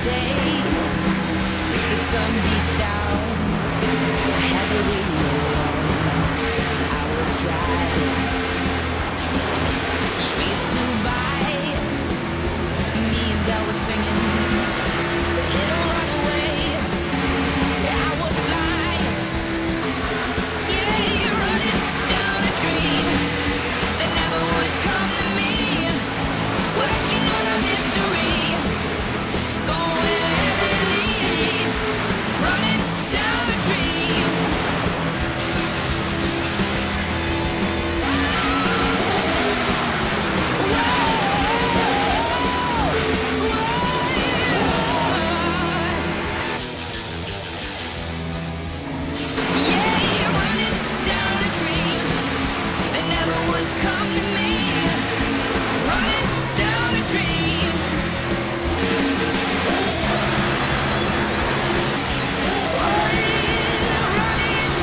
day, the sun beat down. I had the radio on. I was driving. Trees flew by. Me and Del were singing. Little runaway. Yeah, I was flying. Yeah, running down a dream that never would come to me. Working on a mystery. Going wherever it leads. Running down a dream. Yeah, running down a dream that never would come to me. Running down a dream. Running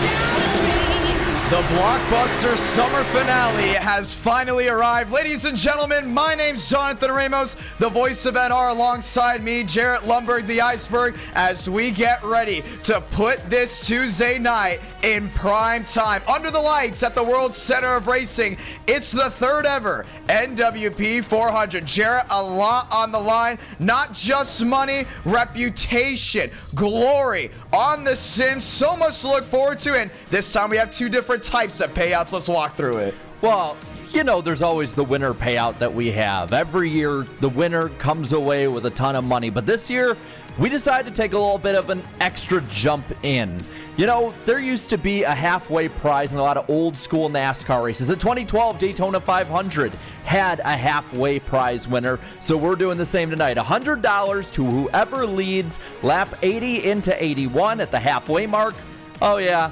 down a dream. The blockbuster summer finale has finally arrived. Ladies and gentlemen, my name's Jonathan Ramos, the voice of NR, alongside me, Jaret Lundberg, the Iceberg, as we get ready to put this Tuesday night in prime time under the lights at the World Center of Racing. It's the third ever NWP 400. Jaret, a lot on the line, not just money, reputation, glory on the sim. So much to look forward to, and this time we have two different types of payouts. Let's walk through it. Well, you know, there's always the winner payout that we have. Every year, the winner comes away with a ton of money. But this year, we decided to take a little bit of an extra jump in. You know, there used to be a halfway prize in a lot of old school NASCAR races. The 2012 Daytona 500 had a halfway prize winner. So we're doing the same tonight. $100 to whoever leads lap 80 into 81 at the halfway mark. Oh, yeah.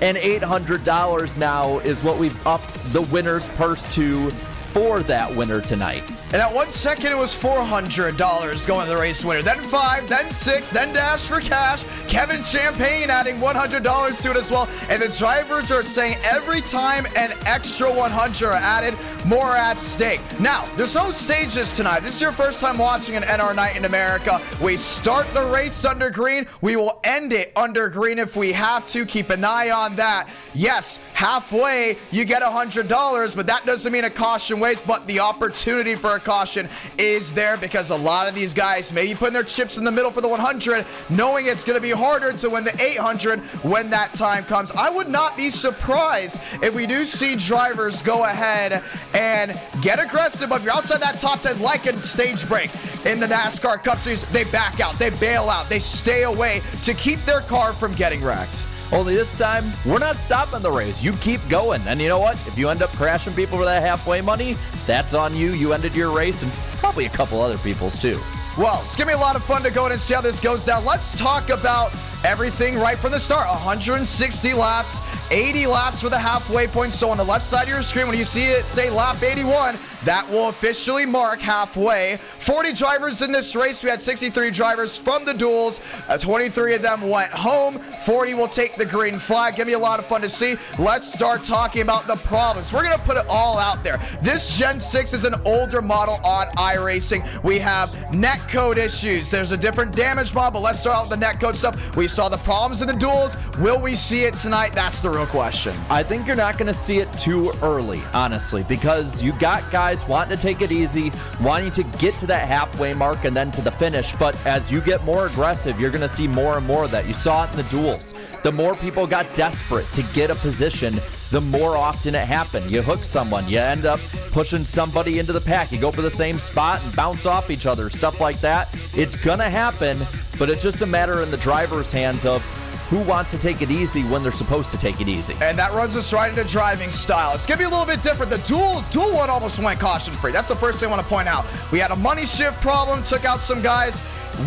And $800 now is what we've upped the winner's purse to for that winner tonight. And at 1 second, it was $400 going to the race winner. Then 5, then 6, then dash for cash. Kevin Champagne adding $100 to it as well. And the drivers are saying every time an extra 100 are added, more at stake. Now, there's no stages tonight. This is your first time watching an NR night in America. We start the race under green. We will end it under green if we have to. Keep an eye on that. Yes, halfway, you get $100, but that doesn't mean a caution waits, but the opportunity for a caution is there because a lot of these guys may be putting their chips in the middle for the 100, knowing it's going to be harder to win the 800 when that time comes. I would not be surprised if we do see drivers go ahead and get aggressive, but if you're outside that top 10 like a stage break in the NASCAR Cup Series, they back out, they bail out, they stay away to keep their car from getting wrecked. Only this time, we're not stopping the race. You keep going. And you know what? If you end up crashing people for that halfway money, that's on you. You ended your race and probably a couple other people's too. Well, it's going to be a lot of fun to go in and see how this goes down. Let's talk about everything right from the start. 160 laps, 80 laps for the halfway point. So on the left side of your screen, when you see it say lap 81, that will officially mark halfway. 40 drivers in this race. We had 63 drivers from the duels. 23 of them went home. 40 will take the green flag. Give me a lot of fun to see. Let's start talking about the problems. We're going to put it all out there. This Gen 6 is an older model on iRacing. We have netcode issues. There's a different damage mod, but let's start out with the netcode stuff. We saw the problems in the duels. Will we see it tonight? That's the real question. I think you're not going to see it too early, honestly, because you got guys wanting to take it easy, wanting to get to that halfway mark and then to the finish. But as you get more aggressive, you're going to see more and more of that. You saw it in the duels. The more people got desperate to get a position, the more often it happened. You hook someone, you end up pushing somebody into the pack. You go for the same spot and bounce off each other, stuff like that. It's going to happen, but it's just a matter in the driver's hands of who wants to take it easy when they're supposed to take it easy. And that runs us right into driving style. It's going to be a little bit different. The dual one almost went caution-free. That's the first thing I want to point out. We had a money shift problem, took out some guys.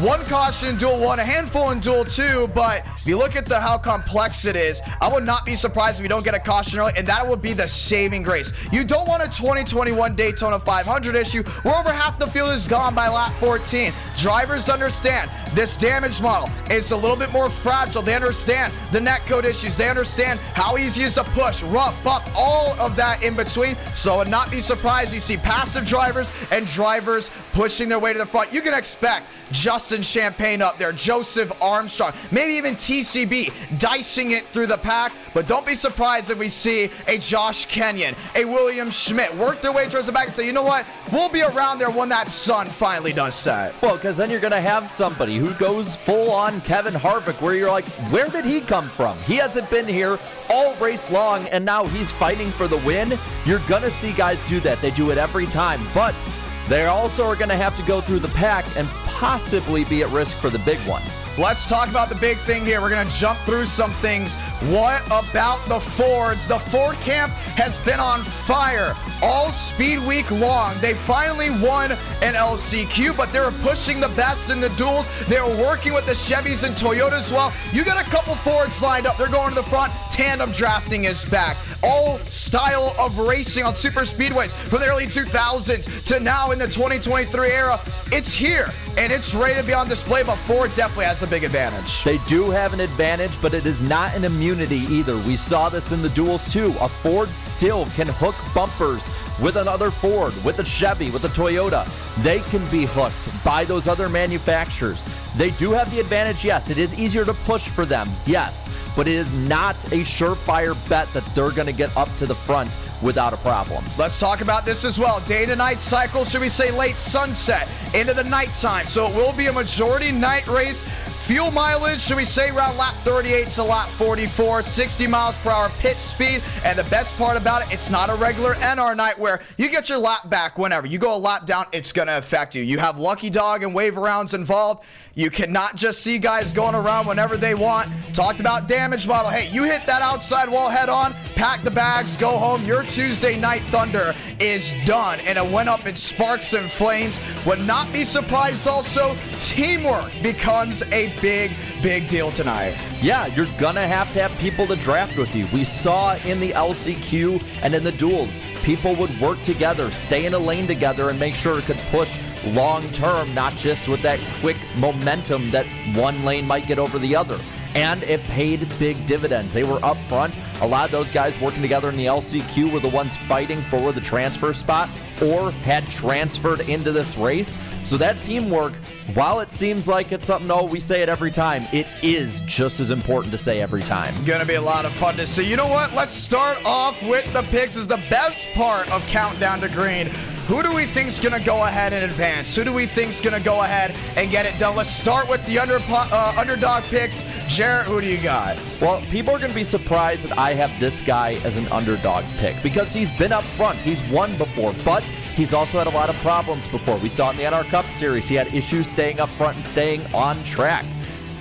One caution in duel 1, a handful in duel 2, but if you look at how complex it is, I would not be surprised if we don't get a caution early, and that would be the saving grace. You don't want a 2021 Daytona 500 issue where over half the field is gone by lap 14. Drivers understand this damage model is a little bit more fragile. They understand the netcode issues. They understand how easy it is to push, rough, bump, all of that in between. So I would not be surprised if you see passive drivers and drivers pushing their way to the front. You can expect Justin Champagne up there, Joseph Armstrong, maybe even TCB dicing it through the pack. But don't be surprised if we see a Josh Kenyon, a William Schmidt work their way towards the back and say, you know what, we'll be around there when that sun finally does set. Well, because then you're going to have somebody who goes full on Kevin Harvick, where you're like, where did he come from? He hasn't been here all race long, and now he's fighting for the win. You're going to see guys do that. They do it every time, but they also are going to have to go through the pack and possibly be at risk for the big one. Let's talk about the big thing here. We're going to jump through some things. What about the Fords? The Ford camp has been on fire all speed week long. They finally won an LCQ, but they were pushing the best in the duels. They were working with the Chevys and Toyotas well. You got a couple Fords lined up. They're going to the front. Tandem drafting is back. All style of racing on super speedways from the early 2000s to now in the 2023 era. It's here, and it's ready to be on display, but Ford definitely has a big advantage. They do have an advantage, but it is not an immunity either. We saw this in the duels too. A Ford still can hook bumpers with another Ford, with a Chevy, with a Toyota. They can be hooked by those other manufacturers. They do have the advantage, yes. It is easier to push for them, yes, but it is not a surefire bet that they're going to get up to the front without a problem. Let's talk about this as well. Day to night cycle, should we say late sunset into the nighttime. So it will be a majority night race. Fuel mileage, should we say around lap 38 to lap 44, 60 miles per hour pit speed. And the best part about it, it's not a regular NR night where you get your lap back whenever. You go a lap down, it's going to affect you. You have Lucky Dog and wave rounds involved. You cannot just see guys going around whenever they want. Talked about damage model. Hey, you hit that outside wall head on, pack the bags, go home. Your Tuesday night thunder is done. And it went up in sparks and flames. Would not be surprised also, teamwork becomes a big deal tonight. Yeah, you're gonna have to have people to draft with you. We saw in the LCQ and in the duels, people would work together, stay in a lane together, and make sure it could push long term, not just with that quick momentum that one lane might get over the other. And it paid big dividends. They were up front. A lot of those guys working together in the LCQ were the ones fighting for the transfer spot or had transferred into this race. So that teamwork, while it seems like it's something, oh, we say it every time, it is just as important to say every time. Gonna be a lot of fun to see. You know what? Let's start off with the picks. This is the best part of Countdown to Green. Who do we think's gonna go ahead and advance? Who do we think's gonna go ahead and get it done? Let's start with the underdog picks. Jaret, who do you got? Well, people are gonna be surprised that I have this guy as an underdog pick because he's been up front. He's won before, but he's also had a lot of problems before. We saw it in the NR Cup Series. He had issues staying up front and staying on track.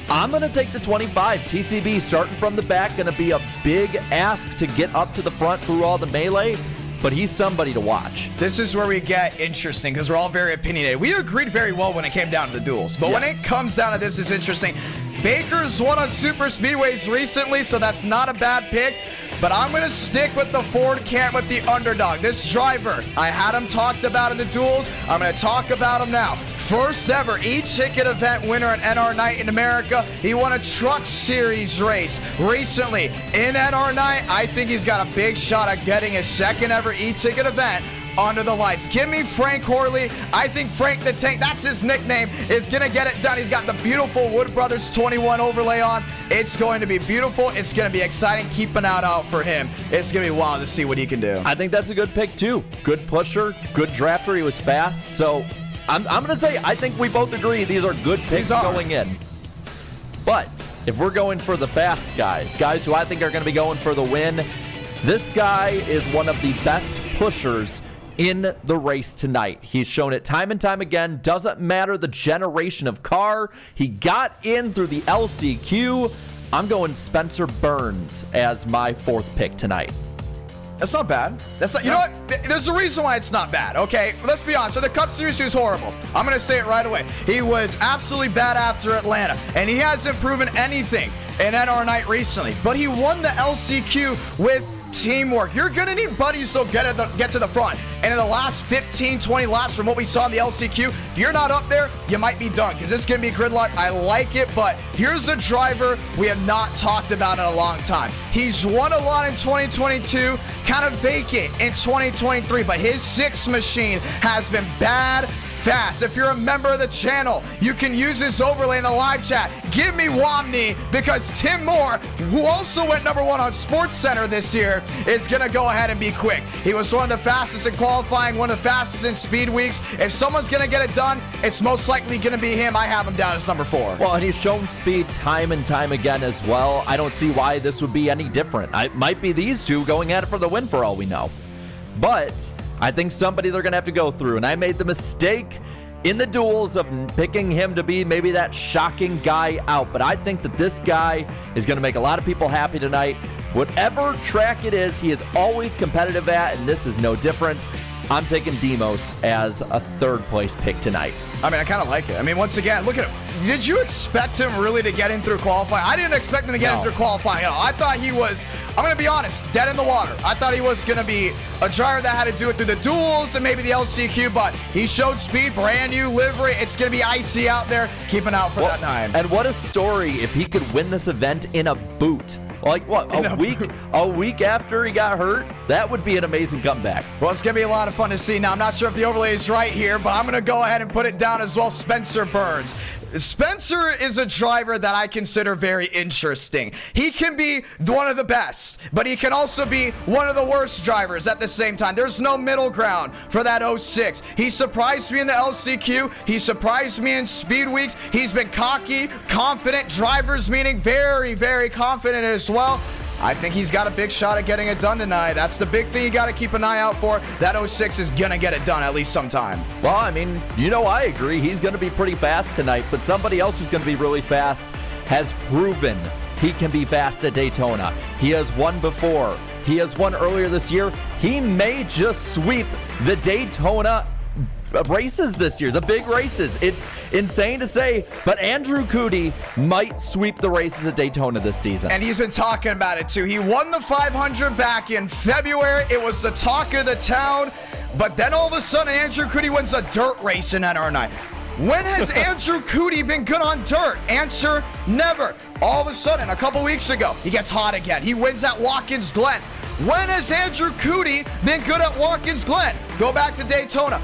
I'm going to take the 25. TCB starting from the back, going to be a big ask to get up to the front through all the melee, but he's somebody to watch. This is where we get interesting because we're all very opinionated. We agreed very well when it came down to the duels, but when it comes down to this, it's interesting. Baker's won on super speedways recently, so that's not a bad pick, but I'm going to stick with the Ford camp with the underdog. This driver, I had him talked about in the duels. I'm going to talk about him now. First ever eTicket event winner at NR Night in America. He won a Truck Series race recently in NR Night. I think he's got a big shot at getting his second ever eTicket event under the lights. Give me Frank Horley. I think Frank the Tank, that's his nickname, is going to get it done. He's got the beautiful Wood Brothers 21 overlay on. It's going to be beautiful. It's going to be exciting. Keep an eye out for him. It's going to be wild to see what he can do. I think that's a good pick too. Good pusher, good drafter. He was fast. So I'm going to say I think we both agree these are good picks going in. But if we're going for the fast guys who I think are going to be going for the win, this guy is one of the best pushers in the race tonight. He's shown it time and time again. Doesn't matter the generation of car. He got in through the LCQ. I'm going Spencer Burns as my fourth pick tonight. That's not bad. That's not, you know what? There's a reason why it's not bad, okay? Let's be honest. So the Cup Series, he was horrible. I'm going to say it right away. He was absolutely bad after Atlanta, and he hasn't proven anything in NR Night recently. But he won the LCQ with teamwork. You're going to need buddies to get to the front. And in the last 15, 20 laps from what we saw in the LCQ, if you're not up there, you might be done because this is going to be gridlock. I like it, but here's the driver we have not talked about in a long time. He's won a lot in 2022, kind of vacant in 2023, but his six machine has been bad fast. If you're a member of the channel, you can use this overlay in the live chat. Give me Womney, because Tim Moore, who also went number 1 on SportsCenter this year, is going to go ahead and be quick. He was one of the fastest in qualifying, one of the fastest in speed weeks. If someone's going to get it done, it's most likely going to be him. I have him down as number 4. Well, and he's shown speed time and time again as well. I don't see why this would be any different. It might be these two going at it for the win for all we know. But I think somebody they're going to have to go through, and I made the mistake in the duels of picking him to be maybe that shocking guy out. But I think that this guy is going to make a lot of people happy tonight. Whatever track it is, he is always competitive at, and this is no different. I'm taking Demos as a 3rd place pick tonight. I mean, I kind of like it. I mean, once again, look at him. Did you expect him really to get in through qualifying? I didn't expect him to get in through qualifying at all. I thought he was, I'm going to be honest, dead in the water. I thought he was going to be a driver that had to do it through the duels and maybe the LCQ, but he showed speed, brand new livery. It's going to be icy out there. Keep an eye out for that 9. And what a story if he could win this event in a boot. Like what, a week after he got hurt? That would be an amazing comeback. Well, it's going to be a lot of fun to see. Now, I'm not sure if the overlay is right here, but I'm going to go ahead and put it down as well. Spencer Burns. Spencer is a driver that I consider very interesting. He can be one of the best, but he can also be one of the worst drivers at the same time. There's no middle ground for that 06. He surprised me in the LCQ. He surprised me in speed weeks. He's been cocky, confident, drivers meaning very, very confident as well. I think he's got a big shot at getting it done tonight. That's the big thing you got to keep an eye out for. That 06 is going to get it done at least sometime. Well, I mean, I agree. He's going to be pretty fast tonight, but somebody else who's going to be really fast has proven he can be fast at Daytona. He has won before. He has won earlier this year. He may just sweep the Daytona races this year, the big races. It's insane to say, but Andrew Cootie might sweep the races at Daytona this season. And he's been talking about it too. He won the 500 back in February. It was the talk of the town, but then all of a sudden Andrew Cootie wins a dirt race in NR9. When has Andrew Cootie been good on dirt? Answer, never. All of a sudden, a couple weeks ago, he gets hot again. He wins at Watkins Glen. When has Andrew Cootie been good at Watkins Glen? Go back to Daytona.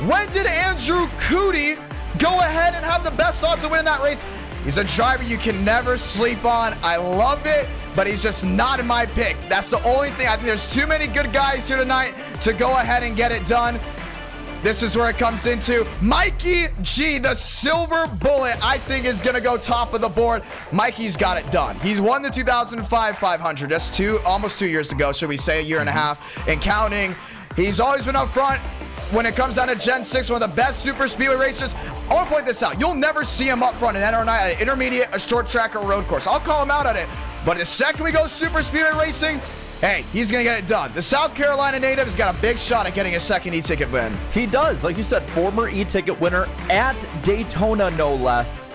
When did Andrew Cootie go ahead and have the best odds of winning that race? He's a driver you can never sleep on. I love it, but he's just not in my pick. That's the only thing. I think there's too many good guys here tonight to go ahead and get it done. This is where it comes into Mikey G, the silver bullet, I think is going to go top of the board. Mikey's got it done. He's won the 2005 500 just almost 2 years ago, should we say, a year and a half, and counting. He's always been up front. When it comes down to Gen 6, one of the best super speedway racers, I want to point this out. You'll never see him up front in NR9 at an intermediate, a short track, or road course. I'll call him out at it. But the second we go super speedway racing, hey, he's going to get it done. The South Carolina native has got a big shot at getting a second e-ticket win. He does. Like you said, former e-ticket winner at Daytona, no less.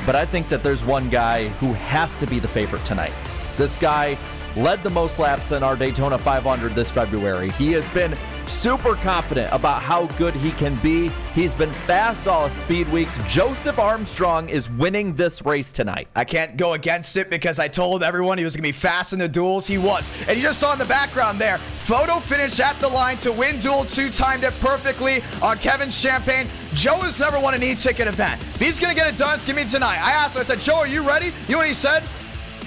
But I think that there's one guy who has to be the favorite tonight. This guy led the most laps in our Daytona 500 this February. He has been super confident about how good he can be. He's been fast all of speed weeks. Joseph Armstrong is winning this race tonight. I can't go against it because I told everyone he was going to be fast in the duels. He was. And you just saw in the background there, photo finish at the line to win Duel 2, timed it perfectly on Kevin Champagne. Joe has never won an e-ticket event. If he's going to get it done, it's going to be tonight. I asked him, I said, Joe, are you ready? You know what he said?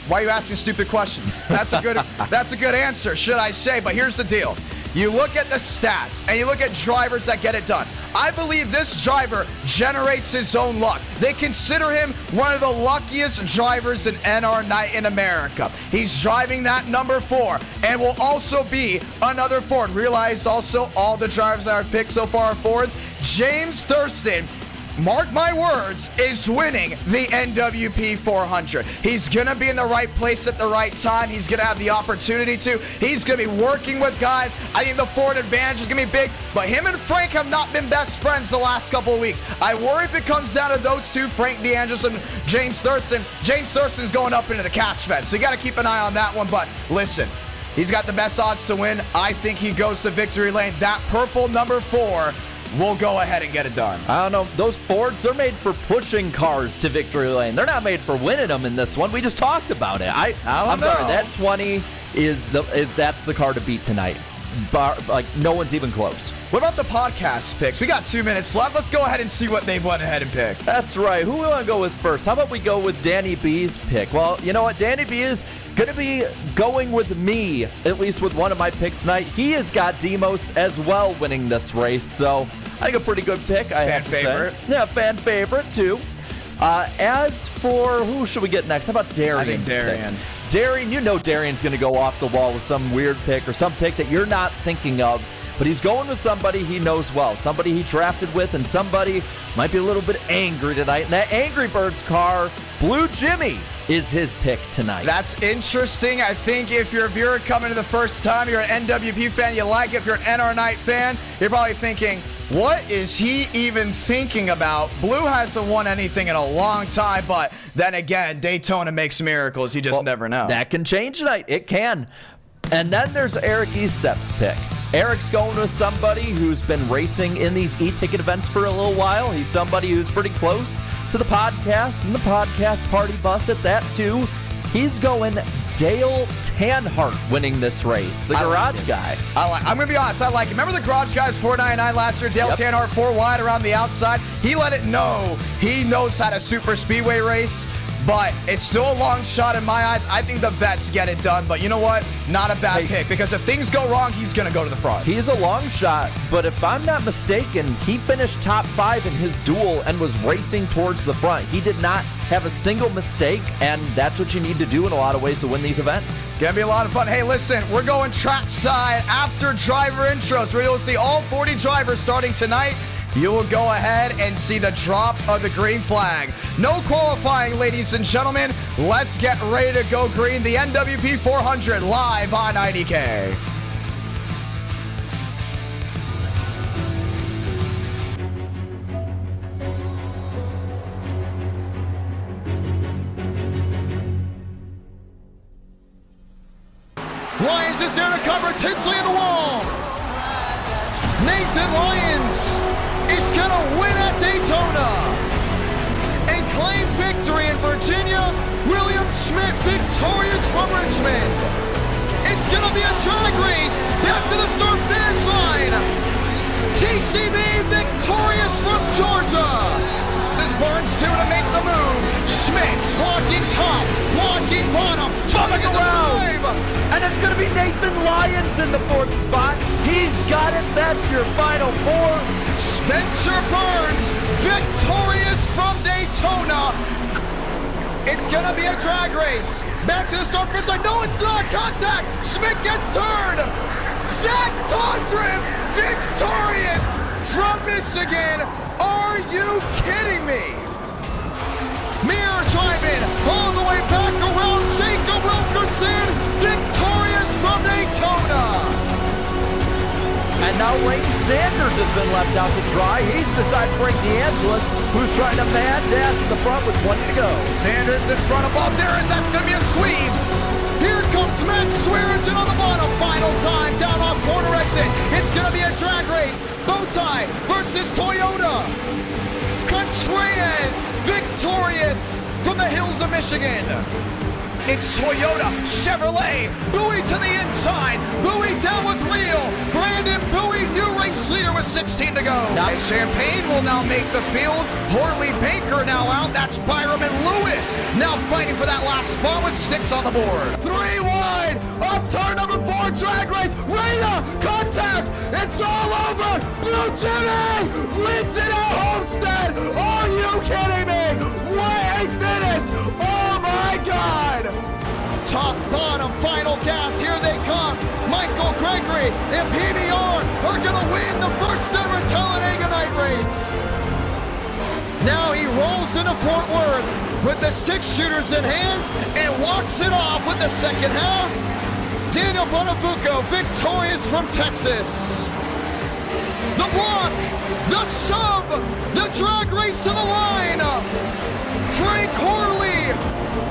Why are you asking stupid questions? That's a good answer, should I say. But here's the deal. You look at the stats, and you look at drivers that get it done. I believe this driver generates his own luck. They consider him one of the luckiest drivers in NR9 in America. He's driving that number 4, and will also be another Ford. Realize also all the drivers that are picked so far are Fords. James Thurston, mark my words, is winning the NWP 400. He's going to be in the right place at the right time. He's going to have the opportunity to. He's going to be working with guys. I think the Ford advantage is going to be big, but him and Frank have not been best friends the last couple of weeks. I worry if it comes down to those two, Frank DeAngelis and James Thurston. James Thurston's going up into the catch fence, so you got to keep an eye on that one. But listen, he's got the best odds to win. I think he goes to victory lane. That purple number 4 will go ahead and get it done. I don't know. Those Fords, they're made for pushing cars to victory lane. They're not made for winning them in this one. We just talked about it. I'm sorry. That 20 that's the car to beat tonight. Like, no one's even close. What about the podcast picks? We got 2 minutes left. Let's go ahead and see what they've went ahead and picked. That's right. Who we want to go with first? How about we go with Danny B's pick? Well, you know what? Danny B is going to be going with me, at least with one of my picks tonight. He has got Demos as well winning this race, so I think a pretty good pick. Fan favorite. Yeah, fan favorite too. As for who should we get next? How about Darian? I think Darian. Darian, you know Darian's going to go off the wall with some weird pick or some pick that you're not thinking of. But he's going with somebody he knows well, somebody he drafted with, and somebody might be a little bit angry tonight. And that Angry Birds car, Blue Jimmy, is his pick tonight. That's interesting. I think if you're a viewer coming to the first time, you're an NWP fan, you like it. If you're an NR Night fan, you're probably thinking, what is he even thinking about? Blue hasn't won anything in a long time, but then again, Daytona makes miracles. You just never know. That can change tonight. It can. And then there's Eric Estep's pick. Eric's going with somebody who's been racing in these e-ticket events for a little while. He's somebody who's pretty close to the podcast and the podcast party bus at that too. He's going Dale Tanhart winning this race, the garage guy. I'm going to be honest, I like it. Remember the garage guys 499 last year? Dale Tanhart 4 wide around the outside. He let it know he knows how to super speedway race. But it's still a long shot in my eyes. I think the vets get it done. But you know what? Not a bad pick. Because if things go wrong, he's going to go to the front. He's a long shot. But if I'm not mistaken, he finished top 5 in his duel and was racing towards the front. He did not have a single mistake. And that's what you need to do in a lot of ways to win these events. Gonna be a lot of fun. Hey, listen, we're going track side after driver intros, where you'll see all 40 drivers starting tonight. You will go ahead and see the drop of the green flag. No qualifying, ladies and gentlemen. Let's get ready to go green. The NWP 400 live on IDK. Lyons is there to cover Tinsley in the wall. Nathan Lyons is gonna win at Daytona and claim victory in Virginia. William Schmidt victorious from Richmond. It's gonna be a drag race back to the start finish line. TCB victorious from Georgia. This Burns 2 to make the move. Schmidt walking top, walking bottom, jumping around. And it's going to be Nathan Lyons in the 4th spot. He's got it. That's your final 4. Spencer Burns victorious from Daytona. It's going to be a drag race. Back to the start first. I know it's not contact. Schmidt gets turned. Zach Tondren victorious from Michigan. Are you kidding me? Mirror driving all the way back around. Jacob Wilkerson victorious from Daytona. And now Lane Sanders has been left out to dry. He's beside Frank DeAngelis, who's trying to mad dash in the front with 20 to go. Sanders in front of Balderas. That's going to be a squeeze. Here comes Matt Swearingen on the bottom. Final time down off corner exit. It's going to be a drag race. Bowtie versus Toyota. Contreras victorious from the hills of Michigan. It's Toyota, Chevrolet, Bowie to the inside, Bowie down with Real, Brandon Bowie, new race leader with 16 to go. And Champagne will now make the field, Horley Baker now out, that's Byram and Lewis now fighting for that last spot with sticks on the board. 3 wide, up turn number 4, drag race, Rita, contact, it's all over, Blue Jimmy wins it at Homestead, are you kidding me? What a finish, oh my God! Top, bottom, final gas, here they come. Michael Gregory and PBR are gonna win the first ever Talladega night race. Now he rolls into Fort Worth with the 6 shooters in hands and walks it off with the second half. Daniel Bonafuco victorious from Texas. The block, the sub, the drag race to the line. Frank Horley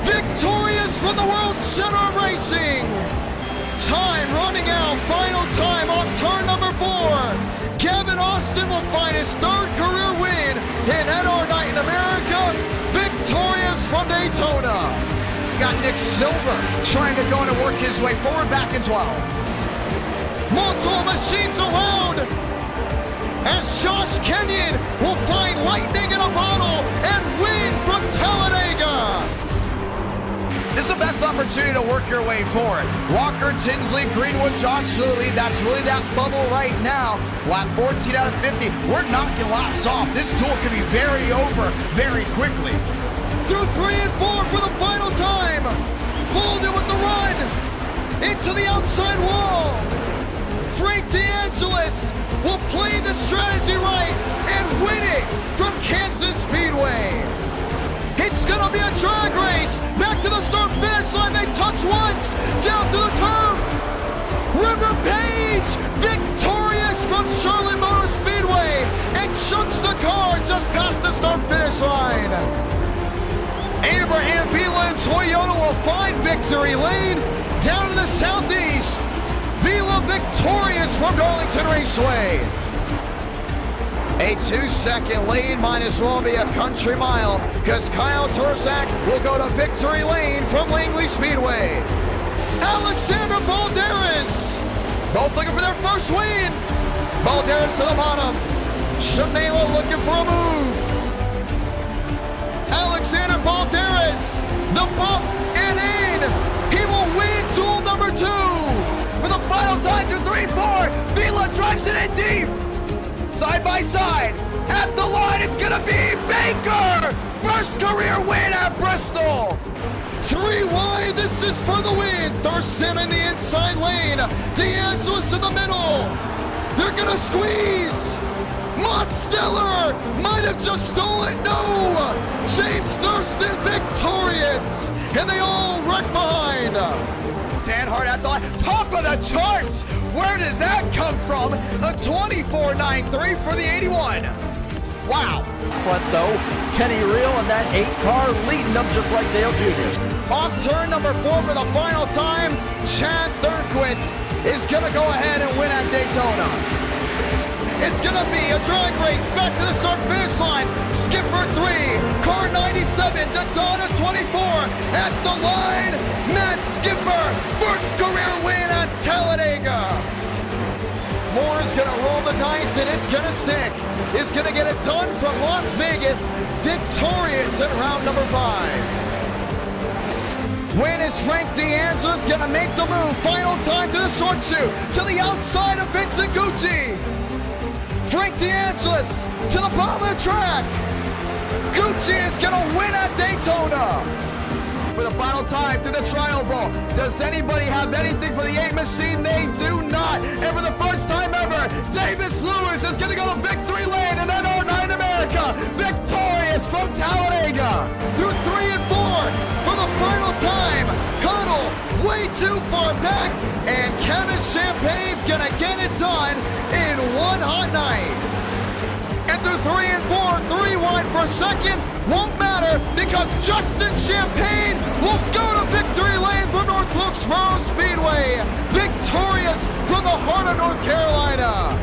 victorious from the World Center of Racing. Time running out, final time on turn number 4. Kevin Austin will find his 3rd career win in NR Night in America. Victorious from Daytona. Got Nick Silver trying to go and work his way forward back in 12th. Multiple machines around. as Josh Kenyon will find lightning in a bottle and win from Talladega. This is the best opportunity to work your way forward. Walker, Tinsley, Greenwood, Josh Lilly, that's really that bubble right now. Lap 14 out of 50. We're knocking laps off. This duel could be very over very quickly. Through 3 and 4 for the final time. Bolden with the run. Into the outside wall. Frank DeAngelis will play the strategy right and win it from Kansas Speedway. It's gonna be a drag race. Back to the start-finish line. They touch once. Down to the turf. River Page victorious from Charlotte Motor Speedway and chunks the car just past the start-finish line. Abraham Vila Toyota will find victory lane down in the southeast. Vila victorious from Darlington Raceway. A 2-second lead might as well be a country mile because Kyle Turzak will go to victory lane from Langley Speedway. Alexander Balderas, Both looking for their first win. Balderas to the bottom. Shamela looking for a move. Alexander Balderas, the bump and in. He will win duel number 2 for the final time through 3-4. Vila drives it in deep. Side by side, at the line, it's gonna be Baker! First career win at Bristol! 3 wide, this is for the win! Thurston in the inside lane, DeAngelis in the middle! They're gonna squeeze! Mosteller might have just stolen, no! James Thurston victorious! And they all wreck behind! Dan Hart at the line. Top of the charts! Where did that come from? A 24.93 for the 81. Wow. Front though, Kenny Reel and that 8 car leading them just like Dale Jr. Off turn number 4 for the final time. Chad Thurquist is going to go ahead and win at Daytona. It's gonna be a drag race back to the start-finish line. Skipper 3, car 97, Daytona 24 at the line. Matt Skipper, first career win at Talladega. Moore is gonna roll the dice and it's gonna stick. Is gonna get it done from Las Vegas, victorious at round number 5. Win is Frank DeAngelis gonna make the move. Final time to the short shoe, to the outside of Vincent Gucci. Frank DeAngelis to the bottom of the track. Gucci is gonna win at Daytona. For the final time to the trial ball. Does anybody have anything for the 8 machine? They do not. And for the first time ever, Davis Lewis is gonna go to victory lane in NR9 America. Victorious from Talladega. Through 3 and 4 for the final time. Cuddle way too far back. And Kevin Champagne's gonna get it done in one hot night. And through 3 and 4, 3 wide for a second, won't matter because Justin Champagne will go to victory lane from North Wilkesboro Speedway. Victorious from the heart of North Carolina.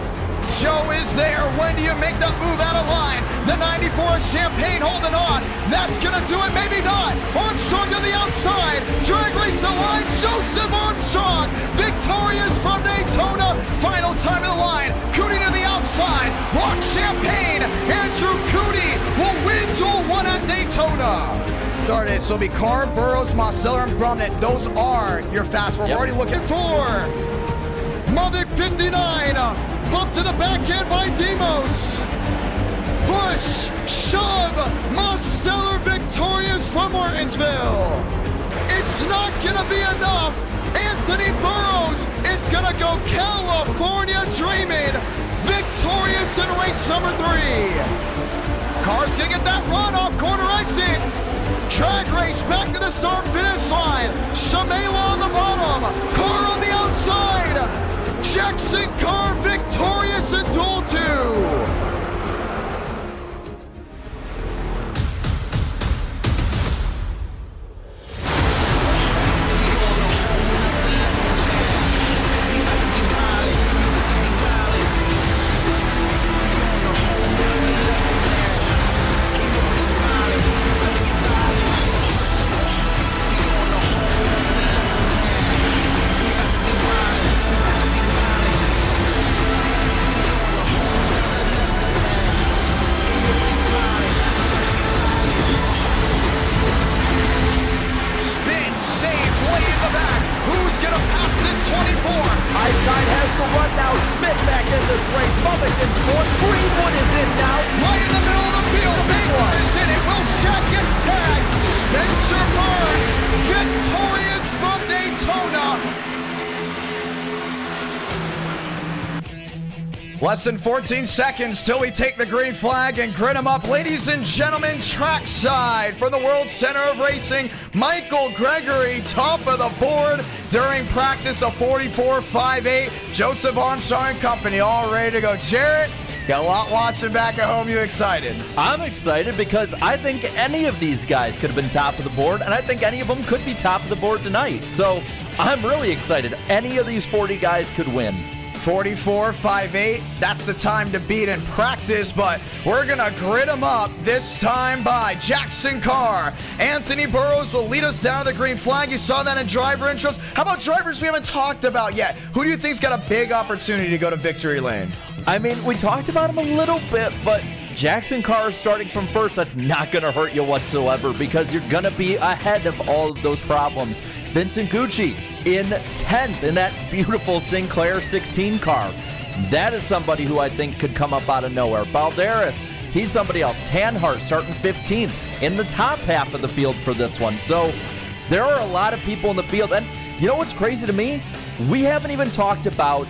Joe is there. When do you make that move out of line? The 94 is Champagne holding on. That's gonna do it, maybe not. Armstrong to the outside. Drag race the line. Joseph Armstrong, victorious from Daytona. Final time of the line. Cooney to the outside. Rock Champagne. Andrew Cooney will win duel 1 at Daytona. Started, so it'll be Carr, Burrows, Mosteller, and Brumnet. Those are your fast. We're already looking for Mavic 59. Bump to the back end by Demos. Push, shove, Mosteller victorious from Martinsville. It's not gonna be enough. Anthony Burrows is gonna go California dreaming. Victorious in race number 3. Car's gonna get that run off corner exit. Drag race back to the start finish line. Shamela on the bottom. Carr on the outside. Jackson Carr victorious in duel 2. high side has the run now. Schmidt back in this race. Bubbick in fourth. Greenwood is in now. Right in the middle of the field. Bateman is in it. Will Shack gets tagged. Spencer Burns victorious from Daytona. Less than 14 seconds till we take the green flag and grid them up. Ladies and gentlemen, trackside for the World Center of Racing, Michael Gregory, top of the board during practice of 44.58. Joseph Armstrong and company all ready to go. Jaret, got a lot watching back at home. You excited? I'm excited because I think any of these guys could have been top of the board, and I think any of them could be top of the board tonight. So I'm really excited. Any of these 40 guys could win. 44.58, that's the time to beat in practice, but we're gonna grid them up this time by Jackson Carr. Anthony Burrows will lead us down to the green flag. You saw that in driver intros. How about drivers we haven't talked about yet? Who do you think's got a big opportunity to go to victory lane? I mean, we talked about him a little bit, but Jackson Carr starting from first, that's not going to hurt you whatsoever because you're going to be ahead of all of those problems. Vincent Gucci in 10th in that beautiful Sinclair 16 car. That is somebody who I think could come up out of nowhere. Balderas, he's somebody else. Tanhart starting 15th in the top half of the field for this one. So there are a lot of people in the field. And you know what's crazy to me? We haven't even talked about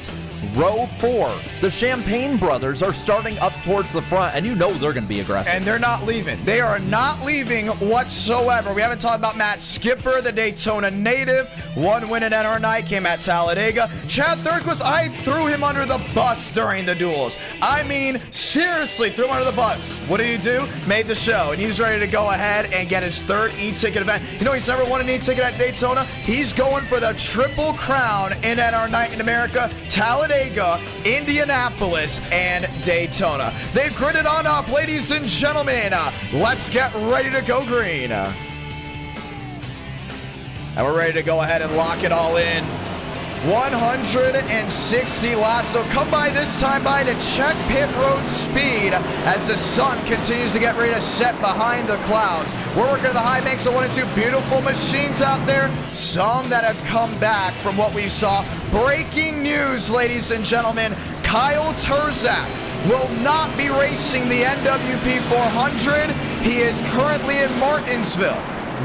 row 4. The Champagne brothers are starting up towards the front, and you know they're going to be aggressive. And they're not leaving. They are not leaving whatsoever. We haven't talked about Matt Skipper, the Daytona native. One win at NR came at Talladega. Chad Thurquist, I threw him under the bus during the duels. I mean, seriously, threw him under the bus. What did he do? Made the show, and he's ready to go ahead and get his third e-ticket event. You know, he's never won an e-ticket at Daytona. He's going for the triple crown in NR Night in America, Talladega, Indianapolis, and Daytona. They've gridded on up, ladies and gentlemen. Let's get ready to go green. And we're ready to go ahead and lock it all in. 160 laps, so come by this time by to check pit road speed as the sun continues to get ready to set behind the clouds. We're working at the high banks of 1 and 2. Beautiful machines out there, some that have come back from what we saw. Breaking news, ladies and gentlemen, Kyle Turzak will not be racing the NWP 400. He is currently in Martinsville,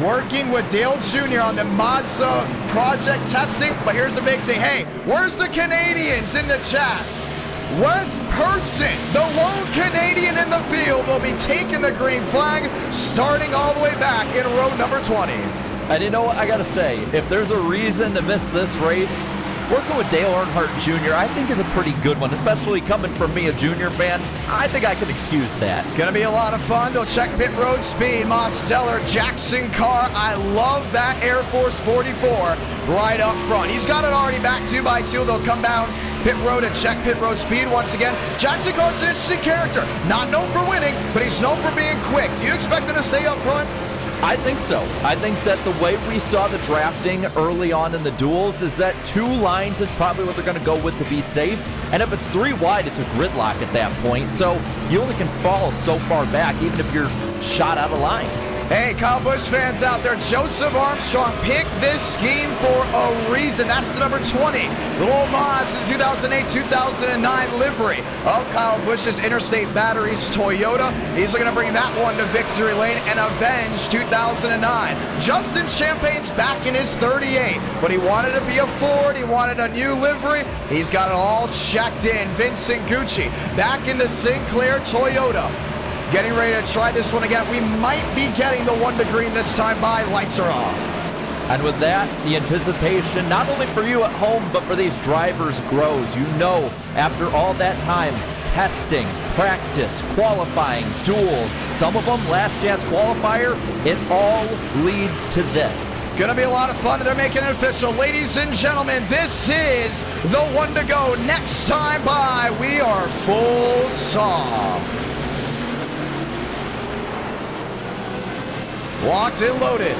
working with Dale Jr. on the Mazda project testing. But here's the big thing. Hey, where's the Canadians in the chat? Wes Person, the lone Canadian in the field, will be taking the green flag, starting all the way back in row number 20. And you know what? I got to say, if there's a reason to miss this race, working with Dale Earnhardt Jr., I think is a pretty good one, especially coming from me, a Junior fan. I think I can excuse that. Gonna be a lot of fun. They'll check pit road speed. Mosteller, Jackson Carr. I love that Air Force 44 right up front. He's got it already back 2x2. They'll come down pit road and check pit road speed once again. Jackson Carr's an interesting character. Not known for winning, but he's known for being quick. Do you expect him to stay up front? I think so. I think that the way we saw the drafting early on in the duels is that 2 lines is probably what they're going to go with to be safe. And if it's 3 wide, it's a gridlock at that point. So you only can fall so far back, even if you're shot out of line. Hey, Kyle Busch fans out there, Joseph Armstrong picked this scheme for a reason. That's the number 20. The little mods in the 2008-2009 livery of Kyle Busch's Interstate Batteries Toyota. He's looking to bring that one to victory lane and avenge 2009. Justin Champagne's back in his 38, but he wanted to be a Ford. He wanted a new livery. He's got it all checked in. Vincent Gucci back in the Sinclair Toyota. Getting ready to try this one again. We might be getting the 1 to green this time by. Lights are off. And with that, the anticipation, not only for you at home, but for these drivers grows. You know, after all that time, testing, practice, qualifying, duels, some of them last chance qualifier, it all leads to this. Gonna be a lot of fun, and they're making it official. Ladies and gentlemen, this is the 1 to go. Next time by, we are full saw. Locked and loaded.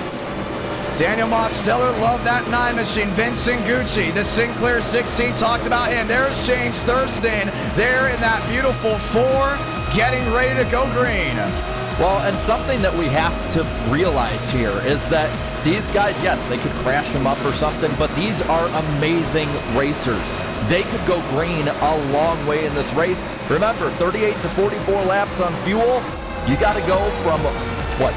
Daniel Mosteller, love that 9 machine. Vincent Gucci, the Sinclair 16, talked about him. There's James Thurston there in that beautiful 4, getting ready to go green. Well, and something that we have to realize here is that these guys, yes, they could crash them up or something, but these are amazing racers. They could go green a long way in this race. Remember, 38 to 44 laps on fuel. You got to go from,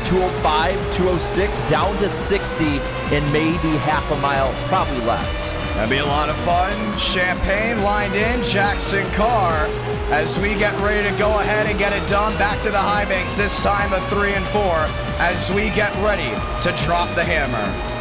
205, 206 down to 60 in maybe half a mile, probably less. That'll be a lot of fun. Champagne lined in, Jackson Carr, as we get ready to go ahead and get it done. Back to the high banks, this time a 3 and 4, as we get ready to drop the hammer.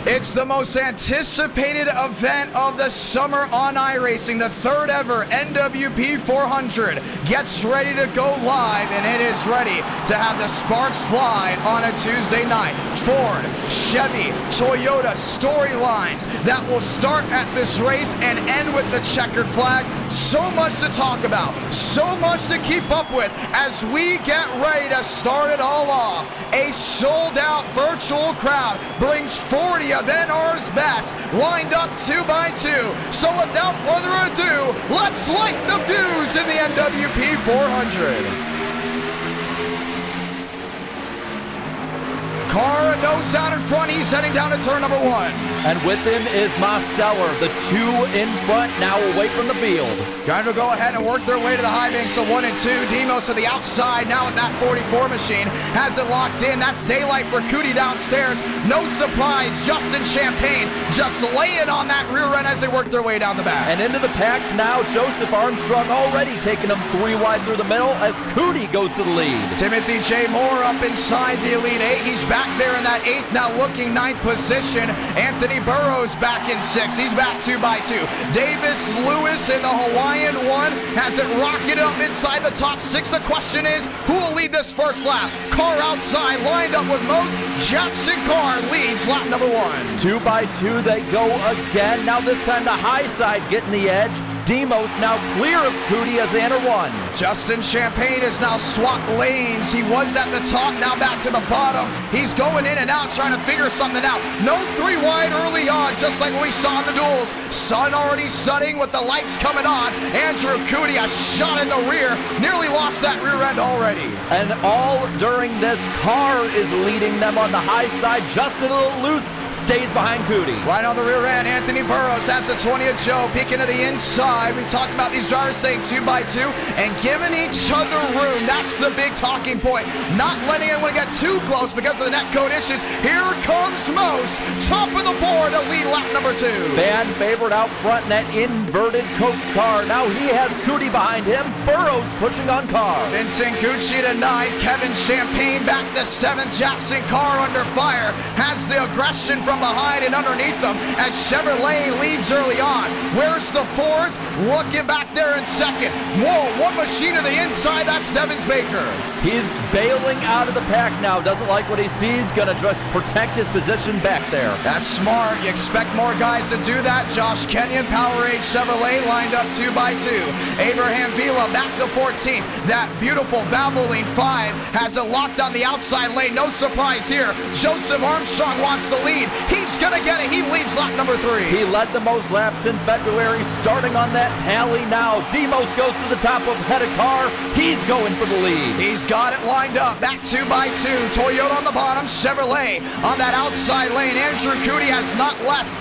It's the most anticipated event of the summer on iRacing. The third ever NWP 400 gets ready to go live, and it is ready to have the sparks fly on a Tuesday night. Ford, Chevy, Toyota storylines that will start at this race and end with the checkered flag. So much to talk about, so much to keep up with as we get ready to start it all off. A sold-out virtual crowd brings 40 of NR's best lined up 2 by 2. So without further ado, let's light the fuse in the NWP 400. Carr nose out in front, he's heading down to turn number 1. And with him is Mosteller, the 2 in front, now away from the field. Trying to go ahead and work their way to the high banks, so 1 and 2. Demos to the outside, now with that 44 machine. Has it locked in, that's daylight for Cootie downstairs. No surprise, Justin Champagne just laying on that rear end as they work their way down the back. And into the pack now, Joseph Armstrong already taking them 3 wide through the middle as Cootie goes to the lead. Timothy J. Moore up inside the Elite 8. He's back there in that 8th, now looking 9th position. Anthony Burrows back in 6th. He's back 2 by 2. Davis Lewis in the Hawaiian 1 has it rocketed up inside the top 6. The question is, who will lead this first lap? Carr outside, lined up with most. Jackson Carr leads lap number 1. 2 by 2 they go again. Now this time the high side getting the edge. Demos now clear of Cootie as they enter 1. Justin Champagne is now swapped lanes. He was at the top, now back to the bottom. He's going in and out, trying to figure something out. No 3 wide early on, just like we saw in the duels. Sun already setting with the lights coming on. Andrew Cootie, a shot in the rear. Nearly lost that rear end already. And all during this, Carr is leading them on the high side. Justin a little loose, stays behind Cootie. Right on the rear end, Anthony Burrows has the 20 of Joe, peeking to the inside. We've talked about these drivers staying 2 by 2 and giving each other room. That's the big talking point. Not letting anyone get too close because of the netcode issues. Here comes Most, top of the board to lead lap number 2. Fan favorite out front in that inverted coat car. Now he has Cootie behind him. Burrows pushing on Carr. Vincent Gucci to 9. Kevin Champagne back to 7. Jackson Carr under fire. Has the aggression from behind and underneath them as Chevrolet leads early on. Where's the Fords? Looking back there in second. Whoa, 1 machine to the inside. That's Devins Baker. He's bailing out of the pack now. Doesn't like what he sees. Gonna just protect his position back there. That's smart. You expect more guys to do that. Josh Kenyon, Powerade Chevrolet lined up 2 by 2. Abraham Vila back to 14th. That beautiful Valvoline 5 has it locked on the outside lane. No surprise here. Joseph Armstrong wants to lead. He's gonna get it. He leads lap number 3. He led the most laps in February, starting on that tally now. Demos goes to the top of head of Carr. He's going for the lead. He's got it lined up. Back 2 by 2. Toyota on the bottom. Chevrolet on that outside lane. Andrew Cootie has not left,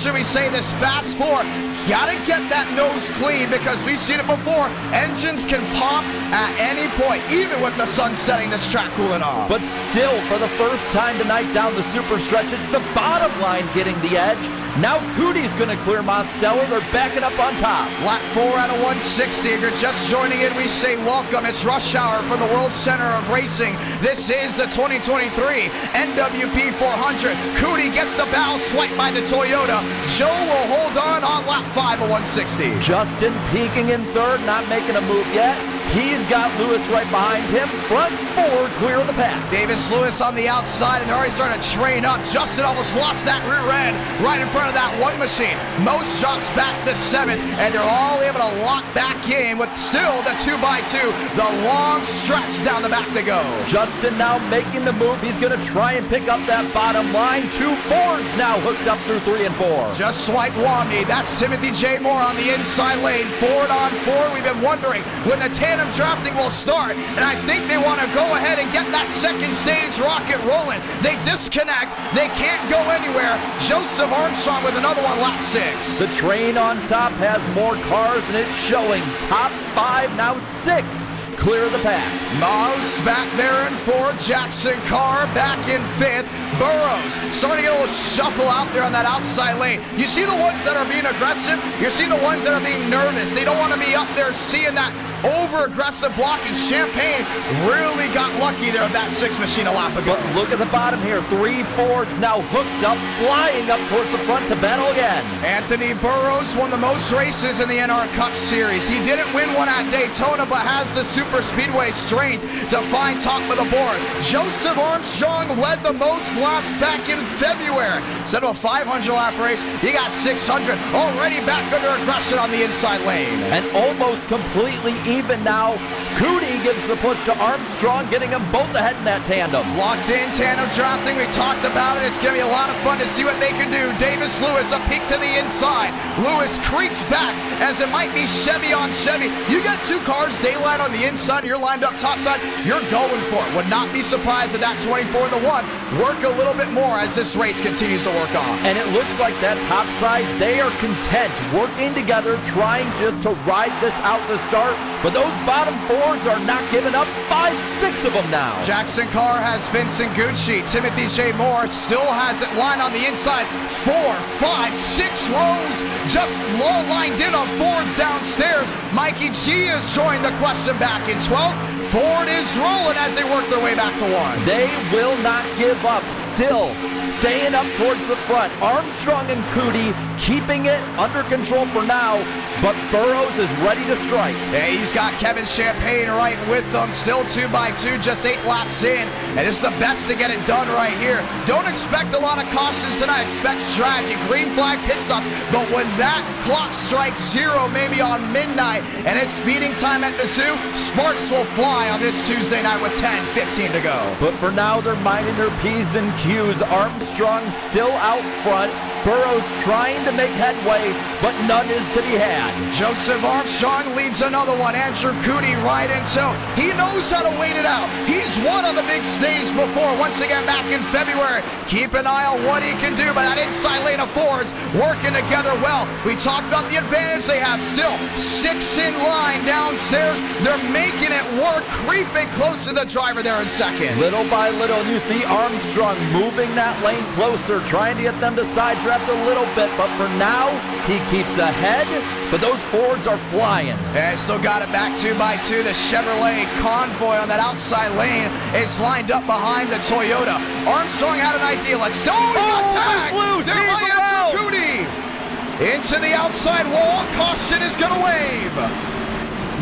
should we say, this fast 4. Gotta get that nose clean because we've seen it before. Engines can pop at any point, even with the sun setting, this track cooling off. But still, for the first time tonight down the super stretch, it's the bottom line getting the edge. Now Cootie's going to clear Mosteller. They're backing up on top. Lap 4 out of 160. If you're just joining in, we say welcome. It's rush hour from the World Center of Racing. This is the 2023 NWP 400. Cootie gets the bow swiped by the Toyota. Joe will hold on lap 5 of 160. Justin peeking in third, not making a move yet. He's got Lewis right behind him. Front four clear of the pack. Davis Lewis on the outside, and they're already starting to train up. Justin almost lost that rear end right in front of that one machine. Most drops back the 7th, and they're all able to lock back in with still the 2x2, the long stretch down the back to go. Justin now making the move. He's going to try and pick up that bottom line. 2 Fords now hooked up through 3 and 4. Just swipe Womney. That's Timothy J. Moore on the inside lane. Ford on 4. We've been wondering when the tandem drafting will start, and I think they want to go ahead and get that second stage rocket rolling. They disconnect. They can't go anywhere. Joseph Armstrong with another one, lap 6. The train on top has more cars, and it's showing top 5, now 6. Clear of the pack. Mouse back there in 4th. Jackson Carr back in 5th. Burrows starting to get a little shuffle out there on that outside lane. You see the ones that are being aggressive. You see the ones that are being nervous. They don't want to be up there seeing that over-aggressive blocking. Champagne really got lucky there with that 6 machine a lap ago. But look at the bottom here. 3 Fords now hooked up, flying up towards the front to battle again. Anthony Burrows won the most races in the NR Cup Series. He didn't win one at Daytona, but has the super speedway strength to find top of the board. Joseph Armstrong led the most laps back in February. Instead of a 500-lap race, he got 600. Already back under aggression on the inside lane. And almost completely even now. Cootie gives the push to Armstrong, getting them both ahead in that tandem. Locked in tandem drafting. We talked about it. It's going to be a lot of fun to see what they can do. Davis Lewis a peek to the inside. Lewis creeps back as it might be Chevy on Chevy. You got 2 cars daylight on the inside. You're lined up topside. You're going for it. Would not be surprised if that 24 to 1 work a little bit more as this race continues to work on. And it looks like that top side, they are content working together, trying just to ride this out to start. But those bottom Fords are not giving up. 5, 6 of them now. Jackson Carr has Vincent Gucci. Timothy J. Moore still has it lined on the inside. 4, 5, 6 rows just low lined in on Fords downstairs. Mikey G has joined the question back in 12th. Ford is rolling as they work their way back to 1. They will not give up. Still staying up towards the front. Armstrong and Cootie keeping it under control for now, but Burrows is ready to strike. Yeah, he's got Kevin Champagne right with them. Still 2x2, just 8 laps in, and it's the best to get it done right here. Don't expect a lot of cautions tonight. Expect strategy, green flag pit stops, but when that clock strikes 0, maybe on midnight, and it's feeding time at the zoo, sparks will fly on this Tuesday night with 10:15 to go. But for now, they're minding their P's and Q's. Armstrong still out front. Burrows trying to make headway, but none is to be had. Joseph Armstrong leads another one. Andrew Cootie right in tow. He knows how to wait it out. He's won on the big stage before, once again back in February. Keep an eye on what he can do, but that inside lane of Fords working together well. We talked about the advantage they have. Still 6 in line downstairs. They're making it work, creeping close to the driver there in second. Little by little, you see Armstrong moving that lane closer, trying to get them to side draft a little bit, but for now, he keeps ahead, but those Fords are flying. Yeah, still got it back 2x2. The Chevrolet Convoy on that outside lane is lined up behind the Toyota. Armstrong had an idea. Let's go. He got tagged. There by Andrew Cootie. Into the outside wall. Caution is going to wave.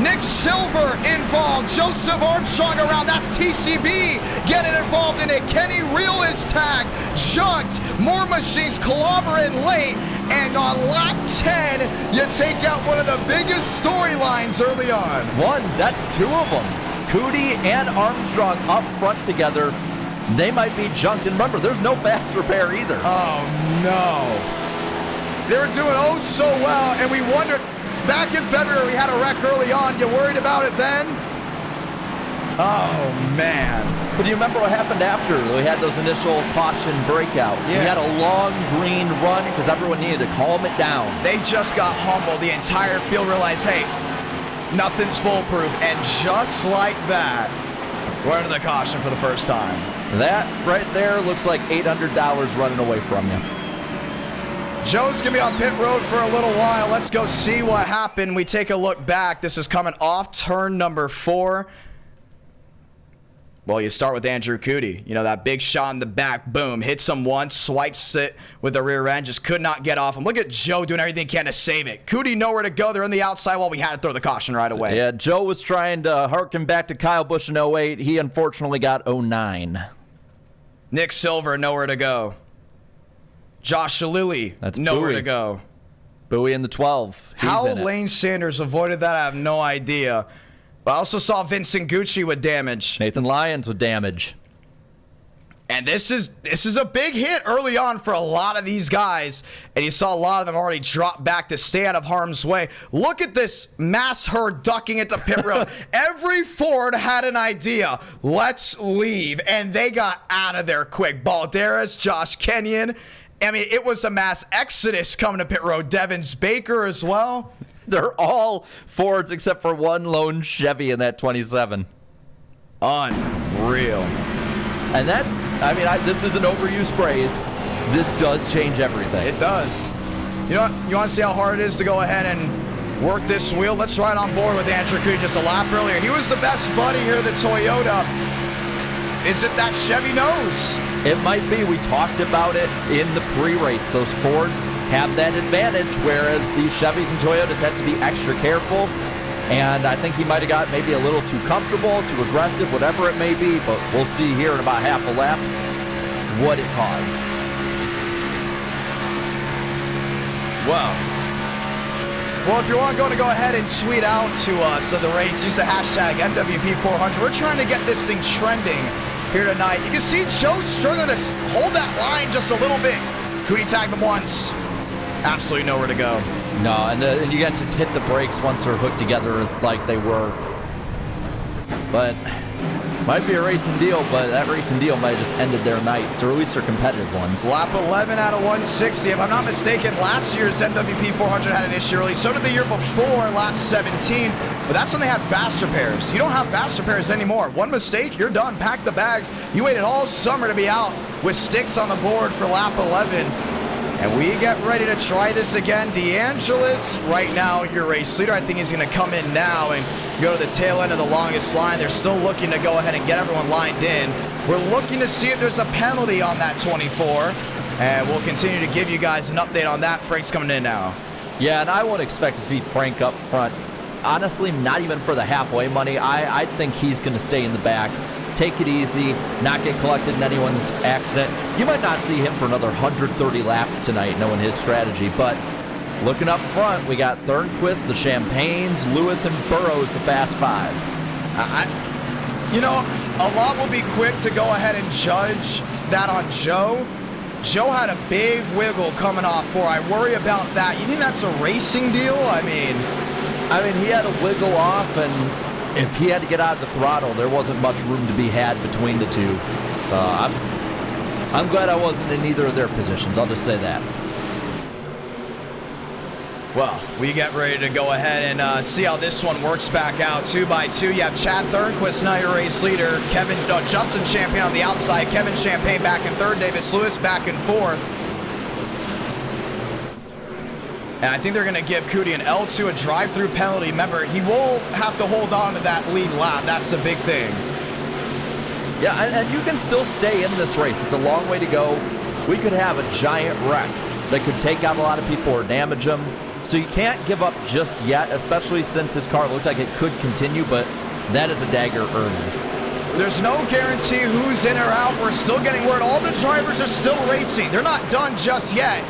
Nick Silver involved. Joseph Armstrong around. That's TCB getting involved in it. Kenny Reel is tagged. Junked. More machines collaborating late. And on lap 10, you take out one of the biggest storylines early on. That's 2 of them. Cootie and Armstrong up front together. They might be junked. And remember, there's no fast repair either. Oh, no. They were doing oh so well, and we wondered. Back in February, we had a wreck early on. You worried about it then? Oh, man. But do you remember what happened after we had those initial caution breakout? Yeah. We had a long green run because everyone needed to calm it down. They just got humbled. The entire field realized, hey, nothing's foolproof. And just like that, we're under the caution for the first time. That right there looks like $800 running away from you. Joe's going to be on pit road for a little while. Let's go see what happened. We take a look back. This is coming off turn number 4. Well, you start with Andrew Cootie. You know, that big shot in the back, boom, hits him once, swipes it with the rear end, just could not get off him. Look at Joe doing everything he can to save it. Cootie nowhere to go. They're on the outside while we had to throw the caution right away. Yeah, Joe was trying to harken back to Kyle Busch in 08. He unfortunately got 09. Nick Silver, nowhere to go. Josh Lilly, That's nowhere Bowie. to go. Bowie in the 12. He's How in it. Lane Sanders avoided that, I have no idea. But I also saw Vincent Gucci with damage. Nathan Lyons with damage. And this is a big hit early on for a lot of these guys. And you saw a lot of them already drop back to stay out of harm's way. Look at this mass herd ducking into pit road. Every Ford had an idea. Let's leave. And they got out of there quick. Balderas, Josh Kenyon. I mean, it was a mass exodus coming to pit road. Devins Baker as well. They're all Fords except for one lone Chevy in that 27. Unreal. And that, I mean, this is an overused phrase. This does change everything. It does. You know, you want to see how hard it is to go ahead and work this wheel? Let's ride on board with Andrew Cootie just a lap earlier. He was the best buddy here at the Toyota. Is it that Chevy nose? It might be. We talked about it in the pre-race. Those Fords have that advantage, whereas the Chevys and Toyotas had to be extra careful. And I think he might have got maybe a little too comfortable, too aggressive, whatever it may be. But we'll see here in about half a lap what it caused. Well, if you want to go ahead and tweet out to us of the race, use the hashtag NWP400. We're trying to get this thing trending here tonight. You can see Joe struggling to hold that line just a little bit. Cootie tagged him once. Absolutely nowhere to go. No, and you got to just hit the brakes once they're hooked together like they were. But might be a racing deal, but that racing deal might have just ended their nights, or at least their competitive ones. Lap 11 out of 160. If I'm not mistaken, last year's NWP 400 had an issue early. So did the year before, lap 17. But that's when they had fast repairs. You don't have fast repairs anymore. One mistake, you're done. Pack the bags. You waited all summer to be out with sticks on the board for lap 11. And we get ready to try this again. DeAngelis, right now, your race leader. I think he's going to come in now and go to the tail end of the longest line. They're still looking to go ahead and get everyone lined in. We're looking to see if there's a penalty on that 24. And we'll continue to give you guys an update on that. Frank's coming in now. Yeah, and I won't expect to see Frank up front. Honestly, not even for the halfway money. I think he's going to stay in the back. Take it easy, not get collected in anyone's accident. You might not see him for another 130 laps tonight, knowing his strategy, but looking up front, we got Thornquist, the Champagnes, Lewis, and Burrows, the Fast Five. You know, a lot will be quick to go ahead and judge that on Joe. Joe had a big wiggle coming off for. I worry about that. You think that's a racing deal? I mean, he had a wiggle off, and if he had to get out of the throttle, there wasn't much room to be had between the two. So I'm glad I wasn't in either of their positions. I'll just say that. well, we get ready to go ahead and see how this one works back out. 2x2. You have Chad Thornquist, now your race leader. Justin Champagne on the outside. Kevin Champagne back in third. Davis Lewis back in fourth. And I think they're going to give Cootie an L2, a drive-through penalty. Remember, he will have to hold on to that lead lap. That's the big thing. Yeah, and you can still stay in this race. It's a long way to go. We could have a giant wreck that could take out a lot of people or damage them. So you can't give up just yet, especially since his car looked like it could continue, but that is a dagger earned. There's no guarantee who's in or out. We're still getting word all the drivers are still racing. They're not done just yet.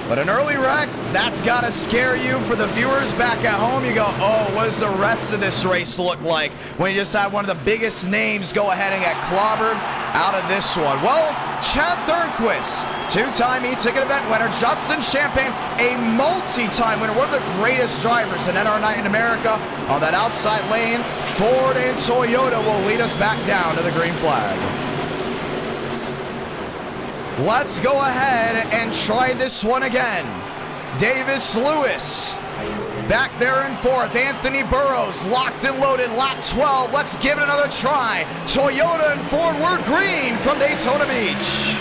But an early wreck, that's got to scare you. For the viewers back at home, you go, oh, what does the rest of this race look like? When you just had one of the biggest names go ahead and get clobbered out of this one. Well, Chad Thornquist, two-time eTicket event winner. Justin Champagne, a multi-time winner. One of the greatest drivers in NR9 in America. On that outside lane, Ford and Toyota will lead us back down to the green flag. Let's go ahead and try this one again. Davis Lewis back there in fourth. Anthony Burrows locked and loaded. Lap 12. Let's give it another try. Toyota and Ford were green from Daytona Beach.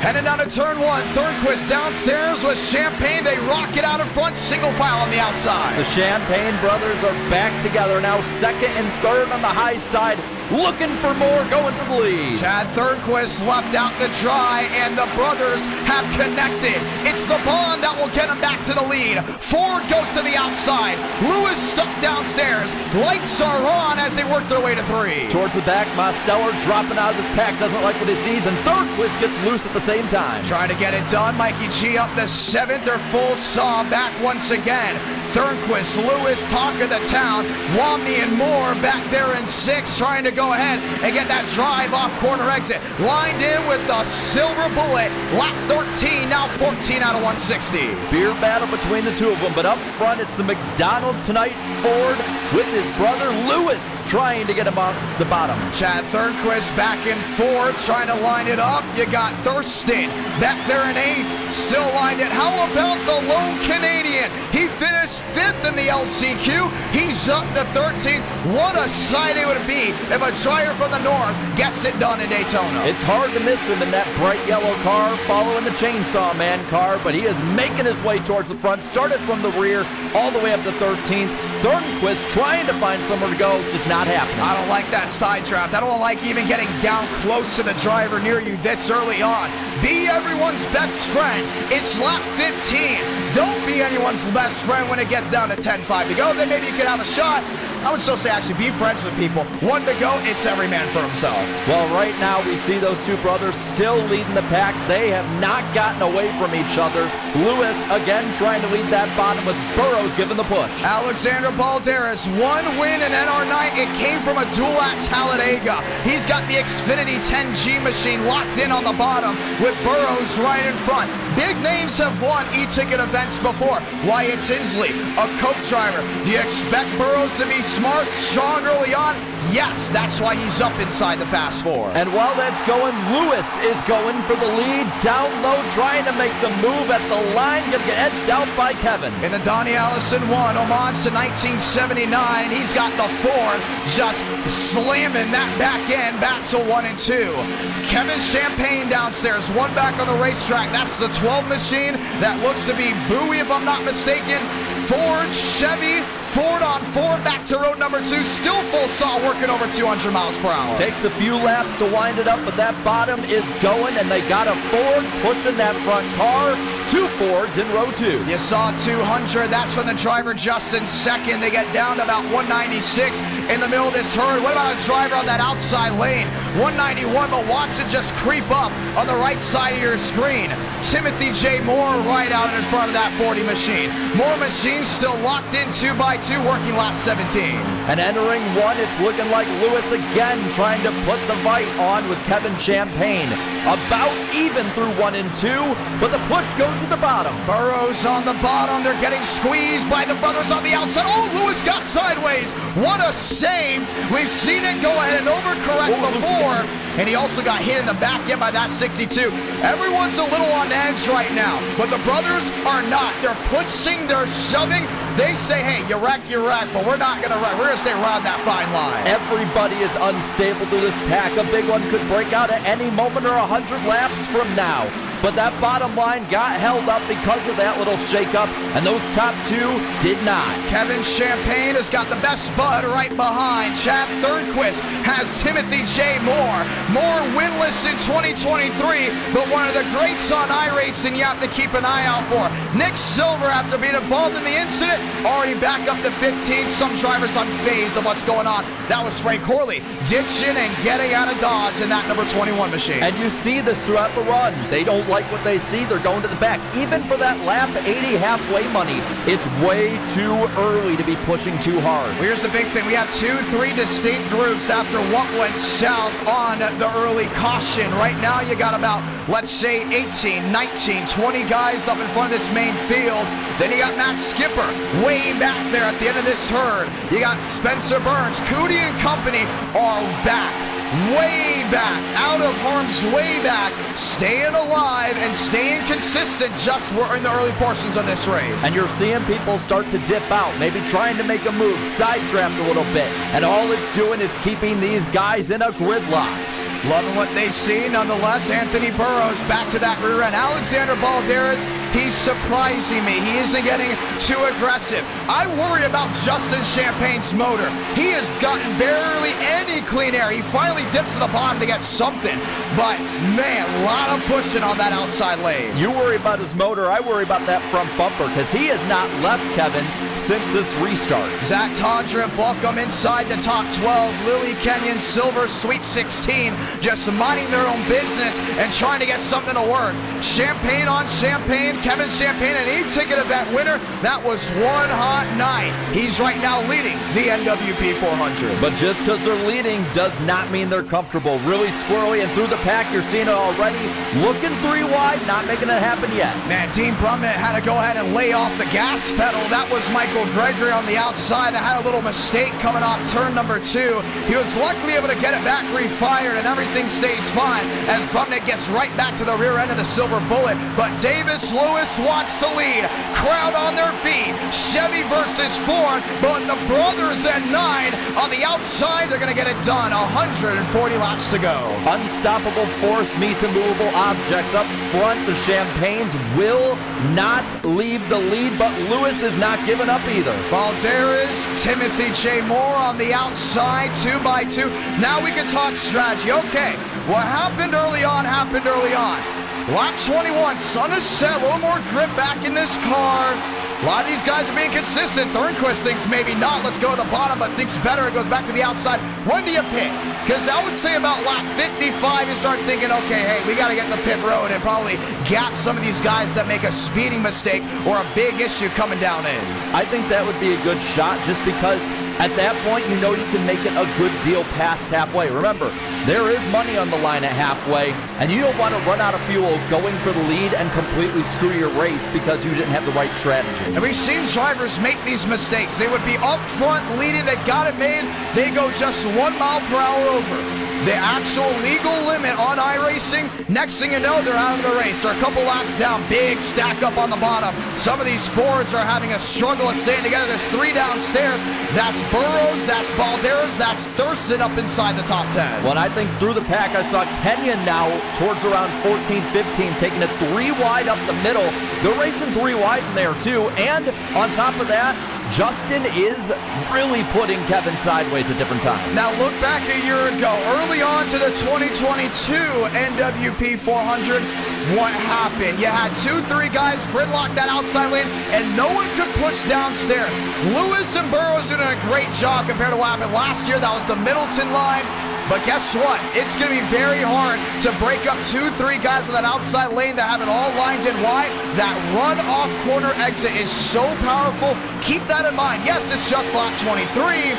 Heading down to turn one, Thornquist downstairs with Champagne. They rock it out in front, single file on the outside. The Champagne brothers are back together now, second and third on the high side, looking for more, going for the lead. Chad Thornquist left out to dry, and the brothers have connected. It's the bond that will get them back to the lead. Ford goes to the outside. Lewis stuck downstairs. Lights are on as they work their way to three. Towards the back, Mosteller dropping out of this pack, doesn't like what he sees, and Thornquist gets loose at the same time. Trying to get it done. Mikey G up the seventh. Their full saw back once again. Thornquist, Lewis, talk of the town. Womney and Moore back there in six, trying to go ahead and get that drive off corner exit. Lined in with the silver bullet. Lap 13, now 14 out of 160. Beer battle between the two of them, but up front it's the McDonald's tonight Ford with his brother Lewis trying to get him on the bottom. Chad Thornquist back in Ford, trying to line it up. You got Thurston back there in eighth, still lined it. How about the lone Canadian? He finished fifth in the LCQ. He's up to 13th. What a sight it would be if a driver from the north gets it done in Daytona. It's hard to miss him in that bright yellow car following the Chainsaw Man car, but he is making his way towards the front, started from the rear all the way up to 13th. Thornquist trying to find somewhere to go, just not happening. I don't like that side draft. I don't like even getting down close to the driver near you this early on. Be everyone's best friend. It's lap 15. Don't be anyone's best friend when it gets down to 10-5 to go. Then maybe you could have a shot. I would still say actually be friends with people. One to go, it's every man for himself. Well, right now we see those two brothers still leading the pack. They have not gotten away from each other. Lewis again trying to lead that bottom with Burrows giving the push. Alexander Balderas, one win in NR9. It came from a duel at Talladega. He's got the Xfinity 10G machine locked in on the bottom with Burrows right in front. Big names have won eTicket events before. Wyatt Tinsley, a Coke driver. Do you expect Burrows to be smart, strong early on? Yes, that's why he's up inside the Fast Four. And while that's going, Lewis is going for the lead, down low, trying to make the move at the line, gonna get edged out by Kevin. In the Donnie Allison 1, homage to 1979, he's got the Ford just slamming that back end back to 1 and 2. Kevin Champagne downstairs, one back on the racetrack. That's the 12 machine that looks to be Bowie, if I'm not mistaken. Ford, Chevy, Ford on Ford, back to road number 2, still full saw, working over 200 miles per hour. Takes a few laps to wind it up, but that bottom is going, and they got a Ford pushing that front car. Two Fords in row 2. You saw 200, that's from the driver Justin second. They get down to about 196 in the middle of this herd. What about a driver on that outside lane? 191, but watch it just creep up on the right side of your screen. Timothy J. Moore right out in front of that 40 machine. More machines still locked in 2x2, working lap 17. And entering 1, it's looking like Lewis again trying to put the fight on with Kevin Champagne. About even through 1 and 2, but the push goes to the bottom. Burrows on the bottom. They're getting squeezed by the brothers on the outside. Oh, Lewis got sideways. What a shame. We've seen it go ahead and overcorrect before. And he also got hit in the back end by that 62. Everyone's a little on edge right now, but the brothers are not. They're pushing, they're shoving. They say, hey, you wreck, but we're not going to wreck. We're going to stay around that fine line. Everybody is unstable through this pack. A big one could break out at any moment or 100 laps from now. But that bottom line got held up because of that little shakeup, and those top 2 did not. Kevin Champagne has got the best bud right behind. Chad Thornquist has Timothy J. Moore. Moore winless in 2023, but one of the greats on iRacing you have to keep an eye out for. Nick Silver, after being involved in the incident, already back up to 15th. Some drivers unfazed of what's going on. That was Frank Corley ditching and getting out of Dodge in that number 21 machine. And you see this throughout the run. They don't like what they see, they're going to the back. Even for that lap 80 halfway money, it's way too early to be pushing too hard. Well, here's the big thing. We have 2-3 distinct groups after what went south on the early caution. Right now you got about, let's say, 18, 19, 20 guys up in front of this main field. Then you got Matt Skipper way back there at the end of this herd. You got Spencer Burns. Cootie and company are back. Way back, out of harm's way back, staying alive and staying consistent just in the early portions of this race. And you're seeing people start to dip out, maybe trying to make a move, sidetracked a little bit, and all it's doing is keeping these guys in a gridlock. Loving what they see. Nonetheless, Anthony Burrows back to that rear end. Alexander Balderas, he's surprising me. He isn't getting too aggressive. I worry about Justin Champagne's motor. He has gotten barely any clean air. He finally dips to the bottom to get something. But, man, a lot of pushing on that outside lane. You worry about his motor. I worry about that front bumper because he has not left, Kevin, since this restart. Zach Tondriff, welcome inside the top 12. Lily Kenyon, Silver, Sweet 16, just minding their own business and trying to get something to work. Champagne on Champagne, Kevin Champagne, an e-ticket event winner. That was one hot night. He's right now leading the NWP 400. But just because they're leading does not mean they're comfortable. Really squirrely, and through the pack, you're seeing it already. Looking 3 wide, not making it happen yet. Man, Dean Brumman had to go ahead and lay off the gas pedal. That was Michael Gregory on the outside that had a little mistake coming off turn number 2. He was luckily able to get it back refired, and everything stays fine as Brumman gets right back to the rear end of the Silver Bullet. But Davis Lewis wants to lead. Crowd on their feet. Chevy versus Ford, but the brothers at 9 on the outside, they're going to get it done. 140 laps to go. Unstoppable force meets immovable objects up front. The Champagnes will not leave the lead, but Lewis is not giving up either. Balderas, Timothy J. Moore on the outside, 2 by 2. Now we can talk strategy. Okay, what happened early on happened early on. Lap 21, sun is set, a little more grip back in this car. A lot of these guys are being consistent. Thornquist thinks maybe not. Let's go to the bottom, but thinks better. It goes back to the outside. When do you pit? Because I would say about lap 55, you start thinking, okay, hey, we got to get to pit road and probably gap some of these guys that make a speeding mistake or a big issue coming down in. I think that would be a good shot just because at that point, you know you can make it a good deal past halfway. Remember, there is money on the line at halfway, and you don't want to run out of fuel going for the lead and completely screw your race because you didn't have the right strategy. And we've seen drivers make these mistakes. They would be up front leading, they got it made, they go just 1 mile per hour over the actual legal limit on iRacing. Next thing you know, they're out of the race. They're a couple laps down, big stack up on the bottom. Some of these Fords are having a struggle of staying together. There's 3 downstairs. That's Burrows, that's Balderas, that's Thurston up inside the top 10. Well, I think through the pack, I saw Kenyon now towards around 14, 15, taking it 3 wide up the middle. They're racing 3 wide in there too. And on top of that, Justin is really putting Kevin sideways at different times. Now look back a year ago, early on to the 2022 NWP 400. What happened? You had 2-3 guys gridlock that outside lane, and no one could push downstairs. Lewis and Burrows doing a great job compared to what happened last year. That was the Middleton line. But guess what? It's going to be very hard to break up 2-3 guys on that outside lane that have it all lined in wide. That run-off corner exit is so powerful. Keep that in mind. Yes, it's just lap 23.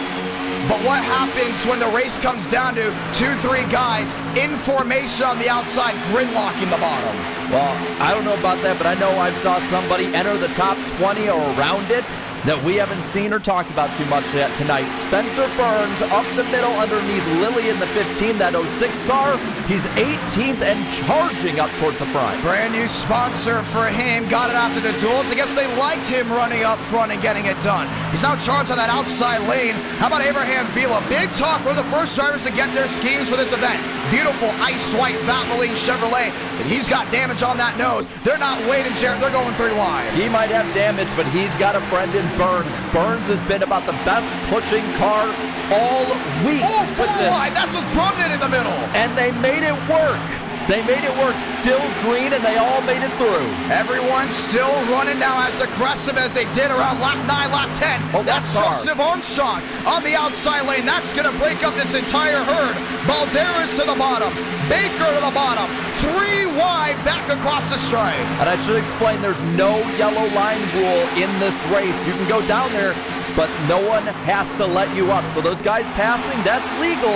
But what happens when the race comes down to 2-3 guys in formation on the outside, gridlocking the bottom? Well, I don't know about that, but I know I saw somebody enter the top 20 or around it that we haven't seen or talked about too much yet tonight. Spencer Burns up the middle underneath Lilly in the 15, that 06 car. He's 18th and charging up towards the front. Brand new sponsor for him. Got it after the duels. I guess they liked him running up front and getting it done. He's now charged on that outside lane. How about Abraham Vila? Big talk. We're the first drivers to get their schemes for this event. Beautiful ice white Valvoline Chevrolet. And he's got damage on that nose. They're not waiting, Jaret. They're going 3 wide. He might have damage, but he's got a friend in Burns. Burns has been about the best pushing car all week. Oh, 4 wide. That's with Brumman in the middle. And they made it work. They made it work. Still green, and they all made it through. Everyone's still running now as aggressive as they did around lap 9, lap 10. Oh, that's Joseph Armstrong on the outside lane. That's going to break up this entire herd. Balderas to the bottom. Baker to the bottom. 3 wide back across the stripe. And I should explain, there's no yellow line rule in this race. You can go down there, but no one has to let you up. So those guys passing, that's legal.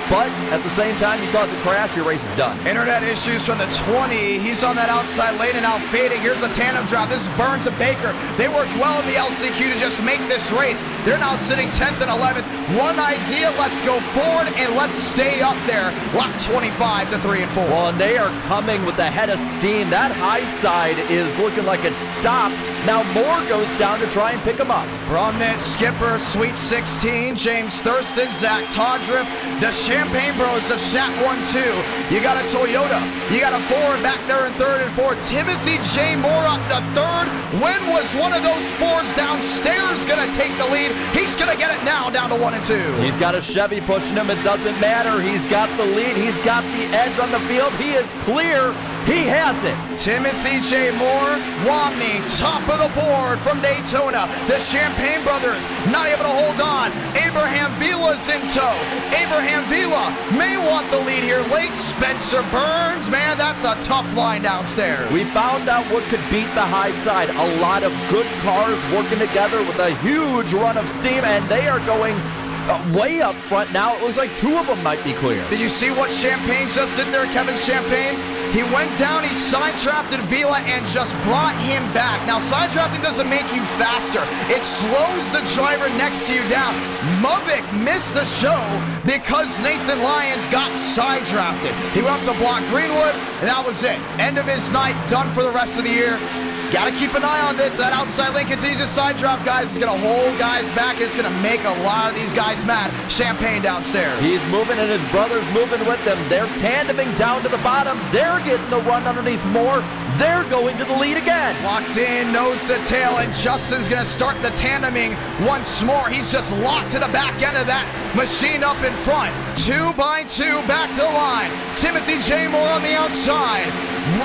But at the same time, you cause a crash, your race is done. Internet issues from the 20. He's on that outside lane and now fading. Here's a tandem drop. This is Burns and Baker. They worked well in the LCQ to just make this race. They're now sitting 10th and 11th. One idea, let's go forward and let's stay up there. Lap 25 to 3 and 4. Well, and they are coming with the head of steam. That high side is looking like it's stopped. Now Moore goes down to try and pick him up. Bromnet, Skipper, Sweet 16, James Thurston, Zach Todriff, the Champagne Bros have sat 1-2. You got a Toyota. You got a Ford back there in 3rd and 4th. Timothy J. Moore up to 3rd. When was one of those Fords downstairs going to take the lead? He's going to get it now down to 1 and 2. He's got a Chevy pushing him. It doesn't matter. He's got the lead. He's got the edge on the field. He is clear. He has it. Timothy J. Moore, Romney, top of the board from Daytona. The Champagne brothers not able to hold on. Abraham Vila's in tow. Abraham Vila may want the lead here late. Spencer Burns, man, that's a tough line downstairs. We found out what could beat the high side. A lot of good cars working together with a huge run of steam, and they are going way up front now. It looks like 2 of them might be clear. Did you see what Champagne just did there, Kevin Champagne? He went down, he side-drafted Vila and just brought him back. Now, side-drafting doesn't make you faster. It slows the driver next to you down. Mubik missed the show because Nathan Lyons got side-drafted. He went up to block Greenwood, and that was it. End of his night, done for the rest of the year. Got to keep an eye on this. That outside lane continues to side draft, guys. It's going to hold guys back. It's going to make a lot of these guys mad. Champagne downstairs. He's moving and his brother's moving with them. They're tandeming down to the bottom. They're getting the run underneath Moore. They're going to the lead again. Locked in, nose to tail, and Justin's going to start the tandeming once more. He's just locked to the back end of that machine up in front. 2 by 2 back to the line. Timothy J. Moore on the outside.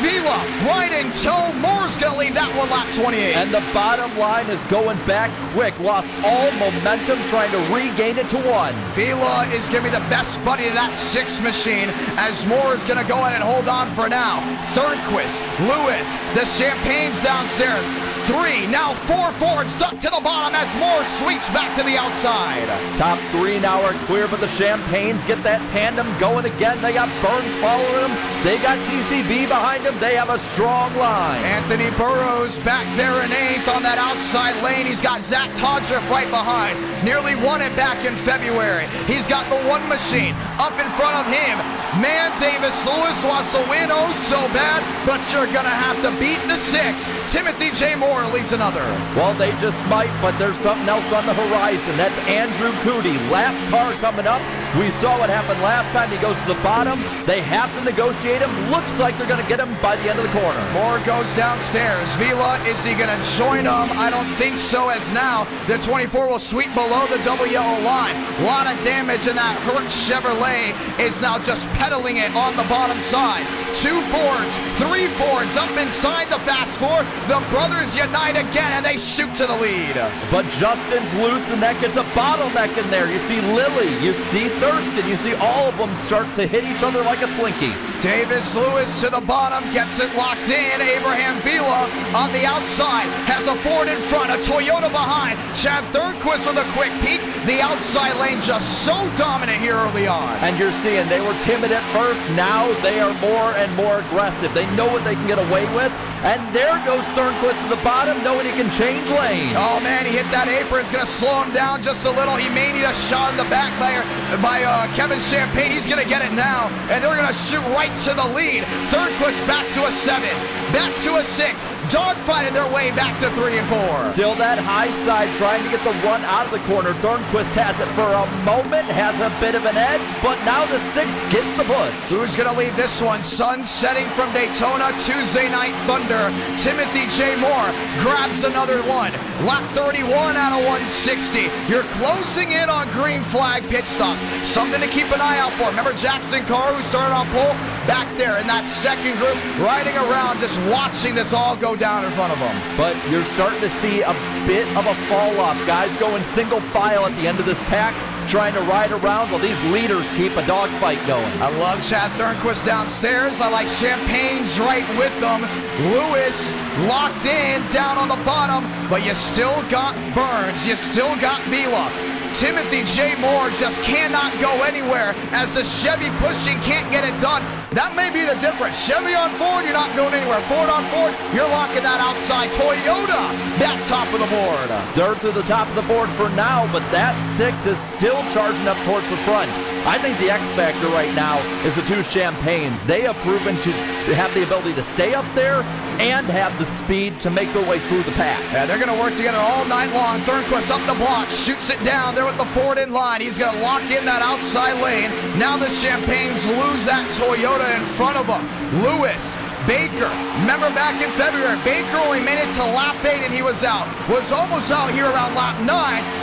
Vila right in tow. Moore's going to lead that one lap 28. And the bottom line is going back quick. Lost all momentum trying to regain it to 1. Vila is going to be the best buddy of that 6 machine as Moore is going to go in and hold on for now. Thornquist, Lewis, the Champagne's downstairs. 3, now 4 Fords stuck to the bottom as Moore sweeps back to the outside. Top 3 now are clear, but the Champagnes get that tandem going again. They got Burns following them. They got TCB behind them. They have a strong line. Anthony Burrows back there in 8th on that outside lane. He's got Zach Todriff right behind. Nearly won it back in February. He's got the 1 machine up in front of him. Man, Davis Lewis wants to win oh so bad, but you're going to have to beat the 6. Timothy J. Moore leads another. Well, they just might, but there's something else on the horizon. That's Andrew Cootie. Lap car coming up. We saw what happened last time. He goes to the bottom. They have to negotiate him. Looks like they're going to get him by the end of the corner. Moore goes downstairs. Vila, is he going to join him? I don't think so, as now the 24 will sweep below the double yellow line. A lot of damage, and that hurt Chevrolet is now just pedaling it on the bottom side. 2 Fords, 3 Fords up inside the fast 4. The brothers unite again, and they shoot to the lead. But Justin's loose, and that gets a bottleneck in there. You see Lilly, you see Thurston, you see all of them start to hit each other like a slinky. Davis Lewis to the bottom, gets it locked in. Abraham Vila on the outside, has a Ford in front, a Toyota behind. Chad Thornquist with a quick peek. The outside lane just so dominant here early on. And you're seeing they were timid at first. Now they are more and more aggressive. They know what they can get away with. And there goes Thornquist to the bottom, knowing he can change lanes. Oh man, he hit that apron. It's going to slow him down just a little. He may need a shot in the back by Kevin Champagne. He's going to get it now, and they're going to shoot right to the lead. Thornquist back to a 7, back to a 6. Dogfighting their way back to 3 and 4. Still that high side trying to get the run out of the corner. Thornquist has it for a moment, has a bit of an edge, but now the 6 gets the push. Who's going to lead this one? Sun setting from Daytona, Tuesday Night Thunder. Timothy J. Moore grabs another one. Lap 31 out of 160. You're closing in on green flag pit stops. Something to keep an eye out for. Remember Jackson Carr, who started on pole? Back there in that second group, riding around, just watching this all go down in front of them. But you're starting to see a bit of a fall off. Guys going single file at the end of this pack, trying to ride around while these leaders keep a dogfight going. I love Chad Thornquist downstairs. I like Champagne's right with them. Lewis locked in down on the bottom, but you still got Burns. You still got Vila. Timothy J. Moore just cannot go anywhere as the Chevy pushing can't get it done. That may be the difference. Chevy on Ford, you're not going anywhere. Ford on Ford, you're locking that outside. Toyota, that top of the board. They're to the top of the board for now, but that 6 is still charging up towards the front. I think the X factor right now is the 2 Champagnes. They have proven to have the ability to stay up there and have the speed to make their way through the pack. Yeah, they're going to work together all night long. Thornquist up the block, shoots it down there with the Ford in line. He's going to lock in that outside lane. Now the Champagnes lose that Toyota in front of them. Lewis, Baker, remember back in February, Baker only made it to lap 8 and he was out. Was almost out here around lap 9,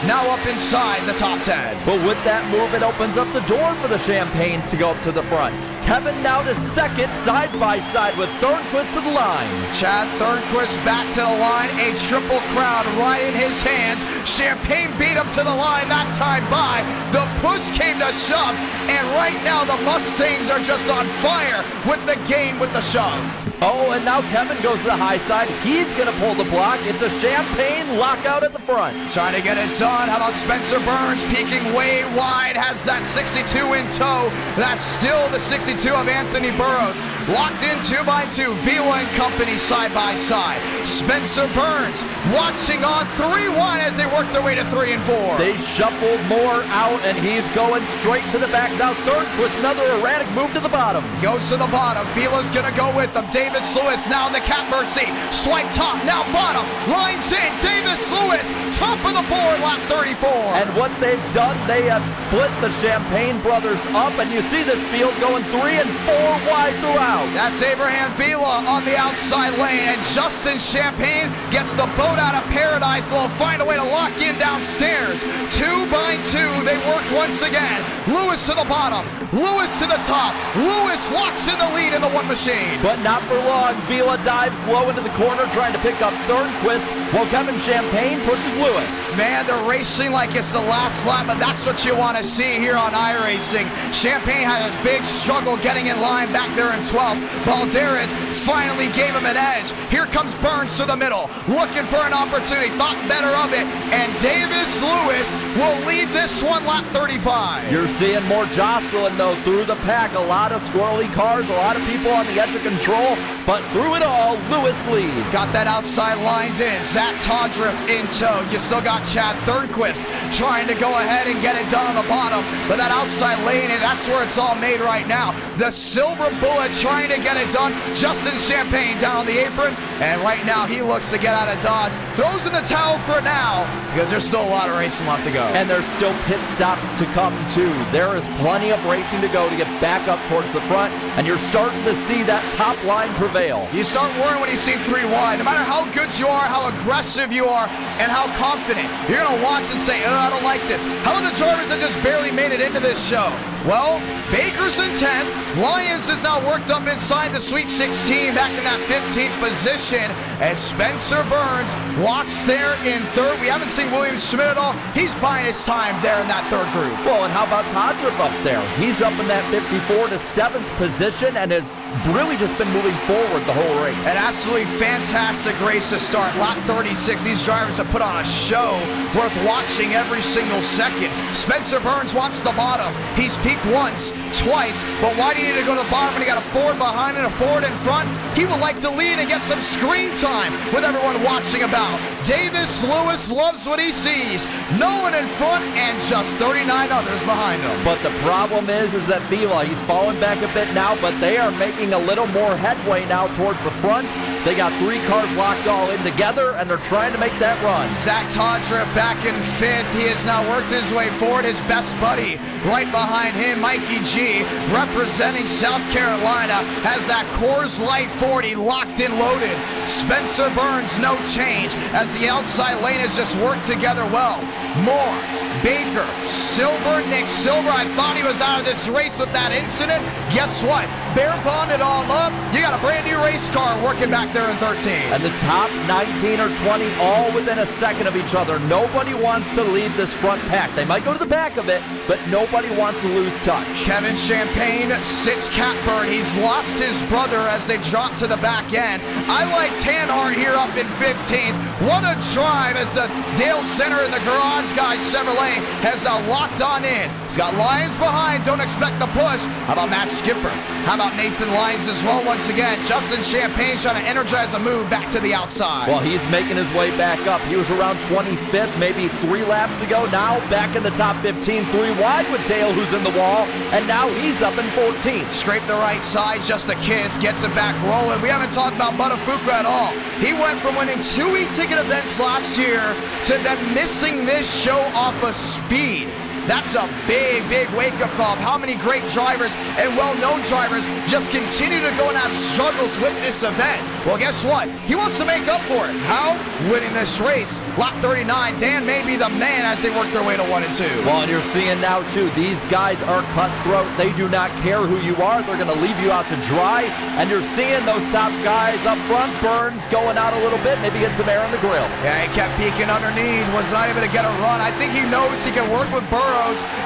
now up inside the top 10. But with that move, it opens up the door for the Champagnes to go up to the front. Kevin now to second, side by side with Thornquist to the line. Chad Thornquist back to the line, a triple crown right in his hands. Champagne beat him to the line that time by. The push came to shove, and right now the Mustangs are just on fire with the game with the shove. Oh, and now Kevin goes to the high side. He's going to pull the block. It's a Champagne lockout at the front. Trying to get it done. How about Spencer Burns peeking way wide, has that 62 in tow. That's still the 62 of Anthony Burrows. Locked in 2x2, Vila and company side by side. Spencer Burns watching on 3-1 as they work their way to 3 and 4. They shuffled more out, and he's going straight to the back. Now Thornquist, another erratic move to the bottom. Goes to the bottom. Vila's going to go with them. Davis Lewis now in the catbird seat. Swipe top, now bottom. Lines in. Davis Lewis, top of the board, lap 34. And what they've done, they have split the Champagne brothers up, and you see this field going 3 and 4 wide throughout. That's Abraham Vila on the outside lane, and Justin Champagne gets the boat out of paradise, but will find a way to lock in downstairs. 2x2, they work once again. Lewis to the bottom, Lewis to the top. Lewis locks in the lead in the one machine. But not for long. Vila dives low into the corner trying to pick up Thornquist, while Kevin Champagne pushes Lewis. Man, they're racing like it's the last lap, but that's what you want to see here on iRacing. Champagne had a big struggle getting in line back there in 12th. Balderas finally gave him an edge. Here comes Burns to the middle, looking for an opportunity, thought better of it, and Davis Lewis will lead this one lap 35. You're seeing more jostling, though, through the pack. A lot of squirrely cars, a lot of people on the edge of control, but through it all, Lewis leads. Got that outside lined in. Zach Todriff in tow. You still got Chad Thornquist trying to go ahead and get it done on the bottom, but that outside lane, and that's where it's all made right now. The Silver Bullet trying to get it done. Justin Champagne down on the apron, and right now he looks to get out of Dodge. Throws in the towel for now because there's still a lot of racing left to go. And there's still pit stops to come too. There is plenty of racing to go to get back up towards the front, and you're starting to see that top line prevail. You start worrying when you see 3 wide. No matter how good you are, how aggressive you are, and how confident, you're going to watch and say, oh, I don't like this. How are the drivers that just barely made it into this show? Well, Baker's in 10th. Lyons is now worked up inside the Sweet 16, back in that 15th position. And Spencer Burns locks there in 3rd. We haven't seen William Schmidt at all. He's buying his time there in that 3rd group. Well, and how about Todriff up there? He's up in that 54 to 7th position and has really just been moving forward the whole race. An absolutely fantastic race to start. Lap 36. These drivers have put on a show worth watching every single second. Spencer Burns wants the bottom. He's peaked once, twice, but why do you need to go to the bottom when you got a Ford behind and a Ford in front? He would like to lead and get some screen time with everyone watching about. Davis Lewis loves what he sees. No one in front and just 39 others behind him. But the problem is that Vila, he's falling back a bit now, but they are making a little more headway now towards the front. They got 3 cars locked all in together, and they're trying to make that run. Zach Todriff back in 5th. He has now worked his way forward. His best buddy right behind him, Mikey G, representing South Carolina, has that Coors Light 40 locked and loaded. Spencer Burns, no change, as the outside lane has just worked together well. Moore, Baker, Silver, Nick Silver. I thought he was out of this race with that incident. Guess what? Bear bonded all up. You got a brand new race car working back there in 13. And the top 19 or 20 all within a second of each other. Nobody wants to leave this front pack. They might go to the back of it, but nobody wants to lose touch. Kevin Champagne sits catbird. He's lost his brother as they drop to the back end. I like Tanhart here up in 15th. What a drive as the Dale Center and the Garage Guys Chevrolet has now locked locked on in. He's got Lyons behind. Don't expect the push. How about Matt Skipper? How about Nathan Lyons as well once again? Justin Champagne's trying to energize a move back to the outside. Well, he's making his way back up. He was around 25th maybe 3 laps ago. Now back in the top 15, 3 wide with Dale, who's in the wall. And now he's up in 14th. Scrape the right side, just a kiss, gets it back rolling. We haven't talked about Buttafuoco at all. He went from winning 2 e-ticket events last year to then missing this show off of speed. That's a big, big wake-up call of how many great drivers and well-known drivers just continue to go and have struggles with this event. Well, guess what? He wants to make up for it. How? Winning this race. Lap 39, Dan may be the man as they work their way to 1 and 2. Well, and you're seeing now, too, these guys are cutthroat. They do not care who you are. They're going to leave you out to dry. And you're seeing those top guys up front. Burns going out a little bit, maybe get some air in the grill. Yeah, he kept peeking underneath, was not able to get a run. I think he knows he can work with Burns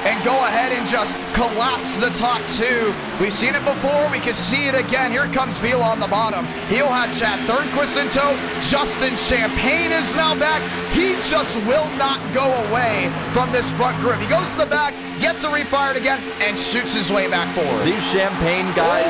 and go ahead and just collapse the top 2. We've seen it before. We can see it again. Here comes Vila on the bottom. He'll have Chad Thornquist in tow. Justin Champagne is now back. He just will not go away from this front group. He goes to the back, gets it refired again, and shoots his way back forward. These Champagne guys,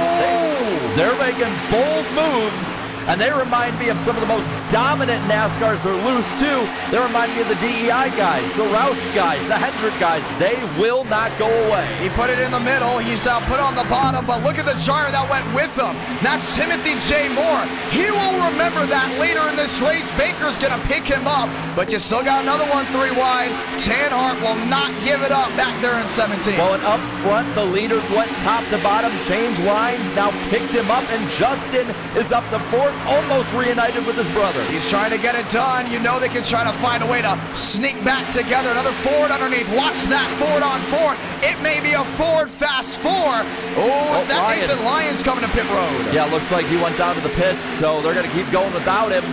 they're making bold moves. And they remind me of some of the most dominant NASCARs who are loose, too. They remind me of the DEI guys, the Roush guys, the Hendrick guys. They will not go away. He put it in the middle. He's put on the bottom, but look at the driver that went with him. That's Timothy J. Moore. He will remember that later in this race. Baker's going to pick him up, but you still got another one 3 wide. Tanhart will not give it up back there in 17. Well, and up front, the leaders went top to bottom, changed lines, now picked him up, and Justin is up to 4th. Almost reunited with his brother. He's trying to get it done. You know they can try to find a way to sneak back together. Another Ford underneath. Watch that Ford on 4. It may be a Ford fast 4. Oh, is that Lyons. Nathan Lyons coming to pit road? Yeah, looks like he went down to the pits, so they're going to keep going without him.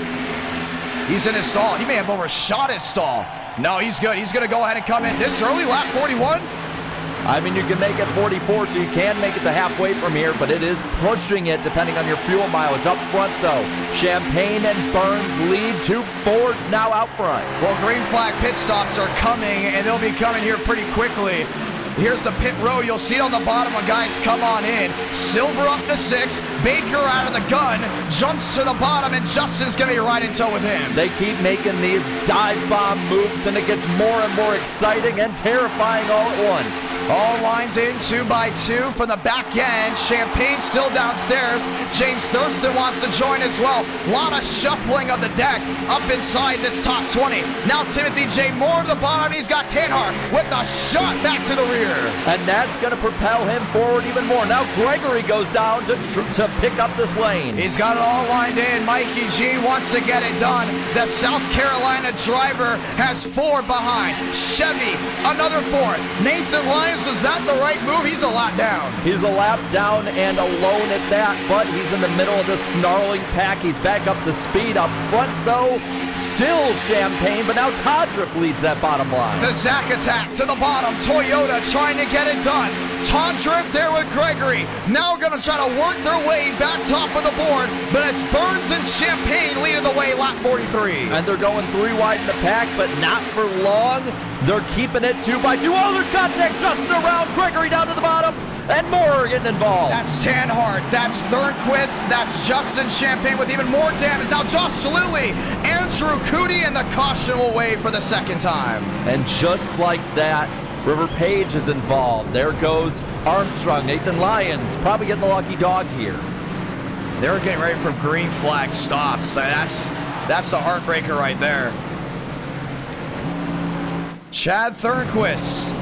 He's in his stall. He may have overshot his stall. No, he's good. He's going to go ahead and come in this early, lap 41. I mean, you can make it 44, so you can make it the halfway from here, but it is pushing it depending on your fuel mileage. Up front, though, Champagne and Burns lead. 2 Fords now out front. Well, green flag pit stops are coming, and they'll be coming here pretty quickly. Here's the pit road. You'll see it on the bottom when guys come on in. Silver up to 6. Baker out of the gun. Jumps to the bottom, and Justin's going to be right in tow with him. They keep making these dive bomb moves, and it gets more and more exciting and terrifying all at once. All lines in 2 by 2 from the back end. Champagne still downstairs. James Thurston wants to join as well. A lot of shuffling of the deck up inside this top 20. Now Timothy J. Moore to the bottom. He's got Tanhart with the shot back to the rear. And that's going to propel him forward even more. Now Gregory goes down to pick up this lane. He's got it all lined in. Mikey G wants to get it done. The South Carolina driver has 4 behind. Chevy, another 4. Nathan Lyons, was that the right move? He's a lap down. He's a lap down and alone at that, but he's in the middle of this snarling pack. He's back up to speed. Up front, though, still Champagne, but now Todrick leads that bottom line. The Zach attack to the bottom. Toyota trying to get it done. Todrick there with Gregory. Now going to try to work their way back top of the board, but it's Burns and Champagne leading the way, lap 43. And they're going 3 wide in the pack, but not for long. They're keeping it 2 by 2. Oh, there's contact. Justin around. Gregory down to the bottom. And more getting involved. That's Tanhart. That's Thornquist. That's Justin Champagne with even more damage. Now Josh Lilly, Andrew Cootie, and the caution will wave for the second time. And just like that, River Page is involved. There goes Armstrong. Nathan Lyons probably getting the lucky dog here. They're getting ready for green flag stops. That's the heartbreaker right there. Chad Thornquist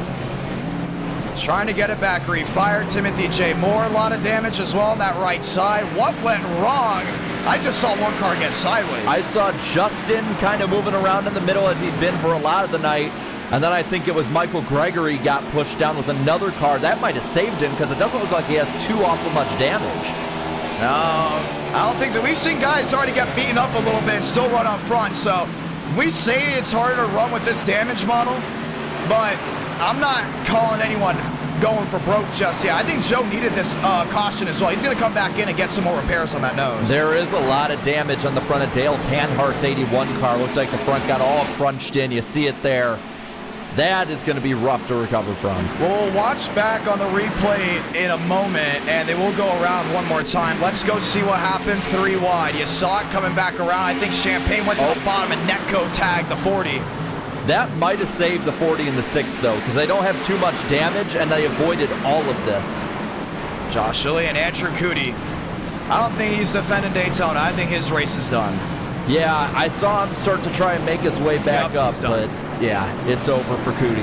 trying to get it back. Refired Timothy J. Moore. A lot of damage as well on that right side. What went wrong? I just saw one car get sideways. I saw Justin kind of moving around in the middle as he'd been for a lot of the night. And then I think it was Michael Gregory got pushed down with another car. That might have saved him because it doesn't look like he has too awful much damage. No, I don't think so. We've seen guys already get beaten up a little bit and still run up front. So we say it's harder to run with this damage model, but I'm not calling anyone going for broke just yet. I think Joe needed this caution as well. He's going to come back in and get some more repairs on that nose. There is a lot of damage on the front of Dale Tanhart's 81 car. Looked like the front got all crunched in. You see it there. That is going to be rough to recover from. Well, we'll watch back on the replay in a moment, and they will go around one more time. Let's go see what happened 3 wide. You saw it coming back around. I think Champagne went to the bottom and Netco tagged the 40. That might have saved the 40 and the 6, though, because they don't have too much damage, and they avoided all of this. Josh Lilly and Andrew Cootie. I don't think he's defending Daytona. I think his race is done. Yeah, I saw him start to try and make his way back up, but yeah, it's over for Cootie.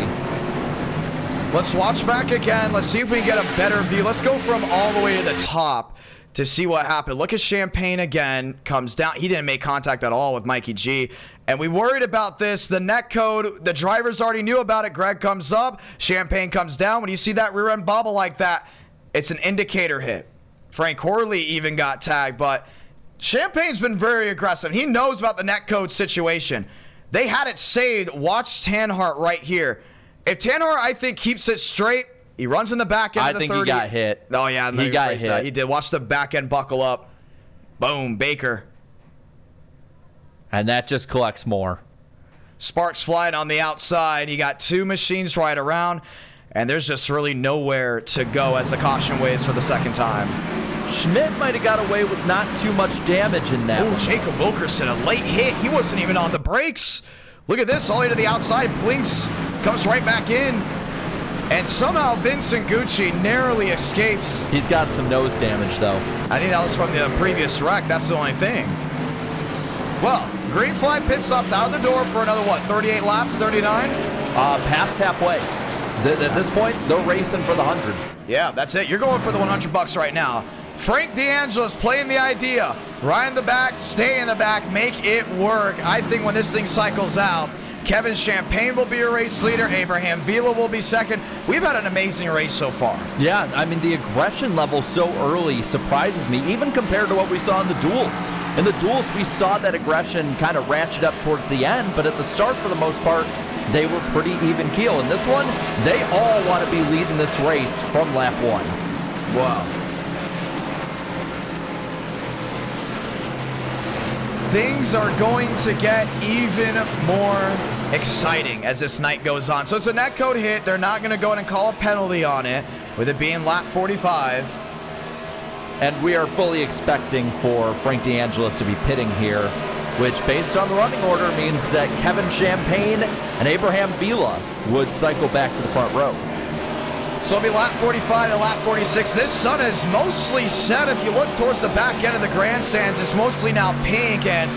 Let's watch back again. Let's see if we can get a better view. Let's go from all the way to the top to see what happened. Look at Champagne again. Comes down. He didn't make contact at all with Mikey G. And we worried about this. The net code, the drivers already knew about it. Greg comes up. Champagne comes down. When you see that rear end bobble like that, it's an indicator hit. Frank Horley even got tagged, but Champagne's been very aggressive. He knows about the netcode situation. They had it saved. Watch Tanhart right here. If Tanhart, I think, keeps it straight, he runs in the back end of the 30. I think he got hit. Oh, yeah. He got hit. He did. Watch the back end buckle up. Boom, Baker. And that just collects more. Sparks flying on the outside. You got 2 machines right around, and there's just really nowhere to go as the caution waves for the second time. Schmidt might have got away with not too much damage in that one. Jacob Wilkerson, a late hit. He wasn't even on the brakes. Look at this, all the way to the outside. Blinks, comes right back in. And somehow Vincent Gucci narrowly escapes. He's got some nose damage, though. I think that was from the previous wreck. That's the only thing. Well, green flag pit stops out the door for another, what, 38 laps, 39? Past halfway. At this point, they're racing for the 100. Yeah, that's it. You're going for the $100 right now. Frank DeAngelis playing the idea. Ride in the back, stay in the back, make it work. I think when this thing cycles out, Kevin Champagne will be your race leader. Abraham Vila will be second. We've had an amazing race so far. Yeah, I mean, the aggression level so early surprises me, even compared to what we saw in the duels. In the duels, we saw that aggression kind of ratchet up towards the end, but at the start, for the most part, they were pretty even keel. In this one, they all want to be leading this race from lap 1. Wow. Things are going to get even more exciting as this night goes on. So it's a netcode hit. They're not going to go in and call a penalty on it, with it being lap 45. And we are fully expecting for Frank DeAngelis to be pitting here, which, based on the running order, means that Kevin Champagne and Abraham Vila would cycle back to the front row. So it'll be lap 45 to lap 46. This sun is mostly set. If you look towards the back end of the grandstands, it's mostly now pink. And,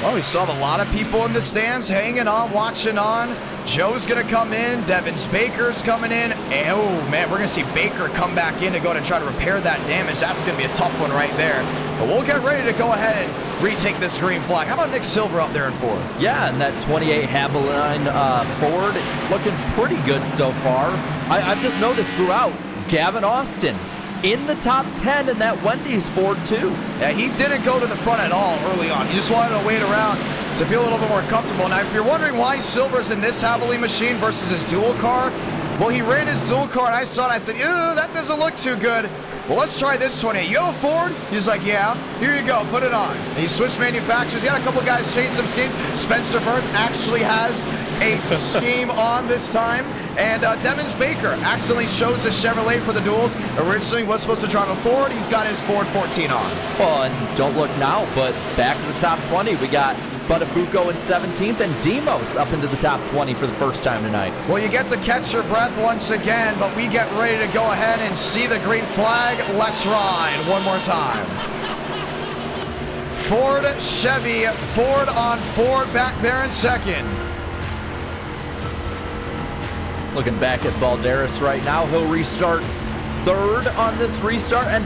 well, we saw a lot of people in the stands hanging on, watching on. Joe's going to come in. Devins Baker's coming in. And, oh, man, we're going to see Baker come back in to go and try to repair that damage. That's going to be a tough one right there. But we'll get ready to go ahead and retake this green flag. How about Nick Silver up there in 4th? Yeah, and that 28 Haviline Ford looking pretty good so far. I've just noticed throughout, Gavin Austin in the top 10 in that Wendy's Ford too. Yeah, he didn't go to the front at all early on. He just wanted to wait around to feel a little bit more comfortable. Now, if you're wondering why Silver's in this Haviline machine versus his dual car, well, he ran his dual car, and I saw it, I said, ew, that doesn't look too good. Well, let's try this 28. You have a Ford? He's like, yeah. Here you go. Put it on. And he switched manufacturers. He had a couple guys change some schemes. Spencer Burns actually has a scheme on this time. And Devins Baker accidentally chose a Chevrolet for the duels. Originally was supposed to drive a Ford. He's got his Ford 14 on. Well, and don't look now, but back in the top 20, we got Buttafuoco in 17th and Demos up into the top 20 for the first time tonight. Well, you get to catch your breath once again, but we get ready to go ahead and see the green flag. Let's ride one more time. Ford, Chevy, Ford on Ford back there in second. Looking back at Balderas right now, he'll restart 3rd on this restart, and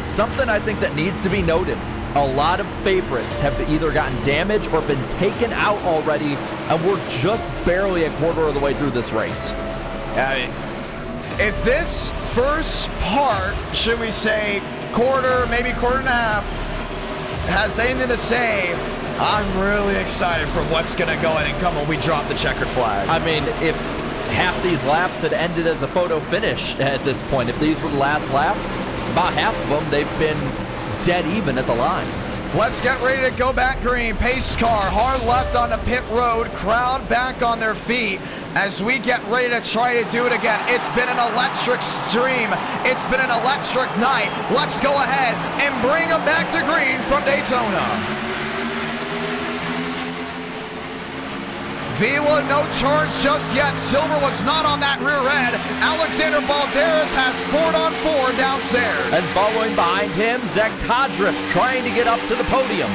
something I think that needs to be noted. A lot of favorites have either gotten damaged or been taken out already, and we're just barely a quarter of the way through this race. If this first part, should we say quarter, maybe quarter and a half, has anything to say, I'm really excited for what's going to go ahead and come when we drop the checkered flag. I mean, if half these laps had ended as a photo finish at this point, if these were the last laps, about half of them, they've been dead even at the line. Let's get ready to go back green. Pace car, hard left on the pit road. Crowd back on their feet as we get ready to try to do it again. It's been an electric stream. It's been an electric night. Let's go ahead and bring them back to green from Daytona. Vila, no charge just yet. Silver was not on that rear end. Alexander Balderas has 4-on-4 downstairs. And following behind him, Zach Todrick trying to get up to the podium.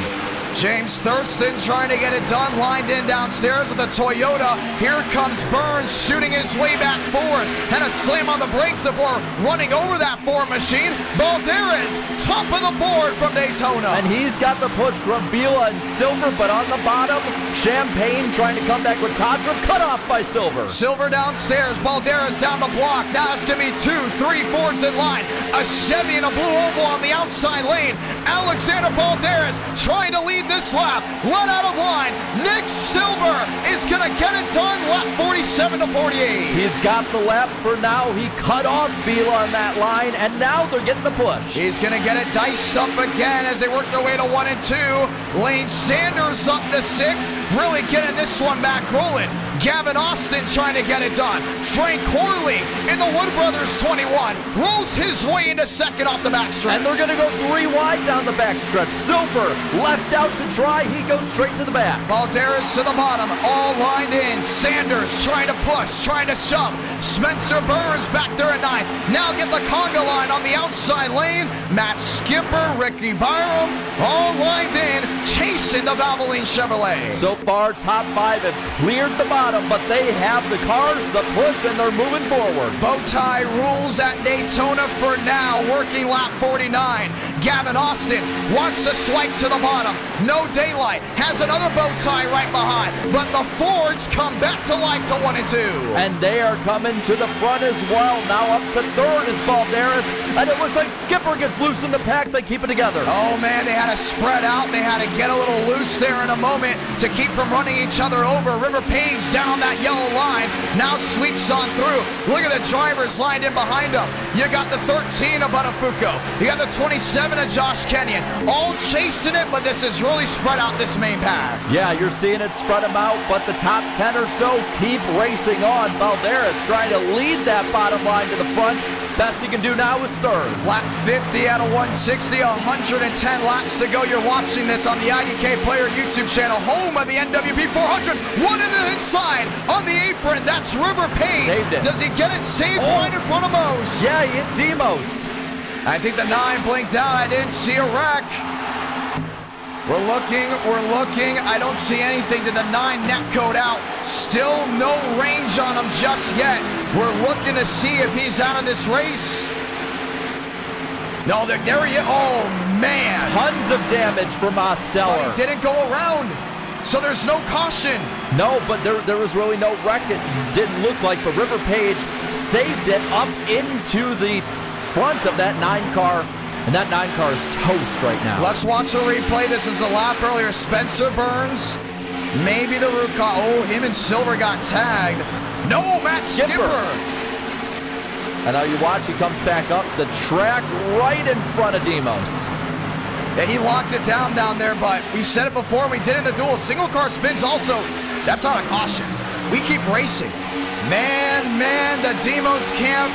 James Thurston trying to get it done, lined in downstairs with a Toyota. Here comes Burns shooting his way back forward, and a slam on the brakes before running over that Ford machine. Balderas, top of the board from Daytona. And he's got the push from Vila and Silver, but on the bottom, Champagne trying to come back with Todrick, cut off by Silver. Silver downstairs, Balderas down the block. Now it's going to be 2, 3 Fords in line. A Chevy and a blue oval on the outside lane. Alexander Balderas trying to lead this lap, let out of line. Nick Silver is going to get it done, lap 47 to 48. He's got the lap for now. He cut off Vila on that line, and now they're getting the push. He's going to get it diced up again as they work their way to 1 and 2. Lane Sanders up to 6, really getting this one back rolling. Gavin Austin trying to get it done. Frank Corley in the Wood Brothers 21 rolls his way into second off the backstretch. And they're going to go 3 wide down the backstretch. Silver left out to try. He goes straight to the back. Balderas to the bottom, all lined in. Sanders trying to push, trying to shove. Spencer Burns back there at 9. Now get the conga line on the outside lane. Matt Skipper, Ricky Byram, all lined in, chasing the Valvoline Chevrolet. So far, top 5 have cleared the bottom, but they have the cars, the push, and they're moving forward. Bowtie rules at Daytona for now, working lap 49. Gavin Austin wants to swipe to the bottom. No daylight, has another bow tie right behind, but the Fords come back to life to 1 and 2. And they are coming to the front as well. Now up to third is Balderas, and it looks like Skipper gets loose in the pack. They keep it together. Oh man, they had to spread out. They had to get a little loose there in a moment to keep from running each other over. River Page down that yellow line, now sweeps on through. Look at the drivers lined in behind them. You got the 13 of Buttafuoco. You got the 27 of Josh Kenyon. All chasing it, but this is really spread out, this main pack. Yeah, you're seeing it spread them out, but the top 10 or so keep racing on. Balderas trying to lead that bottom line to the front. Best he can do now is third. Lap 50 out of 160, 110 laps to go. You're watching this on the Idk Player YouTube Channel, home of the NWP 400. One in the inside on the apron. That's River Page. Saved it. Does he get it saved right in front of Mose? Yeah, he hit Demos. I think the 9 blinked out. I didn't see a wreck. We're looking. I don't see anything. Did the 9 net code out? Still no range on him just yet. We're looking to see if he's out of this race. No, there he is. Oh, man. Tons of damage from Osteller. But he didn't go around, so there's no caution. No, but there was really no wreck. It didn't look like, but River Page saved it up into the front of that 9 car. And that 9 car is toast right now. Let's watch a replay. This is a lap earlier. Spencer Burns, maybe the root cause. Oh, him and Silver got tagged. No, Matt Skipper. And now you watch, he comes back up the track right in front of Demos. Yeah, he locked it down there, but we said it before, we did in the duel. Single car spins also, that's not a caution. We keep racing. Man, the Demos camp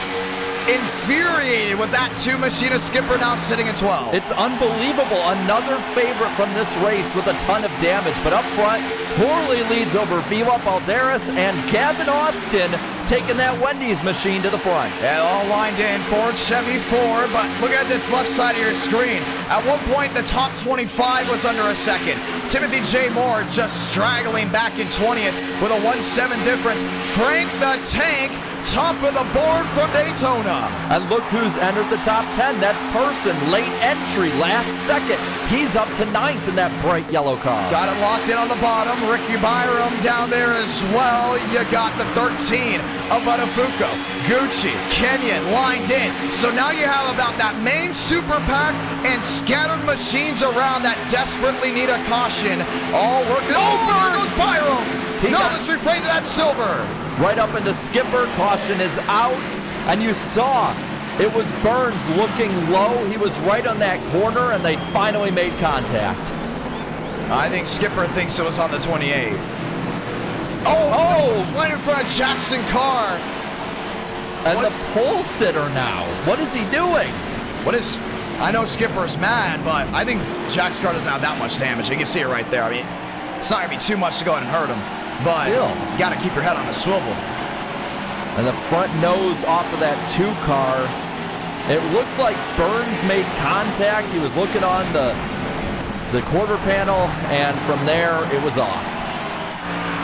infuriated with that 2 Machina Skipper now sitting in 12. It's unbelievable. Another favorite from this race with a ton of damage. But up front, Corley leads over Vila, Balderas, and Gavin Austin taking that Wendy's machine to the front. Yeah, all lined in. Ford, Chevy, Ford. But look at this left side of your screen. At one point, the top 25 was under a second. Timothy J. Moore just straggling back in 20th with a 1-7 difference. Frank the Tank, top of the board from Daytona. And look who's entered the top 10. That's Person, late entry, last second. He's up to 9th in that bright yellow car. Got it locked in on the bottom. Ricky Byram down there as well. You got the 13 of Buttafuoco. Gucci, Kenyon lined in. So now you have about that main super pack and scattered machines around that desperately need a caution. All working. Oh, there goes Byram. Let's rephrase that Silver. Right up into Skipper. Caution is out. And you saw It was Burns looking low. He was right on that corner, and they finally made contact. I think Skipper thinks it was on the 28. Oh! Right in front of Jackson Carr. And the pole sitter now. What is he doing? I know Skipper's mad, but I think Jackson Carr doesn't have that much damage. You can see it right there. I mean, it's not going to be too much to go ahead and hurt him. But Still. you got to keep your head on the swivel. And the front nose off of that 2 car. It looked like Burns made contact. He was looking on the quarter panel, and from there, it was off.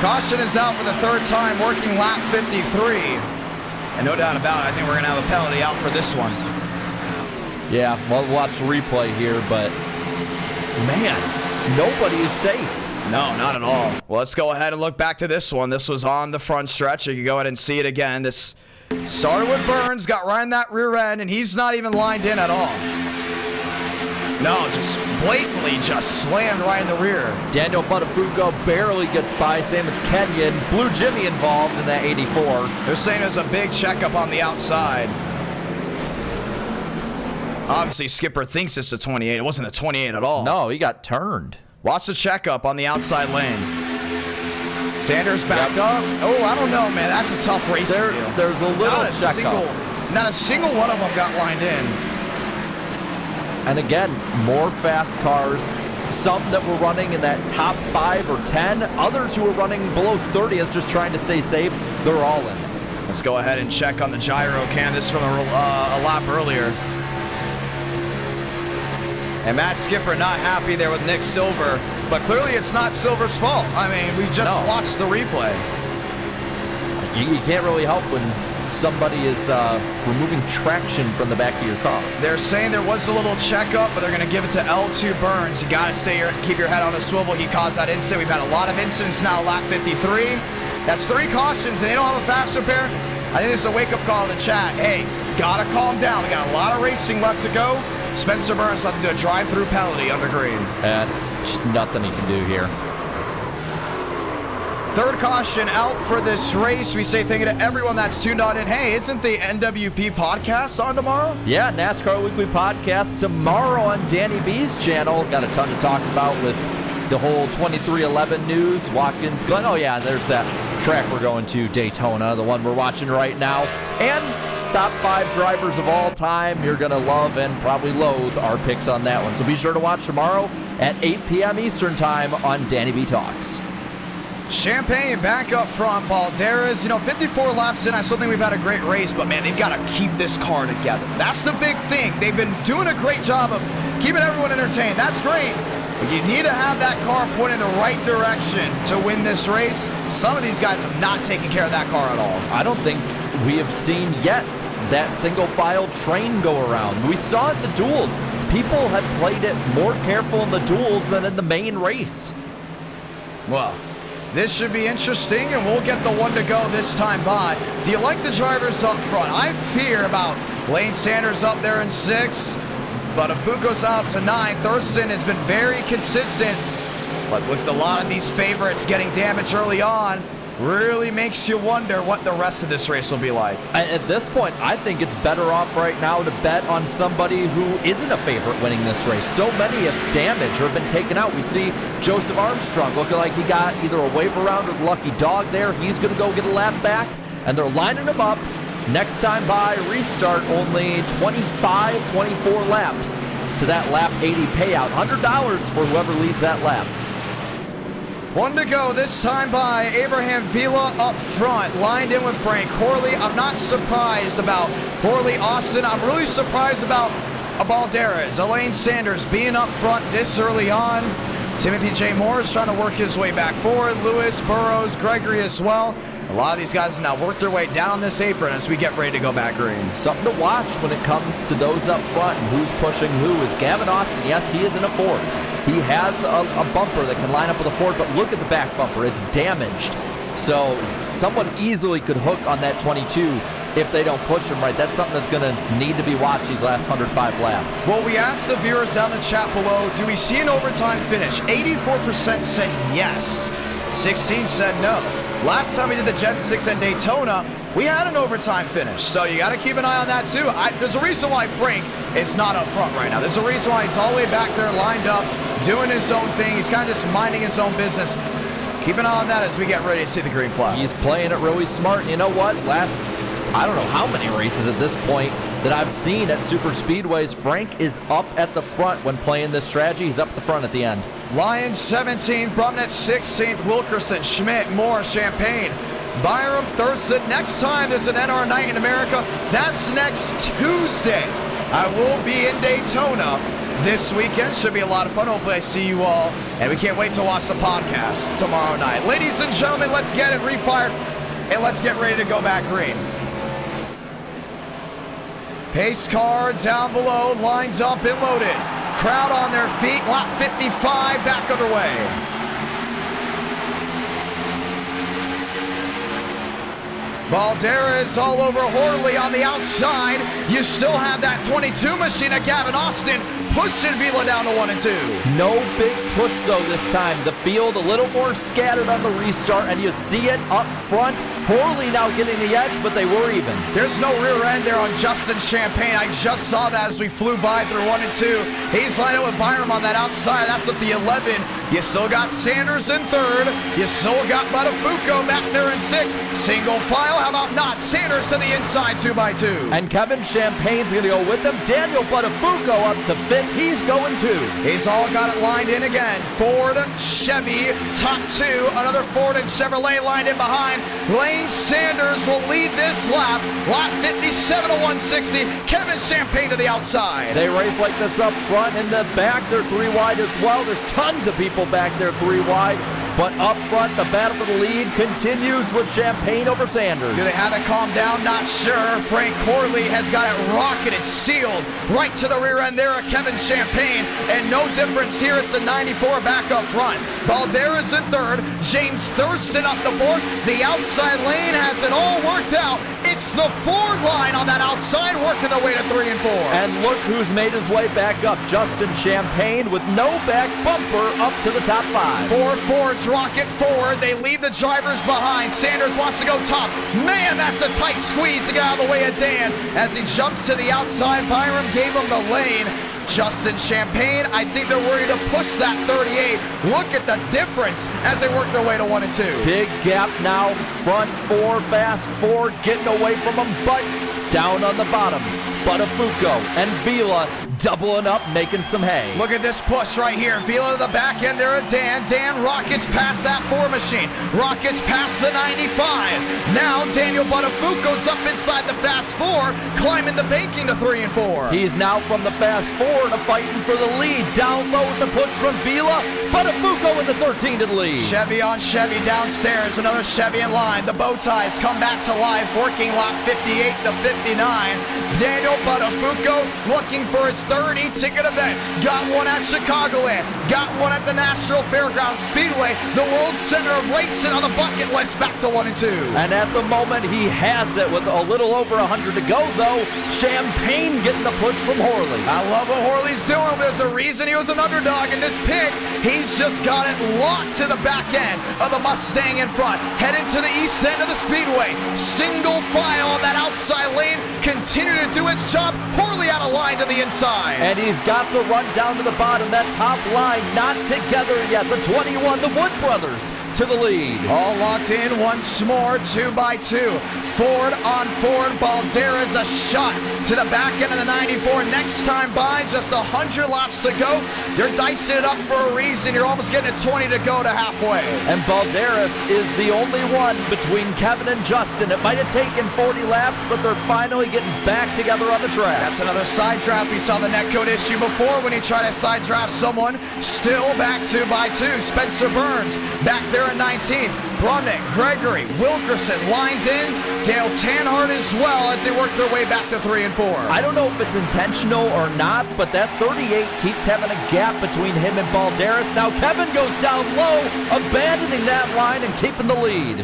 Caution is out for the 3rd time, working lap 53. And no doubt about it, I think we're going to have a penalty out for this one. Yeah, we'll watch the replay here, but man, nobody is safe. No, not at all. Well, let's go ahead and look back to this one. This was on the front stretch. You can go ahead and see it again. This started with Burns, got right in that rear end, and he's not even lined in at all. No, just blatantly just slammed right in the rear. Daniel Buttafuoco barely gets by. Same with Kenyon. Blue Jimmy involved in that 84. They're saying there's a big checkup on the outside. Obviously, Skipper thinks it's a 28. It wasn't a 28 at all. No, he got turned. Watch the checkup on the outside lane. Sanders backed up. Oh, I don't know, man. That's a tough race. There's a little checkup. Not a single one of them got lined in. And again, more fast cars. Some that were running in that top 5 or 10. Others who were running below 30th, just trying to stay safe. They're all in it. Let's go ahead and check on the gyro cam. This from a lap earlier. And Matt Skipper not happy there with Nick Silver. But clearly it's not Silver's fault. I mean, we just watched the replay. You can't really help when somebody is removing traction from the back of your car. They're saying there was a little checkup, but they're going to give it to L2 Burns. You got to keep your head on a swivel. He caused that incident. We've had a lot of incidents now, lap 53. That's 3 cautions, and they don't have a fast repair. I think this is a wake-up call to the chat. Hey, got to calm down. We got a lot of racing left to go. Spencer Burns will have to do a drive-through penalty under green. And just nothing he can do here. 3rd caution out for this race. We say thank you to everyone that's tuned on in. Hey, isn't the NWP podcast on tomorrow? Yeah, NASCAR Weekly Podcast tomorrow on Danny B's channel. Got a ton to talk about with the whole 2311 news. Watkins, Glen. Oh, yeah, there's that track we're going to, Daytona, the one we're watching right now. And top 5 drivers of all time. You're going to love and probably loathe our picks on that one. So be sure to watch tomorrow at 8 p.m. Eastern Time on Danny B Talks. Champagne back up front. Balderas, 54 laps in. I still think we've had a great race, but man, they've got to keep this car together. That's the big thing. They've been doing a great job of keeping everyone entertained. That's great. But you need to have that car point in the right direction to win this race. Some of these guys have not taken care of that car at all. I don't think we have seen yet that single file train go around. We saw it in the duels. People have played it more careful in the duels than in the main race. Well, this should be interesting, and we'll get the one to go this time by. Do you like the drivers up front? I fear about Lane Sanders up there in 6, but Buttafuoco's out to 9. Thurston has been very consistent, but with a lot of these favorites getting damage early on, really makes you wonder what the rest of this race will be like. At this point, I think it's better off right now to bet on somebody who isn't a favorite winning this race. So many have damaged or have been taken out. We see Joseph Armstrong looking like he got either a wave around or the lucky dog there. He's going to go get a lap back, and they're lining him up. Next time by, restart only 25, 24 laps to that lap 80 payout. $100 for whoever leads that lap. One to go this time by. Abraham Vila up front, lined in with Frank Corley. I'm not surprised about Corley Austin. I'm really surprised about Balderas, Elaine Sanders being up front this early on. Timothy J. Morris trying to work his way back forward. Lewis, Burrows, Gregory as well. A lot of these guys have now worked their way down this apron as we get ready to go back green. Something to watch when it comes to those up front and who's pushing who is Gavin Austin. Yes, he is in a Ford. He has a bumper that can line up with a Ford, but look at the back bumper. It's damaged. So someone easily could hook on that 22 if they don't push him right. That's something that's going to need to be watched these last 105 laps. Well, we asked the viewers down the chat below, do we see an overtime finish? 84% said yes. 16 said no. Last time we did the Gen 6 at Daytona, we had an overtime finish, so you got to keep an eye on that too. There's a reason why Frank is not up front right now. There's a reason why he's all the way back there lined up, doing his own thing. He's kind of just minding his own business. Keep an eye on that as we get ready to see the green flag. He's playing it really smart. You know what? I don't know how many races at this point that I've seen at super speedways, Frank is up at the front when playing this strategy. He's up at the front at the end. Lyons 17th, Brumnett 16th, Wilkerson, Schmidt, Moore, Champagne, Byram, Thurston. Next time there's an NR Night in America, that's next Tuesday. I will be in Daytona this weekend. Should be a lot of fun. Hopefully I see you all, and we can't wait to watch the podcast tomorrow night. Ladies and gentlemen, let's get it refired, and let's get ready to go back green. Pace car down below, lines up and loaded. Crowd on their feet, lap 55 back underway. Balderas all over Horley on the outside. You still have that 22 machine of Gavin Austin pushing Vila down to 1 and 2. No big push though this time. The field a little more scattered on the restart, and you see it up front. Horley now getting the edge, but they were even. There's no rear end there on Justin Champagne. I just saw that as we flew by through 1 and 2. He's lined up with Byram on that outside. That's at the 11. You still got Sanders in 3rd. You still got Buttafuoco back there in 6th. Single file, how about not? Sanders to the inside 2x2. And Kevin Champagne's going to go with him. Daniel Buttafuoco up to 5th. He's going 2. He's all got it lined in again. Ford, Chevy, top 2. Another Ford and Chevrolet lined in behind. Lane Sanders will lead this lap. Lap 57 to 160. Kevin Champagne to the outside. They race like this up front. In the back, they're 3 wide as well. There's tons of people back there 3 wide. But up front, the battle for the lead continues with Champagne over Sanders. Do they have it calmed down? Not sure. Frank Horley has got it rocketed, sealed right to the rear end there of Kevin Champagne. And no difference here. It's a 94 back up front. Balderas in 3rd. James Thurston up the 4th. The outside lane has it all worked out. It's the Ford line on that outside working their way to 3 and 4. And look who's made his way back up. Justin Champagne with no back bumper up to the top 5. 4 Fords rocket forward. They leave the drivers behind. Sanders wants to go top. Man, that's a tight squeeze to get out of the way of Dan. As he jumps to the outside, Byram gave him the lane. Justin Champagne, I think they're worried to push that 38. Look at the difference as they work their way to 1 and 2. Big gap now. Front 4, fast 4, getting away from them, but down on the bottom. Buttafuoco and Vila doubling up, making some hay. Look at this push right here. Vila to the back end there of Dan. Dan rockets past that 4 machine. Rockets past the 95. Now Daniel Buttafuoco's up inside the fast 4, climbing the banking to 3 and 4. He's now from the fast 4 to fighting for the lead. Down low with the push from Vila. Buttafuoco in the 13 to the lead. Chevy on Chevy downstairs. Another Chevy in line. The bow ties come back to life, working lap 58 to 59. Daniel Buttafuoco looking for his 3rd eTicket event. Got one at Chicagoland. Got one at the Nashville Fairgrounds Speedway. The World Center of Racing on the bucket list, back to 1 and 2. And at the moment, he has it with a little over 100 to go, though. Champagne getting the push from Horley. I love what Horley's doing. There's a reason he was an underdog in this pick. He's just got it locked to the back end of the Mustang in front. Heading to the east end of the Speedway. Single file on that outside lane. Continue to do its job. Horley out of line to the inside. And he's got the run down to the bottom. That top line not together yet. The 21, the Wood brothers to the lead. All locked in once more, 2x2. Ford on Ford. Balderas a shot to the back end of the 94. Next time by, just 100 laps to go. You're dicing it up for a reason. You're almost getting a 20 to go to halfway. And Balderas is the only one between Kevin and Justin. It might have taken 40 laps, but they're finally getting back together on the track. That's another side draft. We saw the netcode issue before when he tried to side draft someone. Still back 2x2. Spencer Burns back there in 19th. Brumnett, Gregory, Wilkerson lined in. Dale Tanhart as well as they work their way back to 3 and 4. I don't know if it's intentional or not, but that 38 keeps having a gap between him and Balderas. Now Kevin goes down low, abandoning that line and keeping the lead.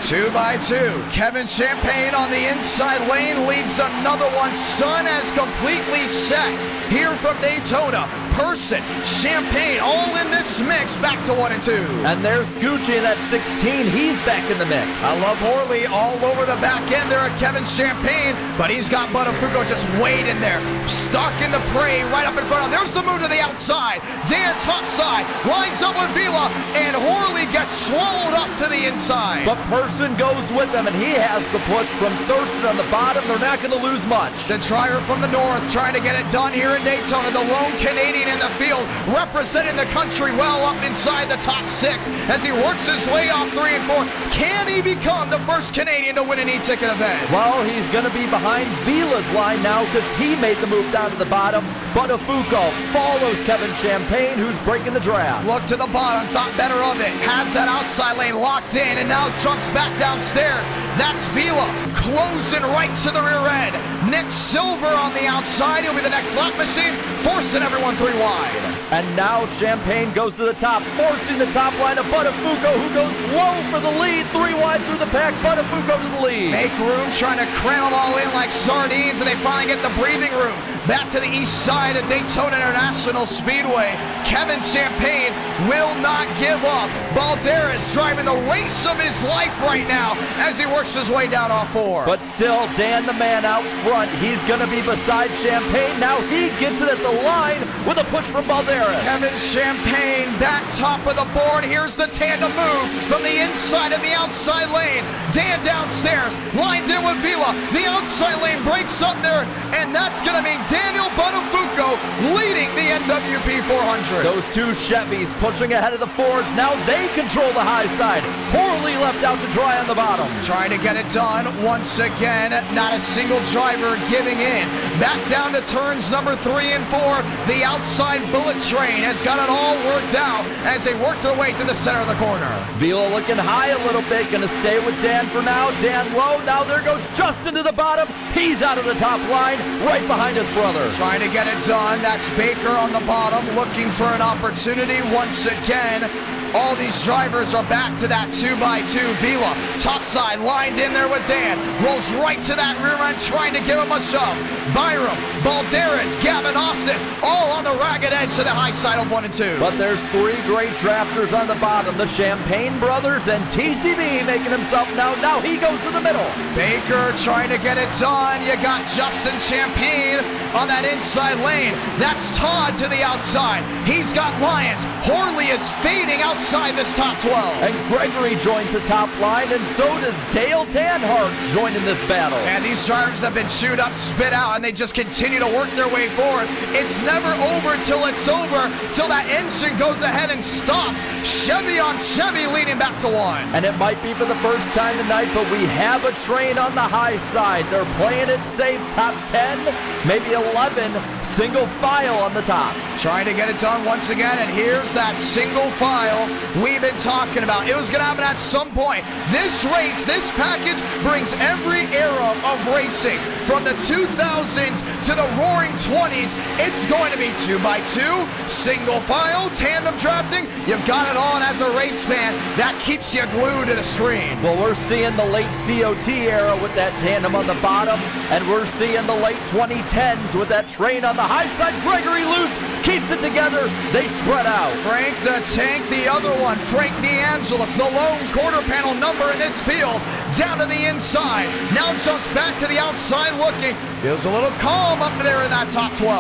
2 by 2. Kevin Champagne on the inside lane leads another one. Sun has completely set here from Daytona. Person, Champagne, all in this mix, back to 1 and 2. And there's Gucci in that 16. He's back in the mix. I love Horley all over the back end there at Kevin Champagne, but he's got Buttafuoco just waiting there, stuck in the prey right up in front of him. There's the move to the outside. Dan top side, lines up with Vila, and Horley gets swallowed up to the inside. But Person goes with him, and he has the push from Thurston on the bottom. They're not going to lose much. The driver from the north trying to get it done here in Daytona. The lone Canadian in the field, representing the country well up inside the top 6 as he works his way off 3 and 4. Can he become the first Canadian to win an e-ticket event? Well, he's going to be behind Vila's line now because he made the move down to the bottom. Buttafuoco follows Kevin Champagne, who's breaking the draft. Look to the bottom, thought better of it. Has that outside lane locked in and now jumps back downstairs. That's Vila closing right to the rear end. Nick Silver on the outside. He'll be the next slot machine, forcing everyone 3 wide. And now Champagne goes to the top, forcing the top line of Buttafuoco, who goes low for the lead. 3 wide through the pack. Buttafuoco to the lead. Make room, trying to cram them all in like sardines, and they finally get the breathing room. Back to the east side of Daytona International Speedway. Kevin Champagne will not give up. Balderas driving the race of his life right now as he works his way down off 4. But still, Dan the man out front. He's going to be beside Champagne. Now he gets it at the line with a push from Balderas. Kevin Champagne back top of the board. Here's the tandem move from the inside and the outside lane. Dan downstairs, lined in with Vila. The outside lane breaks up there, and that's going to mean Daniel Buttafuoco leading the NWP 400. Those 2 Chevys pushing ahead of the Fords. Now they control the high side. Horley left out to dry on the bottom. Trying to get it done once again. Not a single driver giving in. Back down to turns number 3 and 4. The outside bullet train has got it all worked out as they work their way to the center of the corner. Vila looking high a little bit. Going to stay with Dan for now. Dan low. Now there goes Justin to the bottom. He's out of the top line, right behind his brother. Trying to get it done. That's Baker on the bottom, looking for an opportunity once again. All these drivers are back to that 2 by 2. Vila, top side, lined in there with Dan. Rolls right to that rear end, trying to give him a shove. Byram, Balderas, Gavin Austin, all on the ragged edge to the high side of 1 and 2. But there's 3 great drafters on the bottom. The Champagne brothers and TCB making himself now. Now he goes to the middle. Baker trying to get it done. You got Justin Champagne on that inside lane. That's Todd to the outside. He's got Lyons. Horley is fading outside this top 12. And Gregory joins the top line, and so does Dale Tanhart joining this battle. And these drivers have been chewed up, spit out, and they just continue to work their way forward. It's never over till it's over, till that engine goes ahead and stops. Chevy on Chevy leading back to 1. And it might be for the first time tonight, but we have a train on the high side. They're playing it safe, top 10, maybe 11, single file on the top. Trying to get it done once again, and here's that single file we've been talking about. It was going to happen at some point. This race, this package brings every era of racing from the 2000s to the roaring 20s. It's going to be 2 by 2, single file, tandem drafting. You've got it all, and as a race fan, that keeps you glued to the screen. Well, we're seeing the late COT era with that tandem on the bottom, and we're seeing the late 2010s with that train on the high side. Gregory loose, keeps it together. They spread out. Frank the Tank, the other one. Frank DeAngelis, the lone quarter panel number in this field, down to the inside. Now jumps back to the outside looking. Feels a little calm up there in that top 12.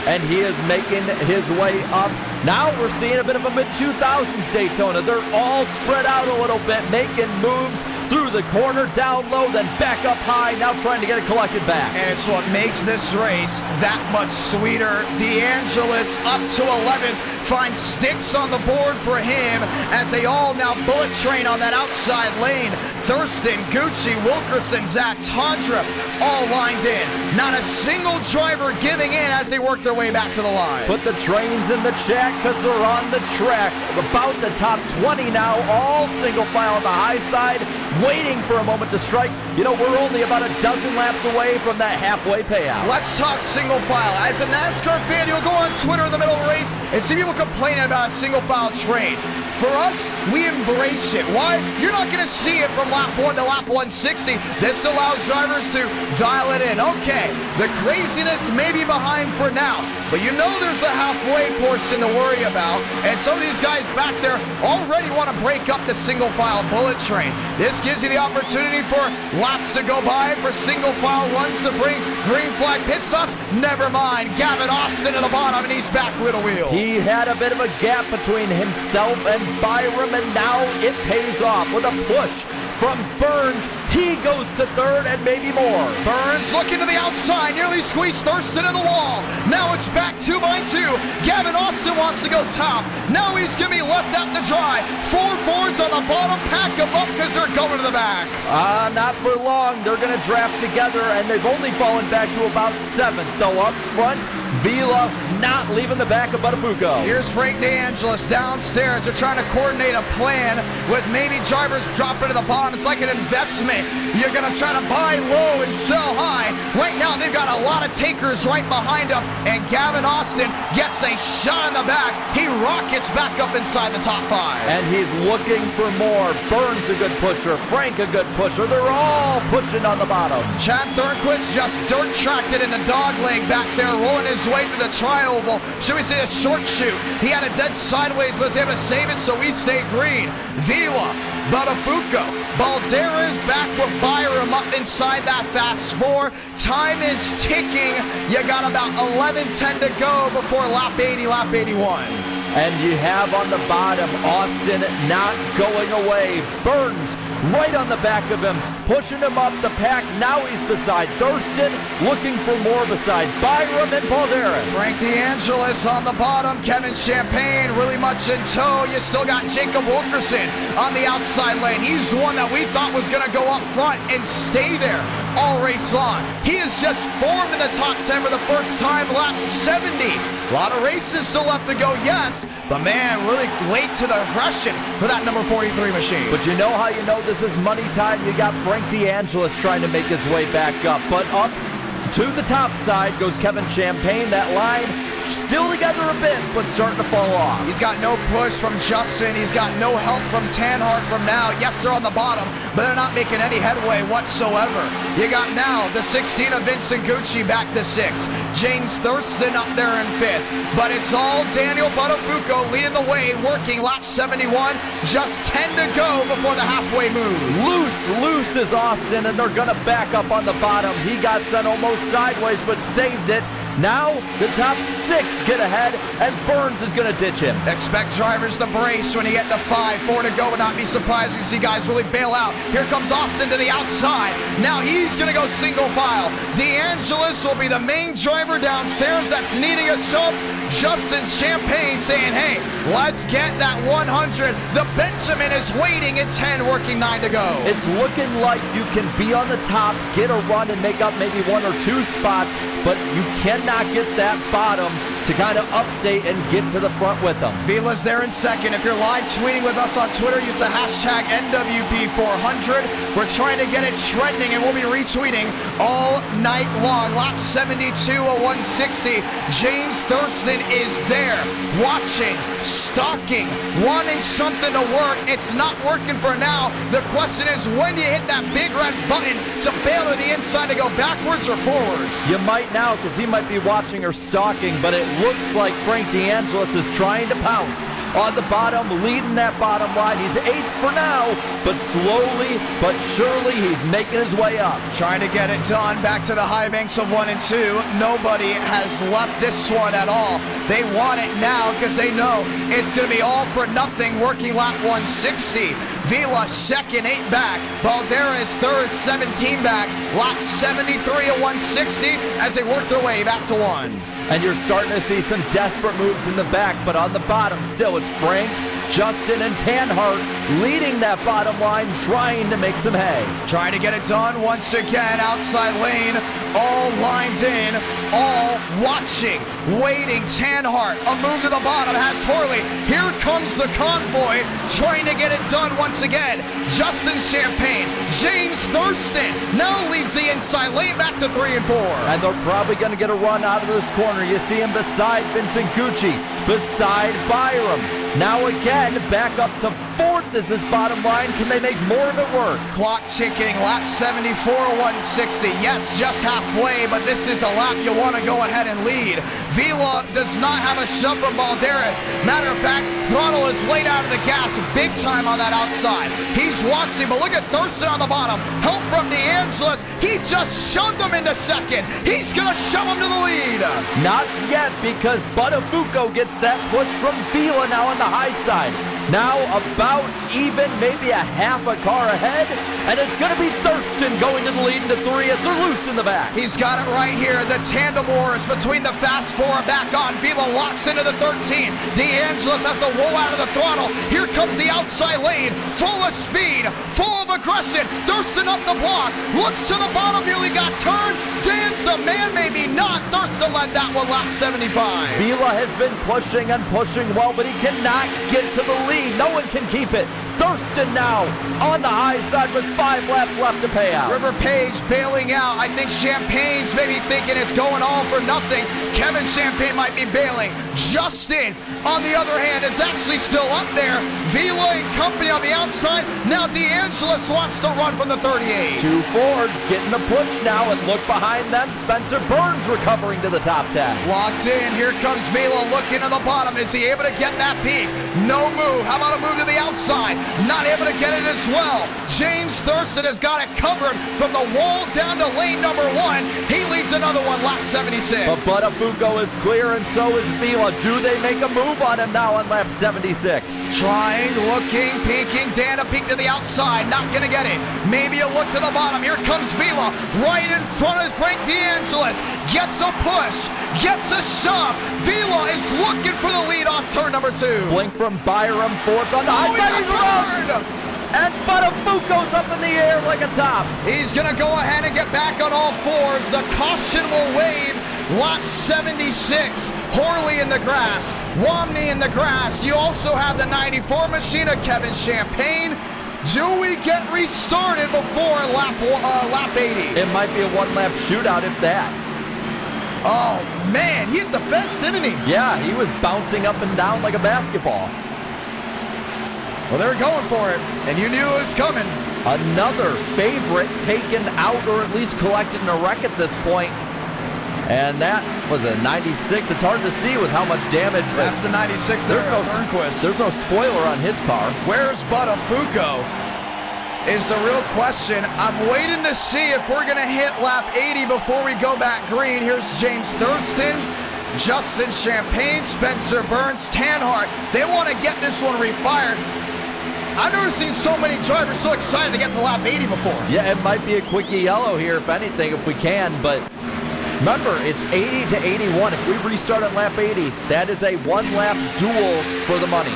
And he is making his way up. Now we're seeing a bit of a mid-2000s Daytona. They're all spread out a little bit, making moves through the corner, down low, then back up high, now trying to get it collected back. And it's what makes this race that much sweeter. DeAngelis up to 11th, finds sticks on the board for him as they all now bullet train on that outside lane. Thurston, Gucci, Wilkerson, Zach, Tondra, all lined in. Not a single driver giving in as they work their way back to the line. Put the trains in the chat because they're on the track. About the top 20 now, all single file on the high side, waiting for a moment to strike. You know, we're only about a dozen laps away from that halfway payout. Let's talk single file. As a NASCAR fan, you'll go on Twitter in the middle of the race and see people complaining about a single file train. For us, we embrace it. Why? You're not going to see it from lap 1 to lap 160. This allows drivers to dial it in. Okay, the craziness may be behind for now, but you know there's a halfway portion to worry about, and some of these guys back there already want to break up the single file bullet train. This gives you the opportunity for laps to go by, for single file runs to bring green flag pit stops. Never mind, Gavin Austin at the bottom, and he's back with a wheel. He had a bit of a gap between himself and Byram, and now it pays off with a push from Burns. He goes to third and maybe more. Burns looking to the outside, nearly squeezed Thurston in the wall. Now it's back 2 by 2. Gavin Austin wants to go top. Now he's going to be left out to dry. 4 Fords on the bottom, pack them up because they're going to the back. Not for long. They're going to draft together, and they've only fallen back to about 7th. Though up front, Vila not leaving the back of Buttafuoco. Here's Frank DeAngelis downstairs. They're trying to coordinate a plan with maybe drivers dropping to the bottom. It's like an investment. You're going to try to buy low and sell high. Right now, they've got a lot of takers right behind them, and Gavin Austin gets a shot in the back. He rockets back up inside the top 5. And he's looking for more. Burns a good pusher. Frank a good pusher. They're all pushing on the bottom. Chad Thornquist just dirt tracked it in the dog leg back there, rolling his way through the tri-oval. Should we say a short shoot? He had a dead sideways, but was able to save it, so we stay green. Vila, Buttafuoco, Balderas back with Byram up inside that fast 4. Time is ticking. You got about 11:10 to go before lap 80, lap 81. And you have on the bottom Austin not going away. Burns right on the back of him, pushing him up the pack. Now he's beside Thurston, looking for more beside Byram and Balderas. Frank DeAngelis on the bottom. Kevin Champagne really much in tow. You still got Jacob Wilkerson on the outside lane. He's the one that we thought was going to go up front and stay there all race long. He has just formed in the top 10 for the first time, lap 70. A lot of races still left to go, yes, but man, really late to the aggression for that number 43 machine. But you know how you know this is money time? You got Frank DeAngelis trying to make his way back up, but up to the top side goes Kevin Champagne. That line still together a bit, but starting to fall off. He's got no push from Justin. He's got no help from Tanhart from now. Yes, they're on the bottom, but they're not making any headway whatsoever. You got now the 16 of Vincent Gucci back to 6. James Thurston up there in 5th. But it's all Daniel Buttafuoco leading the way, working lap 71. Just 10 to go before the halfway move. Loose is Austin, and they're going to back up on the bottom. He got sent almost sideways, but saved it. Now the top 6 get ahead, and Burns is going to ditch him. Expect drivers to brace when you get the 5, 4 to go, but not be surprised when you see guys really bail out. Here comes Austin to the outside. Now he's going to go single file. DeAngelis will be the main driver downstairs that's needing a shove. Justin Champagne saying, hey, let's get that 100. The Benjamin is waiting at 10, working 9 to go. It's looking like you can be on the top, get a run, and make up maybe 1 or 2 spots, but you cannot get that bottom to kind of update and get to the front with them. Vila's there in second. If you're live tweeting with us on Twitter, use the hashtag NWP400. We're trying to get it trending, and we'll be retweeting all night long. Lap 72 of 160. James Thurston is there, watching, stalking, wanting something to work. It's not working for now. The question is, when do you hit that big red button to bail to the inside to go backwards or forwards? You might now, because he might be watching or stalking, but it looks like Frank DeAngelis is trying to pounce on the bottom, leading that bottom line. He's 8th for now, but slowly but surely he's making his way up. Trying to get it done back to the high banks of 1 and 2. Nobody has left this one at all. They want it now because they know it's going to be all for nothing, working lap 160. Vila second, 8 back. Balderas third, 17 back. Lap 73 of 160 as they work their way back to 1. And you're starting to see some desperate moves in the back, but on the bottom still it's Frank, Justin, and Tanhart leading that bottom line, trying to make some hay. Trying to get it done once again, outside lane, all lined tuned in, all watching, waiting. Tanhart, a move to the bottom, has Horley. Here comes the convoy, trying to get it done once again. Justin Champagne, James Thurston now leads the inside lane back to 3 and 4. And they're probably going to get a run out of this corner. You see him beside Vincent Gucci, beside Byram. Now again, back up to 4th is his bottom line. Can they make more of it work? Clock ticking, lap 74, 160. Yes, just halfway, but this is a lap you want to go ahead and lead. Vila does not have a shove from Balderas. Matter of fact, throttle is laid out of the gas big time on that outside. He's watching, but look at Thurston on the bottom. Help from DeAngelis. He just shoved him into second. He's going to shove him to the lead. Not yet, because Buttafuoco gets that push from Vila now on the high side. Now about even, maybe a half a car ahead, and it's going to be Thurston going to the lead into 3 as they're loose in the back. He's got it right here. The tandem wars between the fast 4 back on. Vila locks into the 13. DeAngelis has to roll out of the throttle. Here comes the outside lane, full of speed, full of aggression. Thurston up the block, looks to the bottom, nearly got turned. Dan's the man, maybe not. Thurston led that one lap 75. Vila has been pushing and pushing well, but he cannot get to the lead. No one can keep it. Thurston now on the high side with 5 laps left to pay out. River Page bailing out. I think Champagne's maybe thinking it's going all for nothing. Kevin Champagne might be bailing. Justin, on the other hand, is actually still up there. Vila and company on the outside. Now DeAngelis wants to run from the 38. 2 Fords getting the push now, and look behind them. Spencer Burns recovering to the top 10. Locked in. Here comes Vila looking to the bottom. Is he able to get that peak? No move. How about a move to the outside? Not able to get it as well. James Thurston has got it covered from the wall down to lane number 1. He leads another one, lap 76. But Buttafuoco is clear, and so is Vila. Do they make a move on him now on lap 76? Trying, looking, peeking. Dan a peek to the outside. Not going to get it. Maybe a look to the bottom. Here comes Vila. Right in front of Frank DeAngelis. Gets a push. Gets a shove. Vila is looking for the lead off turn number 2. Blink from Byram, 4th on the high side. And Buttafuoco's up in the air like a top. He's going to go ahead and get back on all 4s. The caution will wave. Lap 76. Horley in the grass. Romney in the grass. You also have the 94 machine of Kevin Champagne. Do we get restarted before lap 80? It might be a 1-lap shootout, if that. Oh, man. He hit the fence, didn't he? Yeah, he was bouncing up and down like a basketball. Well, they were going for it, and you knew it was coming. Another favorite taken out, or at least collected in a wreck at this point. And that was a 96. It's hard to see with how much damage. That's the 96 there. There's no spoiler on his car. Where's Buttafuoco is the real question. I'm waiting to see if we're going to hit lap 80 before we go back green. Here's James Thurston, Justin Champagne, Spencer Burns, Tanhart. They want to get this one refired. I've never seen so many drivers so excited to get to lap 80 before. Yeah, it might be a quickie yellow here, if anything, if we can, but remember, it's 80 to 81. If we restart at lap 80, that is a 1-lap duel for the money.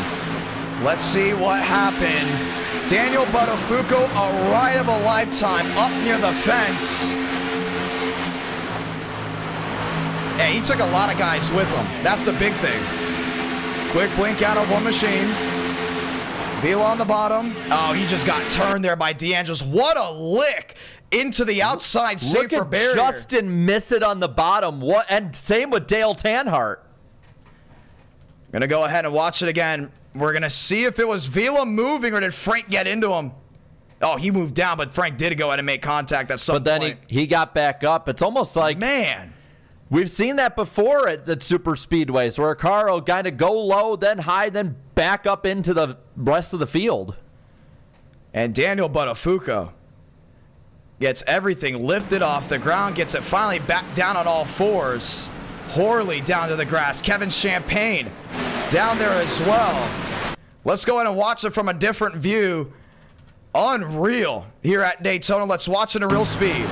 Let's see what happened. Daniel Buttafuoco, a ride of a lifetime, up near the fence. Yeah, he took a lot of guys with him. That's the big thing. Quick blink out of one machine. Vila on the bottom. Oh, he just got turned there by DeAngelis. What a lick into the outside, safe for barrier. Look at Justin miss it on the bottom. And same with Dale Tanhart. Gonna go ahead and watch it again. We're gonna see if it was Vila moving or did Frank get into him. Oh, he moved down, but Frank did go ahead and make contact at some point. But then he got back up. It's almost like, man, we've seen that before at super speedways, where a car will kind of go low, then high, then back up into the rest of the field. And Daniel Buttafuoco gets everything lifted off the ground, gets it finally back down on all 4s. Horley down to the grass. Kevin Champagne down there as well. Let's go ahead and watch it from a different view. Unreal here at Daytona. Let's watch it in real speed.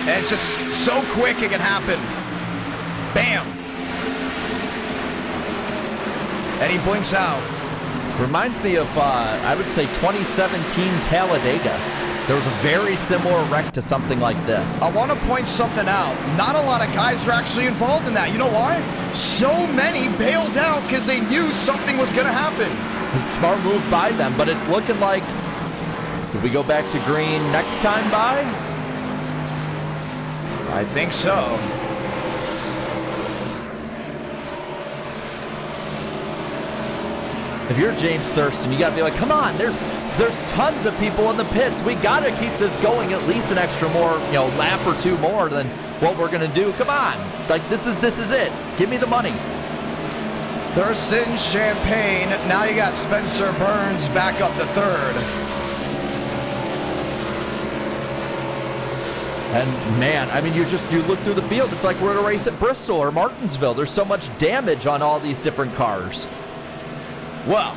And it's just so quick it can happen. Bam. And he blinks out. Reminds me of, I would say, 2017 Talladega. there was a very similar wreck to something like this. I want to point something out. Not a lot of guys are actually involved in that. You know why? So many bailed out because they knew something was going to happen. It's a smart move by them, but it's looking like, do we go back to green next time by? I think so. If you're James Thurston, you got to be like, come on, there's tons of people in the pits. We got to keep this going at least an extra more, lap or two more than what we're going to do. Come on. Like, this is it. Give me the money. Thurston, Champagne. Now you got Spencer Burns back up to third. And man, I mean, you look through the field. It's like we're at a race at Bristol or Martinsville. There's so much damage on all these different cars. Well,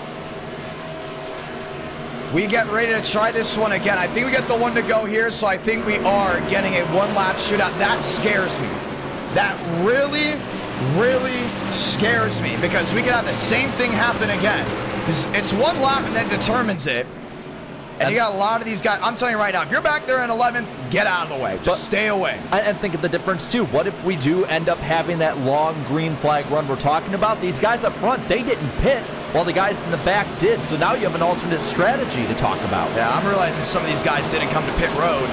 we get ready to try this one again. I think we get the one to go here, so I think we are getting a one-lap shootout. That scares me. That really, really scares me because we could have the same thing happen again. It's one lap and that determines it. And you got a lot of these guys. I'm telling you right now, if you're back there in 11th, get out of the way. Just stay away. And think of the difference, too. What if we do end up having that long green flag run we're talking about? These guys up front, they didn't pit, while the guys in the back did. So now you have an alternate strategy to talk about. Yeah, I'm realizing some of these guys didn't come to pit road.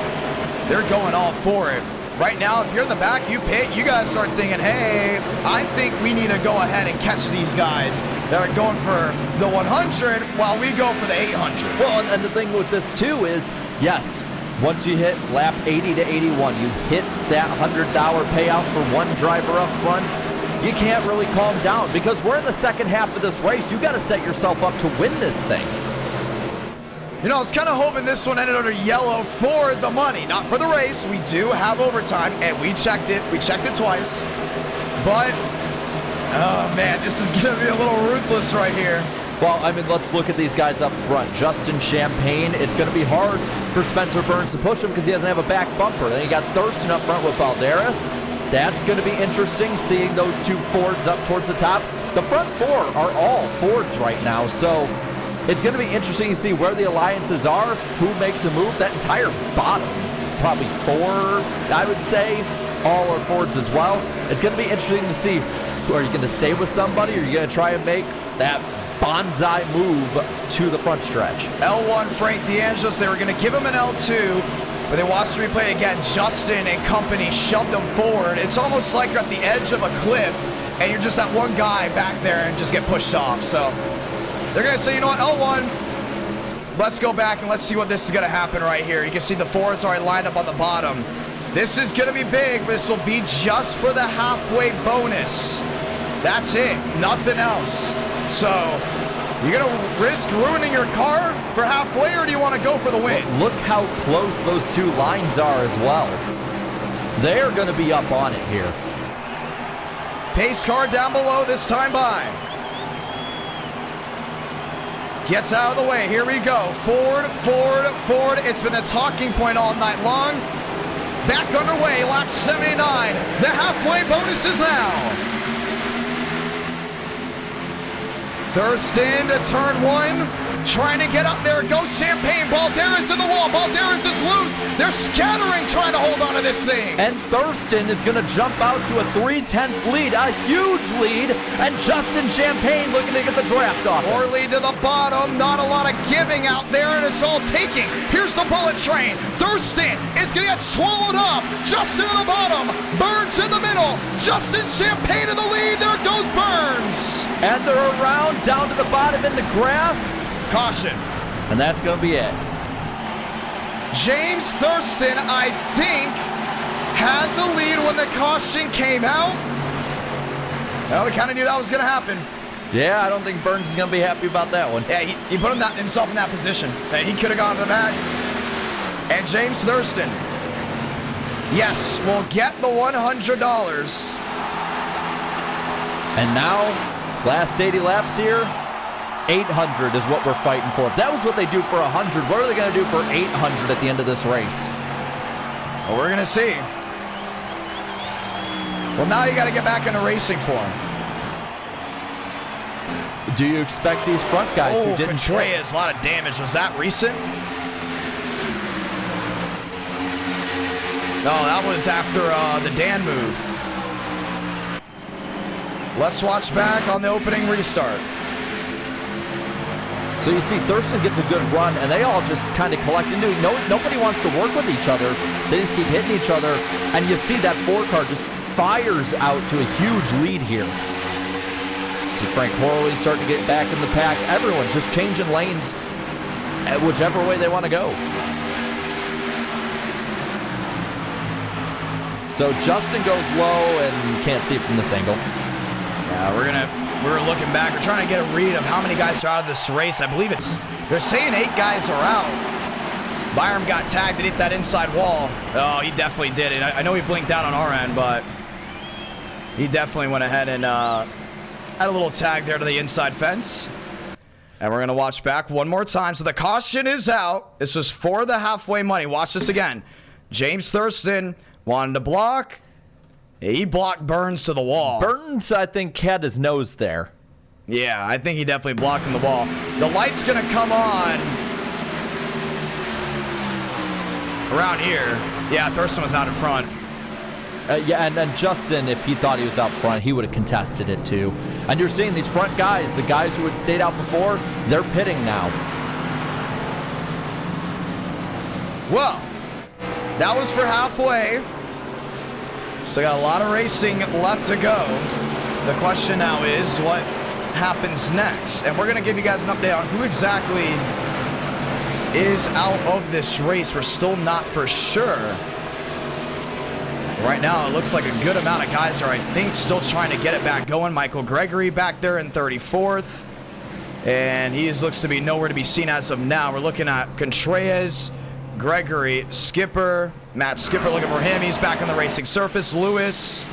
They're going all for it. Right now, if you're in the back, you pit, you guys start thinking, hey, I think we need to go ahead and catch these guys that are going for the 100 while we go for the 800. Well, and the thing with this, too, is, yes, once you hit lap 80 to 81, you hit that $100 payout for one driver up front, you can't really calm down because we're in the second half of this race. You got to set yourself up to win this thing. You know, I was kind of hoping this one ended under yellow for the money, not for the race. We do have overtime, and we checked it. We checked it twice. But, oh, man, this is going to be a little ruthless right here. Well, I mean, let's look at these guys up front. Justin Champagne, it's going to be hard for Spencer Burns to push him because he doesn't have a back bumper. Then you got Thurston up front with Balderas. That's going to be interesting, seeing those two Fords up towards the top. The front four are all Fords right now, so it's going to be interesting to see where the alliances are, who makes a move. That entire bottom, probably four, I would say, all are Fords as well. It's going to be interesting to see, are you going to stay with somebody, or are you going to try and make that bonsai move to the front stretch? L1, Frank DeAngelis, they were going to give him an L2, but they watched the replay again. Justin and company shoved him forward. It's almost like you're at the edge of a cliff, and you're just that one guy back there and just get pushed off. So they're going to say, you know what, L1, let's go back and let's see what this is going to happen right here. You can see the Fords already lined up on the bottom. This is going to be big, but this will be just for the halfway bonus. That's it, nothing else. So, you going to risk ruining your car for halfway, or do you want to go for the win? Well, look how close those two lines are as well. They're going to be up on it here. Pace car down below this time by. Gets out of the way. Here we go. Ford, Ford, Ford. It's been the talking point all night long. Back underway. Lap 79. The halfway bonus is now. Thurston to turn one. Trying to get up there. Goes Champagne. Balderas in the wall. Balderas is loose. They're scattering, trying to hold on to this thing. And Thurston is going to jump out to a 3/10 lead, a huge lead. And Justin Champagne looking to get the draft off. More lead to the bottom. Not a lot of giving out there, and it's all taking. Here's the bullet train. Thurston is going to get swallowed up. Justin to the bottom. Burns in the middle. Justin Champagne in the lead. There goes Burns. And they're around down to the bottom in the grass. Caution. And that's going to be it. James Thurston, I think, had the lead when the caution came out. Well, we kind of knew that was going to happen. Yeah, I don't think Burns is going to be happy about that one. Yeah, he put himself in that position. He could have gone to the back. And James Thurston, yes, will get the $100. And now, last 80 laps here, 800 is what we're fighting for. If that was what they do for 100, what are they going to do for 800 at the end of this race? Well, we're going to see. Well, now you got to get back into racing form. Do you expect these front guys who didn't Contreras, a lot of damage. Was that recent? No, that was after the Dan move. Let's watch back on the opening restart. So you see Thurston gets a good run, and they all just kind of collect into it. Nobody wants to work with each other. They just keep hitting each other, and you see that 4 car just fires out to a huge lead here. See Frank Horley starting to get back in the pack. Everyone's just changing lanes whichever way they want to go. So Justin goes low, and you can't see it from this angle. Yeah, we're looking back. We're trying to get a read of how many guys are out of this race. I believe they're saying 8 guys are out. Byram got tagged and hit that inside wall. Oh, he definitely did it. I know he blinked out on our end, but he definitely went ahead and had a little tag there to the inside fence. And we're going to watch back one more time. So the caution is out. This was for the halfway money. Watch this again. James Thurston wanted to block. He blocked Burns to the wall. Burns, I think, had his nose there. Yeah, I think he definitely blocked him the wall. The light's going to come on around here. Yeah, Thurston was out in front. Yeah, and Justin, if he thought he was out front, he would have contested it too. And you're seeing these front guys, the guys who had stayed out before, they're pitting now. Well, that was for halfway. So got a lot of racing left to go. The question now is what happens next? And we're going to give you guys an update on who exactly is out of this race. We're still not for sure. Right now, it looks like a good amount of guys are, I think, still trying to get it back going. Michael Gregory back there in 34th. And he looks to be nowhere to be seen as of now. We're looking at Contreras, Gregory, Skipper, Matt Skipper looking for him. He's back on the racing surface. Lewis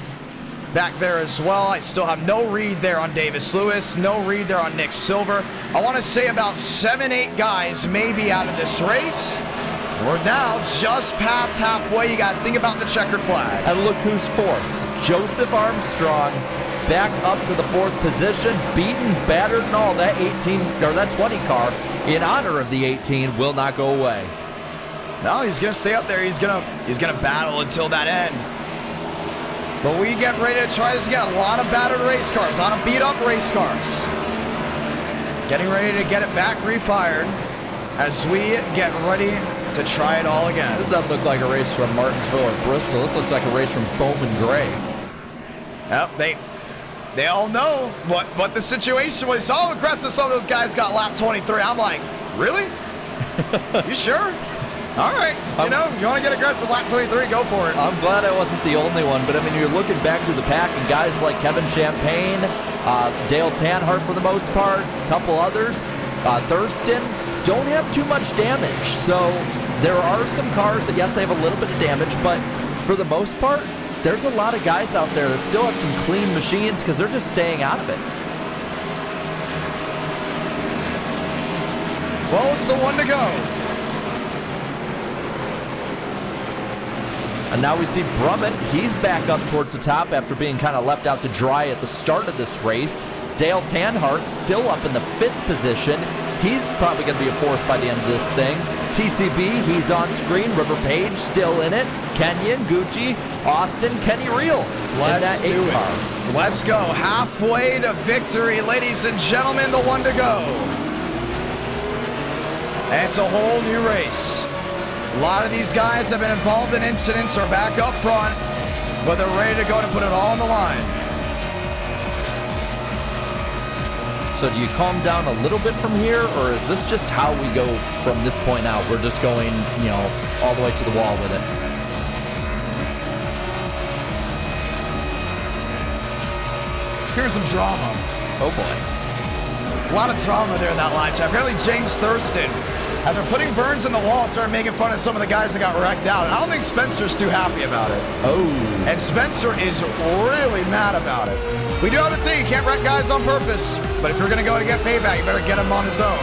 back there as well. I still have no read there on Davis Lewis. No read there on Nick Silver. I want to say about 7-8 guys may be out of this race. We're now just past halfway. You got to think about the checkered flag. And look who's 4th. Joseph Armstrong back up to the 4th position. Beaten, battered, and all. That 18 or that 20 car in honor of the 18 will not go away. No, he's gonna stay up there. He's gonna battle until that end. But we get ready to try this again. A lot of battered race cars, a lot of beat up race cars. Getting ready to get it back refired as we get ready to try it all again. This doesn't look like a race from Martinsville or Bristol. This looks like a race from Bowman Gray. Yep, they all know what the situation was. So aggressive some of those guys got lap 23. I'm like, really? You sure? All right, you want to get aggressive, lap 23, go for it. I'm glad I wasn't the only one, but I mean, you're looking back through the pack, and guys like Kevin Champagne, Dale Tanhart for the most part, a couple others, Thurston, don't have too much damage. So there are some cars that, yes, they have a little bit of damage, but for the most part, there's a lot of guys out there that still have some clean machines because they're just staying out of it. Well, it's the one to go. And now we see Brummett. He's back up towards the top after being kind of left out to dry at the start of this race. Dale Tanhart still up in the 5th position. He's probably going to be a 4th by the end of this thing. TCB, he's on screen. River Page still in it. Kenyon, Gucci, Austin, Kenny Reel in that 8 car. Let's go. Halfway to victory, ladies and gentlemen, the one to go. And it's a whole new race. A lot of these guys have been involved in incidents, are back up front, but they're ready to go to put it all on the line. So do you calm down a little bit from here, or is this just how we go from this point out? We're just going, all the way to the wall with it. Here's some drama. Oh boy. A lot of drama there in that line chat. Apparently James Thurston, after putting Burns in the wall, started making fun of some of the guys that got wrecked out. And I don't think Spencer's too happy about it. Oh. And Spencer is really mad about it. We do have a thing. You can't wreck guys on purpose. But if you're going to go to get payback, you better get him on his own.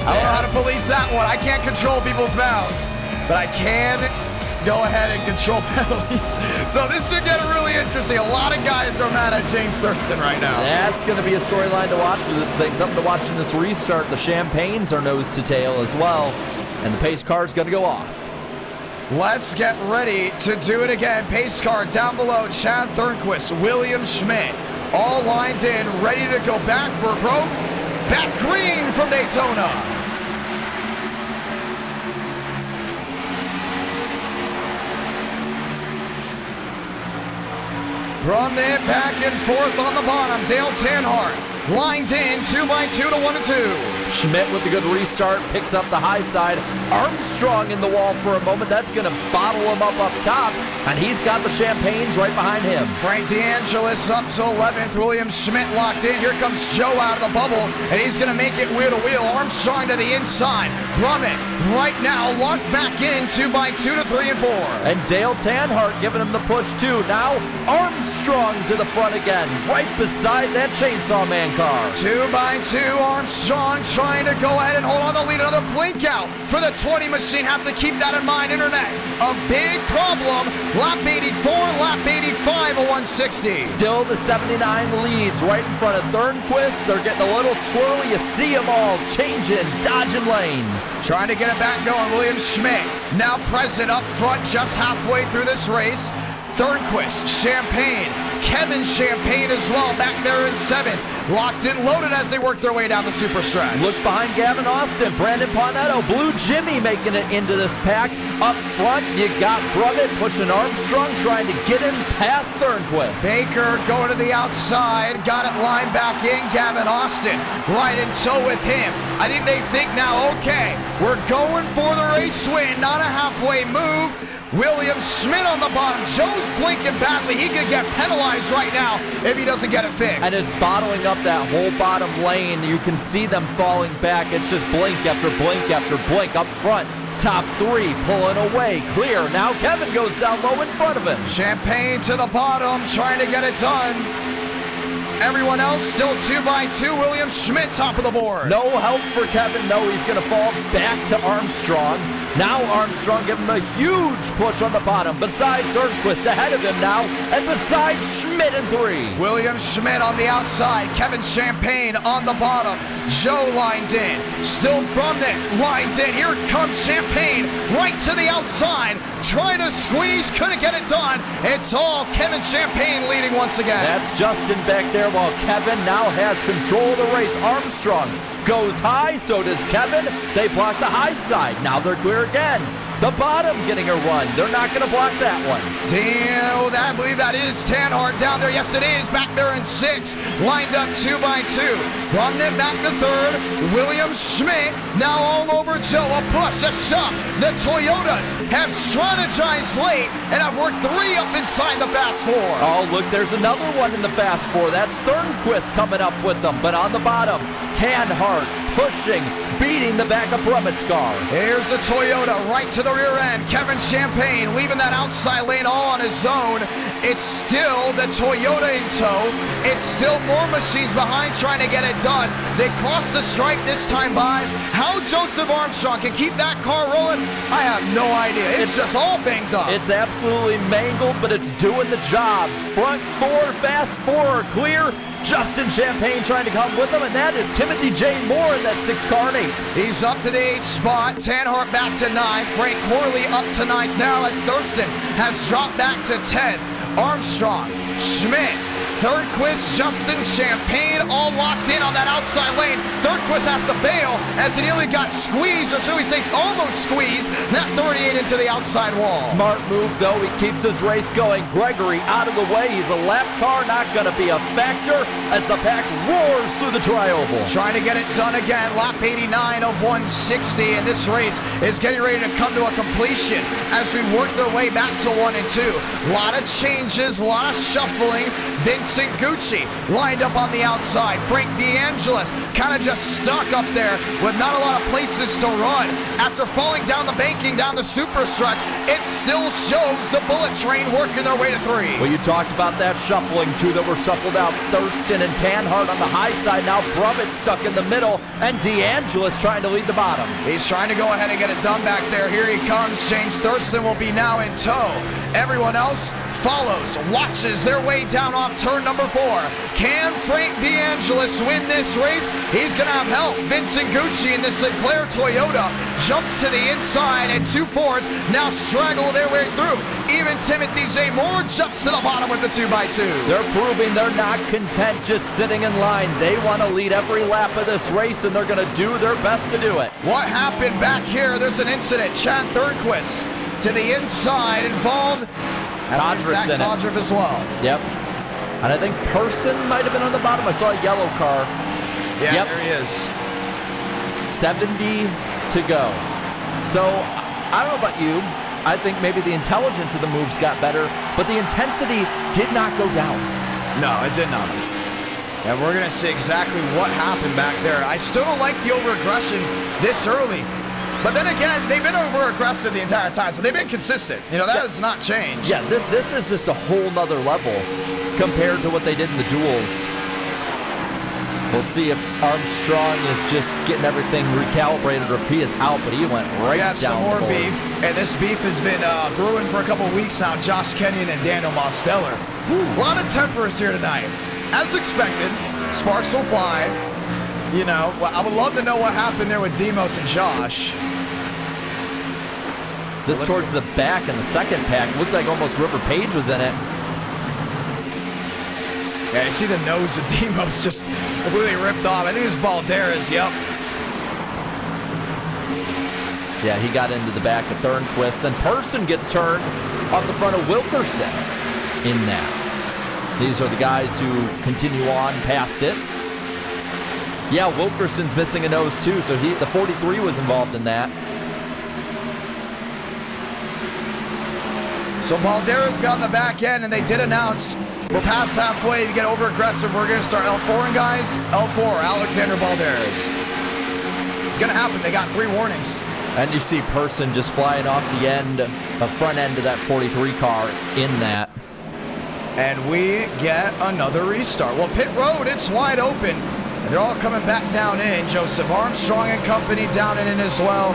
I don't know how to police that one. I can't control people's mouths. But I can go ahead and control penalties. So this should get really interesting. A lot of guys are mad at James Thurston right now. That's going to be a storyline to watch for this thing. Something to watch in this restart. The Champagnes are nose to tail as well. And the pace car is going to go off. Let's get ready to do it again. Pace car down below. Chad Thornquist, William Schmidt, all lined in, ready to go back for broke. Back green from Daytona. From there, back and forth on the bottom. Dale Earnhardt lined in 2x2 to 1-2. Schmidt with a good restart, picks up the high side. Armstrong in the wall for a moment. That's going to bottle him up top, and he's got the champagnes right behind him. Frank DeAngelis up to 11th. William Schmidt locked in. Here comes Joe out of the bubble, and he's going to make it wheel to wheel. Armstrong to the inside. Brummett right now locked back in 2x2 to 3 and 4. And Dale Earnhardt giving him the push too. Now Armstrong to the front again, right beside that Chainsaw Man car. 2x2, Armstrong trying to go ahead and hold on to the lead. Another blink out for the 20 machine. Have to keep that in mind, Internet. A big problem. Lap 84, lap 85, a 160. Still the 79 leads right in front of Thornquist. They're getting a little squirrely. You see them all changing, dodging lanes. Trying to get it back going. William Schmidt now present up front just halfway through this race. Thornquist, Champagne, Kevin Champagne as well back there in 7th. Locked in, loaded as they work their way down the super stretch. Look behind Gavin Austin, Brandon Paunetto, Blue Jimmy making it into this pack. Up front, you got Brummett pushing Armstrong, trying to get him past Thornquist. Baker going to the outside, got it lined back in. Gavin Austin right in tow with him. I think they think now, okay, we're going for the race win, not a halfway move. William Schmidt on the bottom. Joe's blinking badly. He could get penalized right now if he doesn't get it fixed. And it's bottling up that whole bottom lane. You can see them falling back. It's just blink after blink after blink up front. Top 3 pulling away. Clear. Now Kevin goes down low in front of him. Champagne to the bottom, trying to get it done. Everyone else still 2x2. William Schmidt top of the board. No help for Kevin. No, he's going to fall back to Armstrong. Now Armstrong giving him a huge push on the bottom. Beside Thornquist ahead of him now. And beside Schmidt in 3. William Schmidt on the outside. Kevin Champagne on the bottom. Joe lined in. Still Brummett lined in. Here comes Champagne right to the outside. Trying to squeeze. Couldn't get it done. It's all Kevin Champagne leading once again. That's Justin back there while Kevin now has control of the race. Armstrong goes high, so does Kevin. They block the high side. Now they're clear again. The bottom getting a run. They're not going to block that one. Damn, I believe that is Earnhardt down there. Yes, it is. Back there in 6. Lined up 2x2. Brummett back to 3rd. William Schmidt now all over Joe. A push, a shove. The Toyotas have strategized late and have worked 3 up inside the Fast 4. Oh, look, there's another one in the Fast 4. That's Thornquist coming up with them. But on the bottom, Earnhardt pushing, beating the back of Brummett's car. Here's the Toyota right to the rear end. Kevin Champagne leaving that outside lane all on his own. It's still the Toyota in tow. It's still more machines behind trying to get it done. They cross the stripe this time by. How Joseph Armstrong can keep that car rolling, I have no idea. It's just all banged up. It's absolutely mangled, but it's doing the job. Front 4, Fast 4 are clear. Justin Champagne trying to come with him, and that is Timothy J. Moore in that 6 car in 8. He's up to the 8th spot. Earnhardt back to 9. Frank Corley up to 9th now as Thurston has dropped back to 10th. Armstrong, Schmidt, Thornquist, Justin Champagne all locked in on that outside lane. Thornquist has to bail as he nearly got squeezed, or should we say almost squeezed, that 38 into the outside wall. Smart move, though. He keeps his race going. Gregory out of the way. He's a lap car, not going to be a factor as the pack roars through the tri-oval. Trying to get it done again. Lap 89 of 160, and this race is getting ready to come to a completion as we work their way back to 1 and 2. A lot of changes, a lot of shuffling. Vincent Gucci lined up on the outside. Frank DeAngelis kind of just stuck up there with not a lot of places to run. After falling down the banking, down the super stretch, it still shows the bullet train working their way to 3. Well, you talked about that shuffling, too, that were shuffled out. Thurston and Earnhardt on the high side. Now Brummett stuck in the middle, and DeAngelis trying to lead the bottom. He's trying to go ahead and get it done back there. Here he comes. James Thurston will be now in tow. Everyone else follows, watches their way down off turn number 4. Can Frank DeAngelis win this race? He's going to have help. Vincent Gucci in the Sinclair Toyota jumps to the inside, and 2 Fords now straggle their way through. Even Timothy J. Moore jumps to the bottom with the 2x2. They're proving they're not content just sitting in line. They want to lead every lap of this race, and they're going to do their best to do it. What happened back here? There's an incident. Chad Thurnquist to the inside involved. Todrick's in it. Todrick as well. Yep. And I think Person might have been on the bottom. I saw a yellow car. Yeah, Yep. there he is. 70 to go. So, I don't know about you. I think maybe the intelligence of the moves got better, but the intensity did not go down. No, it did not. And we're going to see exactly what happened back there. I still don't like the over-aggression this early. But then again, they've been over-aggressive the entire time, so they've been consistent. You know, that has not changed. Yeah, this is just a whole nother level compared to what they did in the duels. We'll see if Armstrong is just getting everything recalibrated or if he is out, but he went right We have down some more the board. beef, and this beef has been brewing for a couple weeks now. Josh Kenyon and Daniel Mosteller. A lot of tempers here tonight. As expected, sparks will fly. You know, well, I would love to know what happened there with Demos and Josh. This towards the back in the second pack. Looked like almost River Page was in it. Yeah, you see the nose of Demos just completely ripped off. I think it was Balderas, yep. Yeah, he got into the back of Thurnquist. Then Person gets turned off the front of Wilkerson in that. These are the guys who continue on past it. Yeah, Wilkerson's missing a nose too, so the 43 was involved in that. So Balderas got in the back end, and they did announce we're past halfway to get over aggressive. We're going to start L4 guys. L4, Alexander Balderas. It's going to happen. They got 3 warnings. And you see Person just flying off the front end of that 43 car in that. And we get another restart. Well, pit road, it's wide open. And they're all coming back down in. Joseph Armstrong and company down in as well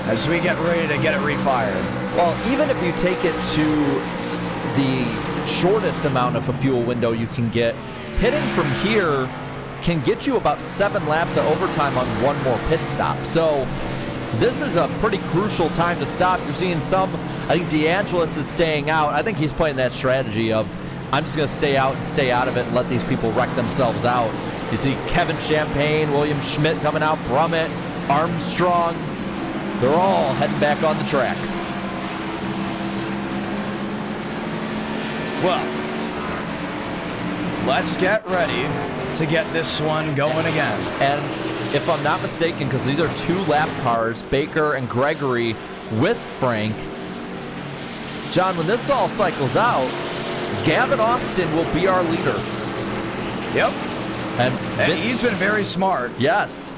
as we get ready to get it refired. Well, even if you take it to the shortest amount of a fuel window you can get, pitting from here can get you about 7 laps of overtime on 1 more pit stop. So this is a pretty crucial time to stop. You're seeing some, I think DeAngelis is staying out. I think he's playing that strategy of, I'm just going to stay out and stay out of it and let these people wreck themselves out. You see Kevin Champagne, William Schmidt coming out, Brummett, Armstrong. They're all heading back on the track. Well, let's get ready to get this one going again. And if I'm not mistaken, because these are 2 lap cars, Baker and Gregory with Frank. John, when this all cycles out, Gavin Austin will be our leader. Yep. And he's been very smart. Yes.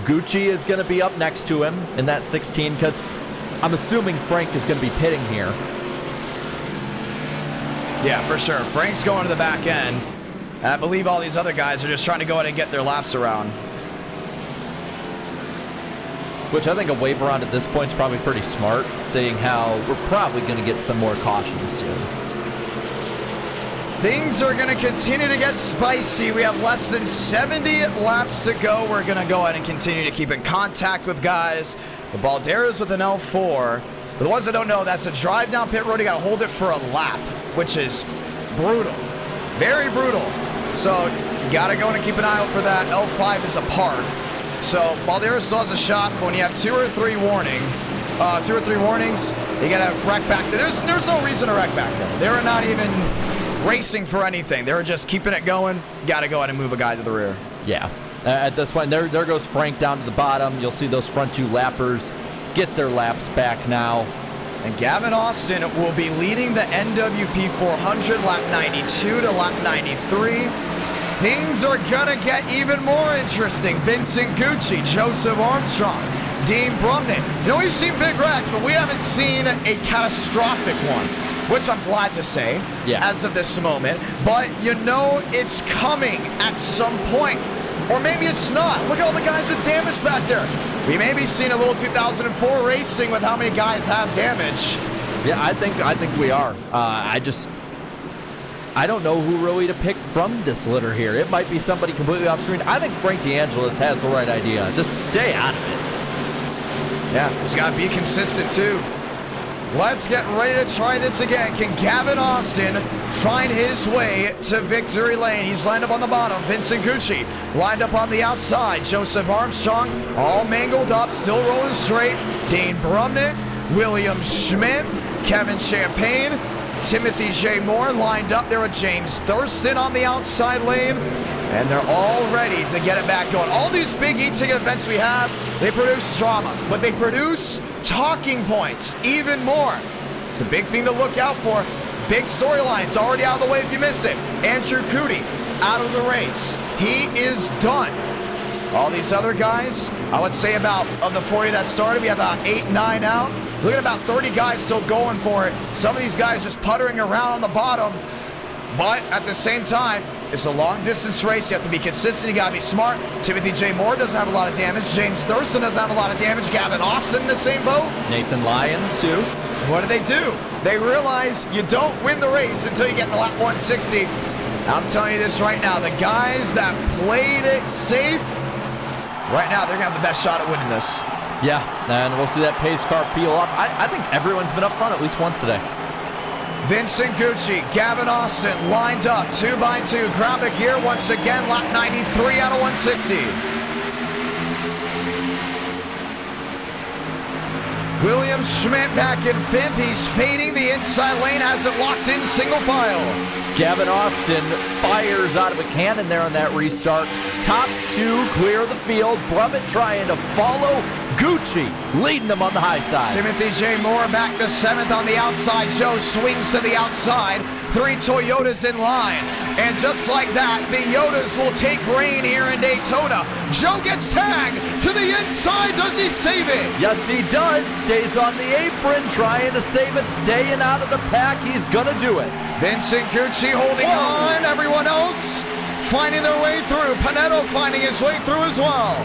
Gucci is going to be up next to him in that 16, because I'm assuming Frank is going to be pitting here. Yeah, for sure. Frank's going to the back end. And I believe all these other guys are just trying to go ahead and get their laps around. Which I think a wave around at this point is probably pretty smart, seeing how we're probably going to get some more cautions soon. Things are going to continue to get spicy. We have less than 70 laps to go. We're going to go ahead and continue to keep in contact with guys. The Balderas with an L4. For the ones that don't know, that's a drive down pit road. You got to hold it for a lap, which is brutal. Very brutal. So you got to go in and keep an eye out for that. L5 is a park. So Balderas still has a shot, but when you have 2 or 3 warnings, you got to wreck back there. There's no reason to wreck back there. They were not even racing for anything. They were just keeping it going. Got to go ahead and move a guy to the rear. Yeah. At this point, there goes Frank down to the bottom. You'll see those front 2 lappers get their laps back now. And Gavin Austin will be leading the NWP 400, lap 92 to lap 93. Things are going to get even more interesting. Vincent Gucci, Joseph Armstrong, Dean Brumnett. You know, we've seen big wrecks, but we haven't seen a catastrophic one, which I'm glad to say as of this moment. But you know it's coming at some point. Or maybe it's not. Look at all the guys with damage back there. We may be seeing a little 2004 racing with how many guys have damage. Yeah, I think we are. I don't know who really to pick from this litter here. It might be somebody completely off screen. I think Frank DeAngelis has the right idea. Just stay out of it. Yeah, he's got to be consistent too. Let's get ready to try this again. Can Gavin Austin find his way to victory lane? He's lined up on the bottom. Vincent Gucci lined up on the outside. Joseph Armstrong all mangled up, still rolling straight. Dane Brumnick, William Schmidt, Kevin Champagne, Timothy J. Moore lined up there with James Thurston on the outside lane. And they're all ready to get it back going. All these big e-ticket events we have, they produce drama, but they produce talking points even more. It's a big thing to look out for. Big storylines already out of the way if you missed it. Andrew Cootie out of the race. He is done. All these other guys, I would say about, of the 40 that started, we have about 8, 9 out. Look at about 30 guys still going for it. Some of these guys just puttering around on the bottom. But at the same time, it's a long distance race. You have to be consistent. You got to be smart. Timothy J. Moore doesn't have a lot of damage. James Thurston doesn't have a lot of damage. Gavin Austin in the same boat. Nathan Lyons too. What do? They realize you don't win the race until you get to lap 160. I'm telling you this right now. The guys that played it safe, right now they're going to have the best shot at winning this. Yeah, and we'll see that pace car peel up. I think everyone's been up front at least once today. Vincent Gucci, Gavin Austin lined up 2 by 2. Ground back here once again, lap 93 out of 160. William Schmidt back in 5th. He's fading the inside lane, has it locked in single file. Gavin Austin fires out of a cannon there on that restart. Top 2 clear the field. Brummett trying to follow. Gucci leading them on the high side. Timothy J. Moore back to 7th on the outside. Joe swings to the outside. 3 Toyotas in line. And just like that, the Yodas will take reign here in Daytona. Joe gets tagged to the inside. Does he save it? Yes, he does. Stays on the apron, trying to save it, staying out of the pack. He's gonna do it. Vincent Gucci holding on. Everyone else finding their way through. Panetto finding his way through as well.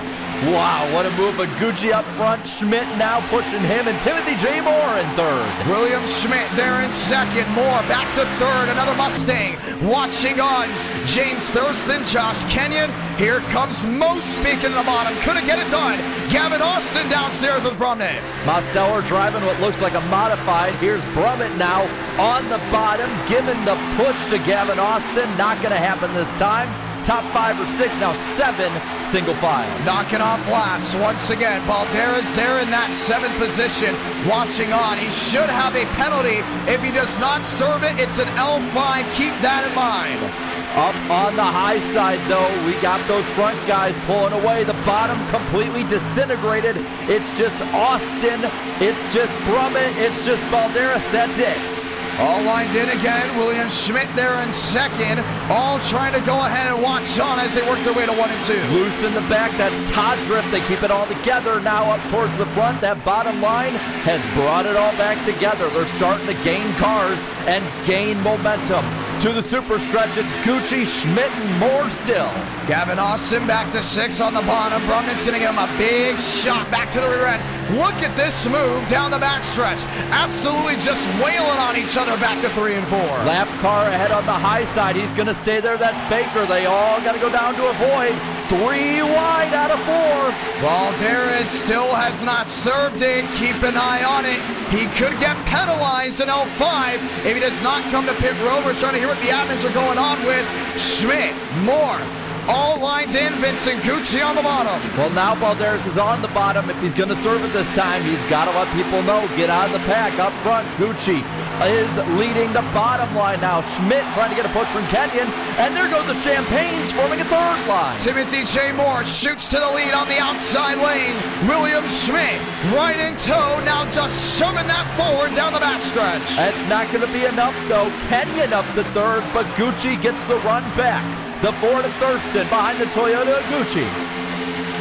Wow, what a move. But Gucci up front, Schmidt now pushing him, and Timothy J. Moore in 3rd. William Schmidt there in 2nd. Moore back to 3rd. Another Mustang watching on. James Thurston, Josh Kenyon. Here comes Mo speaking at the bottom. Couldn't get it done. Gavin Austin downstairs with Brummett. Mosteller driving what looks like a modified. Here's Brummett now on the bottom, giving the push to Gavin Austin. Not going to happen this time. Top 5 or 6, now 7 single file. Knocking off laps once again. Balderas there in that 7th position, watching on. He should have a penalty if he does not serve it. It's an L5. Keep that in mind. Up on the high side, though, we got those front guys pulling away. The bottom completely disintegrated. It's just Austin. It's just Brummett. It's just Balderas. That's it. All lined in again. William Schmidt there in 2nd. All trying to go ahead and watch on as they work their way to 1 and 2. Loose in the back. That's Todd Drift. They keep it all together now up towards the front. That bottom line has brought it all back together. They're starting to gain cars and gain momentum. To the super stretch, it's Gucci, Schmidt, and Moore still. Gavin Austin back to 6 on the bottom. Brumman's going to give him a big shot back to the rear end. Look at this move down the backstretch. Absolutely just wailing on each other back to 3 and 4. Lap car ahead on the high side. He's going to stay there. That's Baker. They all got to go down to avoid. 3 wide out of 4. Balderas still has not served it. Keep an eye on it. He could get penalized in L5 if he does not come to pit road. We're trying to hear what the admins are going on with. Schmidt, Moore, all lined in. Vincent Gucci on the bottom. Well, now Balderas is on the bottom. If he's going to serve it this time, he's got to let people know. Get out of the pack. Up front, Gucci is leading the bottom line now. Schmidt trying to get a push from Kenyon. And there goes the Champagnes forming a 3rd line. Timothy J. Moore shoots to the lead on the outside lane. William Schmidt right in tow. Now just shoving that forward down the backstretch. That's not going to be enough, though. Kenyon up to 3rd, but Gucci gets the run back. The Ford of Thurston behind the Toyota Gucci.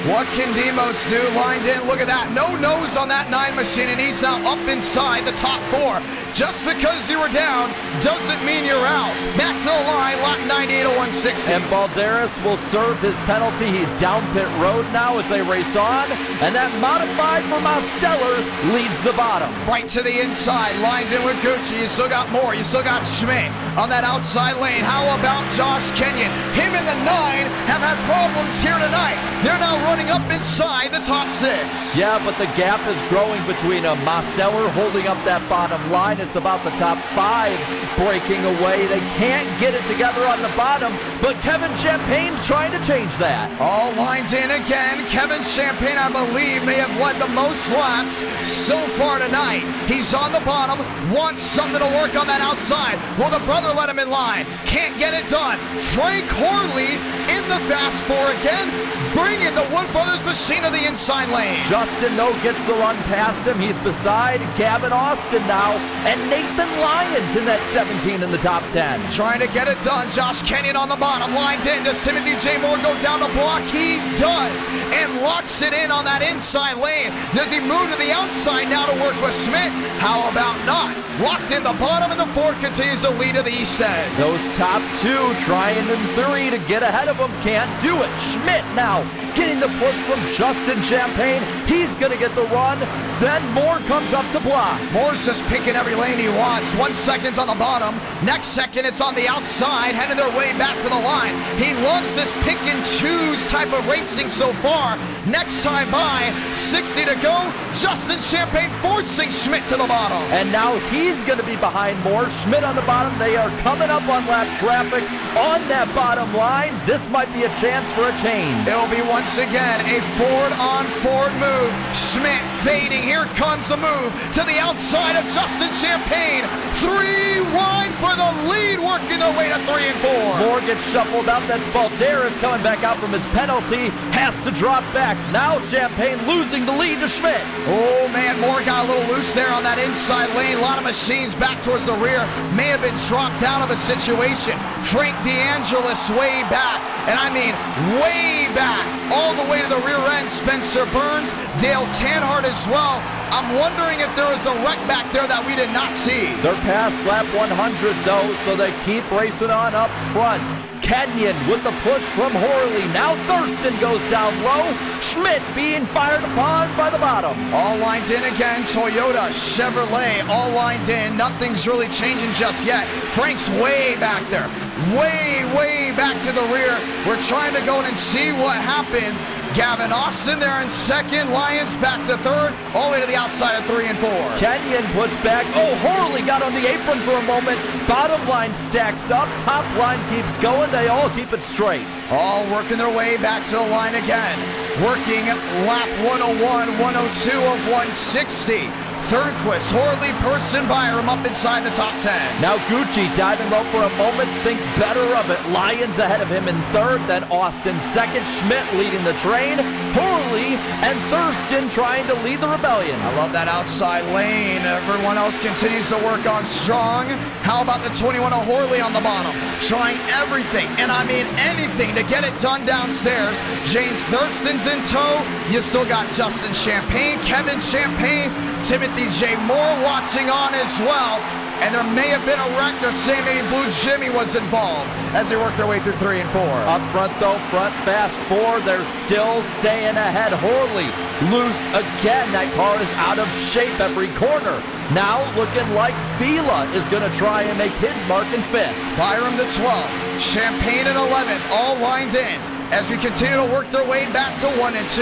What can Demos do? Lined in. Look at that. No nose on that 9 machine, and he's now up inside the top 4. Just because you were down doesn't mean you're out. Back to the line, lap 98 150 to 160. And Balderas will serve his penalty. He's down pit road now as they race on. And that modified for Mosteller leads the bottom. Right to the inside, lined in with Gucci. You still got more. You still got Schmidt on that outside lane. How about Josh Kenyon? Him and the 9 have had problems here tonight. They're now running up inside the top 6. Yeah, but the gap is growing between them. Mosteller holding up that bottom line. It's about the top 5 breaking away. They can't get it together on the bottom, but Kevin Champagne's trying to change that. All lined in again. Kevin Champagne, I believe, may have led the most laps so far tonight. He's on the bottom, wants something to work on that outside. Will the brother let him in line? Can't get it done. Frank Horley in the fast 4 again, bringing the Wood Brothers machine to the inside lane. Justin, though, gets the run past him. He's beside Gavin Austin now, and Nathan Lyons in that 17 in the top 10. Trying to get it done. Josh Kenyon on the bottom, lined in. Does Timothy J. Moore go down the block? He does, and locks it in on that inside lane. Does he move to the outside now to work with Schmidt? How about not? Locked in the bottom, and the Ford continues to lead to the east end. Those top 2 trying in 3 to get ahead of him. Can't do it. Schmidt now getting the push from Justin Champagne. He's going to get the run. Then Moore comes up to block. Moore's just picking every lane he wants. 1 second's on the bottom. Next second, it's on the outside, heading their way back to the line. He loves this pick and choose type of racing so far. Next time by, 60 to go. Justin Champagne forcing Schmidt to the bottom. And now he's going to be behind Moore. Schmidt on the bottom. They are coming up on lap traffic on that bottom line. This might be a chance for a change. It'll be once again a Ford on Ford move. Schmidt fading. Here comes the move to the outside of Justin Champagne. 3 wide for the lead, working their way to 3 and 4. Moore gets shuffled up. That's Balderas coming back out from his penalty. Has to drop back. Now Champagne losing the lead to Schmidt. Oh man, Moore got a little loose there on that inside lane. A lot of machines back towards the rear. May have been dropped out of a situation. Frank DeAngelis way back, and I mean way back, all the way to the rear end. Spencer Burns, Dale Tanhart as well. I'm wondering if there was a wreck back there that we did not see. They're past lap 100 though, so they keep racing on up front. Kenyon with the push from Horley. Now Thurston goes down low. Schmidt being fired upon by the bottom. All lined in again. Toyota, Chevrolet, all lined in. Nothing's really changing just yet. Frank's way back there. Way back to the rear. We're trying to go in and see what happened. Gavin Austin there in second. Lyons back to third. All the way to the outside of 3 and 4. Kenyon pushed back. Oh, Horley got on the apron for a moment. Bottom line stacks up. Top line keeps going. They all keep it straight. All working their way back to the line again. Working lap 101, 102 of 160. Thirdquist, Horley, Person, Byram up inside the top 10. Now Gucci diving low for a moment, thinks better of it. Lyons ahead of him in third, then Austin second. Schmidt leading the train. Horley and Thurston trying to lead the rebellion. I love that outside lane. Everyone else continues to work on strong. How about the 21 of Horley on the bottom? Trying everything, and I mean anything, to get it done downstairs. James Thurston's in tow. You still got Justin Champagne, Kevin Champagne, Timothy J. Moore watching on as well. And there may have been a wreck. They're saying maybe Blue Jimmy was involved as they work their way through 3 and 4. Up front though, front fast 4. They're still staying ahead. Horley loose again. That car is out of shape every corner. Now looking like Vila is going to try and make his mark in 5th. Byram to 12. Champagne at 11th. All lined in. As we continue to work their way back to 1 and 2,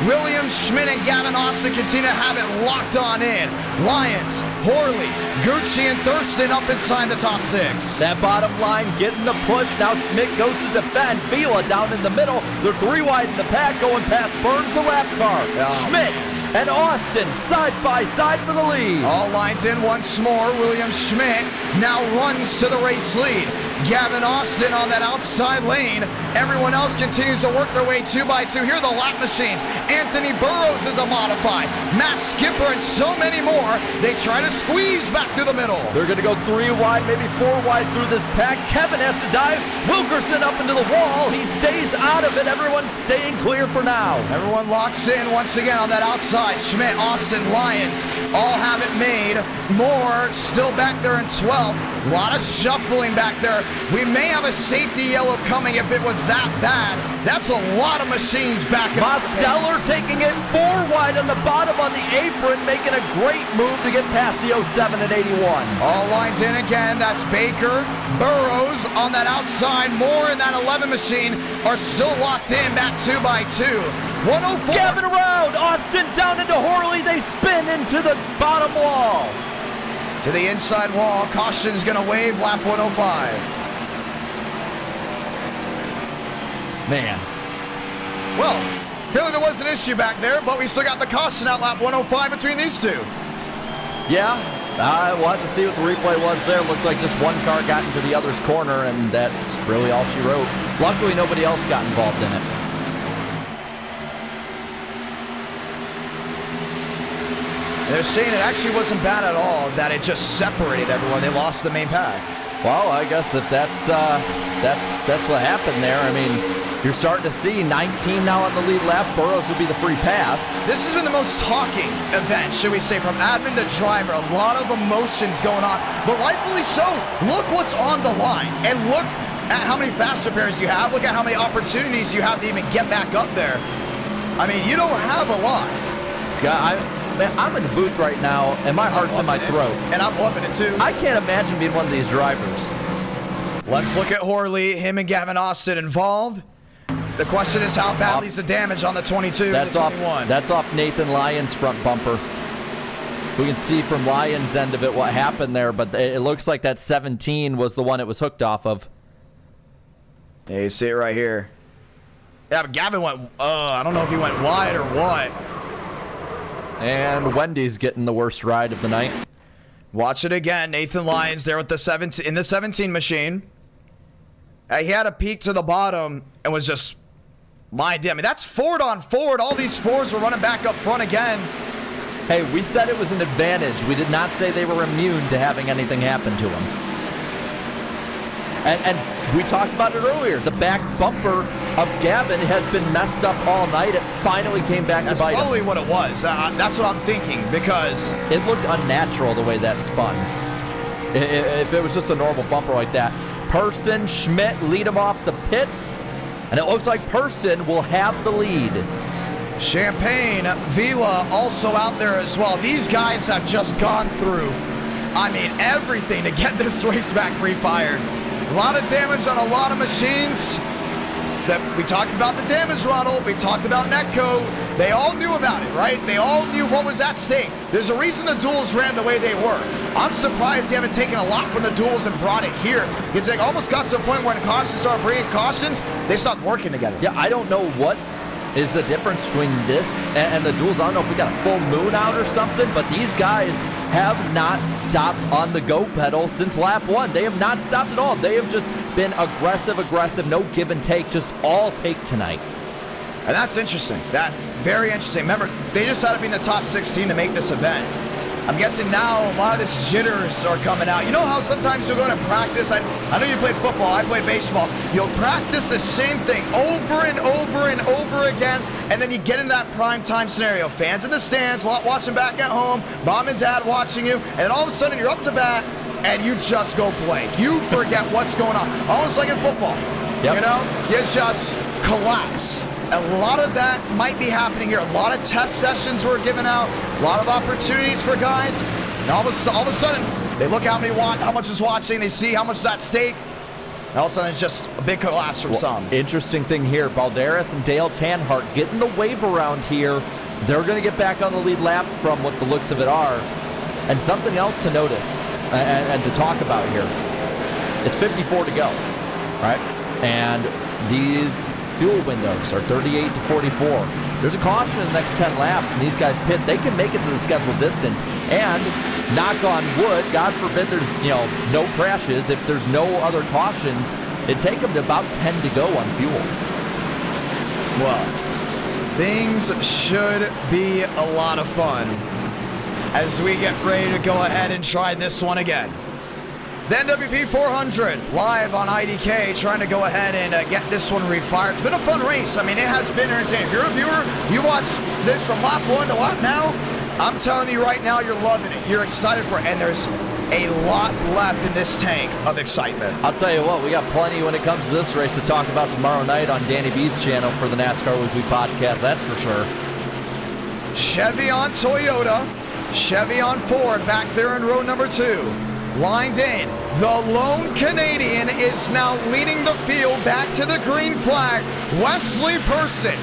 Williams, Schmidt, and Gavin Austin continue to have it locked on in. Lyons, Horley, Gucci, and Thurston up inside the top 6. That bottom line getting the push. Now Schmidt goes to defend. Vila down in the middle. They're 3 wide in the pack, going past Burns, the lap car. Schmidt and Austin side by side for the lead. All lined in once more. William Schmidt now runs to the race lead. Gavin Austin on that outside lane. Everyone else continues to work their way 2 by 2. Here are the lap machines. Anthony Burrows is a modified. Matt Skipper and so many more. They try to squeeze back through the middle. They're going to go 3 wide, maybe 4 wide through this pack. Kevin has to dive. Wilkerson up into the wall. He stays out of it. Everyone's staying clear for now. Everyone locks in once again on that outside. Schmidt, Austin, Lyons all have it made. Moore still back there in 12th. A lot of shuffling back there. We may have a safety yellow coming if it was that bad. That's a lot of machines back in. Mosteller taking it 4 wide on the bottom on the apron, making a great move to get past the 07 and 81. All lines in again. That's Baker, Burrows on that outside. Moore in that 11 machine are still locked in. That 2x2. 104. Gavin around. Austin down into Horley. They spin into the bottom wall. To the inside wall. Caution's going to wave. Lap 105. Man. Well, apparently there was an issue back there, but we still got the caution out lap 105 between these two. Yeah. We'll have to see what the replay was there. Looked like just one car got into the other's corner, and that's really all she wrote. Luckily, nobody else got involved in it. They're saying it actually wasn't bad at all, that it just separated everyone. They lost the main pack. Well, I guess if that's what happened there. I mean, you're starting to see 19 now on the lead lap. Burrows would be the free pass. This has been the most talking event, should we say, from admin to driver. A lot of emotions going on, but rightfully so. Look what's on the line, and look at how many fast repairs you have. Look at how many opportunities you have to even get back up there. I mean, you don't have a lot. God, man, I'm in the booth right now, and my heart's in my throat. And I'm loving it, too. I can't imagine being one of these drivers. Let's look at Horley. Him and Gavin Austin involved. The question is how badly is the damage on the 22 that's to the off, 21? That's off Nathan Lyons' front bumper. If we can see from Lyons' end of it what happened there, but it looks like that 17 was the one it was hooked off of. Yeah, you see it right here. Yeah, but Gavin went, I don't know if he went wide or what. And Wendy's getting the worst ride of the night. Watch it again. Nathan Lyons there with the 17 in the 17 machine. He had a peek to the bottom and was just lined in. I mean, that's Ford on Ford. All these Fords were running back up front again. Hey, we said it was an advantage. We did not say they were immune to having anything happen to them. And we talked about it earlier. The back bumper of Gavin has been messed up all night. It finally came back to bite him. That's probably what it was. That's what I'm thinking, because it looked unnatural the way that spun. If it was just a normal bumper like that. Person, Schmidt lead him off the pits, and it looks like Person will have the lead. Champagne, Vila also out there as well. These guys have just gone through, I mean, everything to get this race back refired. A lot of damage on a lot of machines. We talked about the damage, Ronald. We talked about Netco. They all knew about it, right? They all knew what was at stake. There's a reason the duels ran the way they were. I'm surprised they haven't taken a lot from the duels and brought it here. Because they almost got to a point where when cautions started bringing cautions, they stopped working together. Yeah, I don't know what is the difference between this and the duels. I don't know if we got a full moon out or something, but these guys have not stopped on the go pedal since lap 1. They have not stopped at all. They have just been aggressive, no give and take, just all take tonight. And that's interesting. Very interesting. Remember, they just had to be in the top 16 to make this event. I'm guessing now a lot of this jitters are coming out. You know how sometimes you'll go to practice? I know you played football, I played baseball. You'll practice the same thing over and over and over again, and then you get into that prime time scenario. Fans in the stands, watching back at home, mom and dad watching you, and then all of a sudden you're up to bat, and you just go blank. You forget what's going on. Almost like in football. Yep. You know? You just collapse. A lot of that might be happening here. A lot of test sessions were given out. A lot of opportunities for guys. And all of a sudden, they look how much is watching. They see how much is at stake. And all of a sudden, it's just a big collapse from some. Interesting thing here. Balderas and Dale Tanhart getting the wave around here. They're going to get back on the lead lap from what the looks of it are. And something else to notice and to talk about here. It's 54 to go, right? And these fuel windows are 38 to 44. There's a caution in the next 10 laps, and these guys pit. They can make it to the scheduled distance. And knock on wood, God forbid there's no crashes. If there's no other cautions, it'd take them to about 10 to go on fuel. Well, things should be a lot of fun as we get ready to go ahead and try this one again. The NWP 400 live on IDK, trying to go ahead and get this one refired. It's been a fun race. I mean, it has been entertaining. If you're a viewer, you watch this from lap 1 to lap now, I'm telling you right now, you're loving it. You're excited for it. And there's a lot left in this tank of excitement. I'll tell you what, we got plenty when it comes to this race to talk about tomorrow night on Danny B's channel for the NASCAR Weekly Podcast, that's for sure. Chevy on Toyota, Chevy on Ford back there in row number 2. Lined in, the lone Canadian is now leading the field back to the green flag. Wesley Person,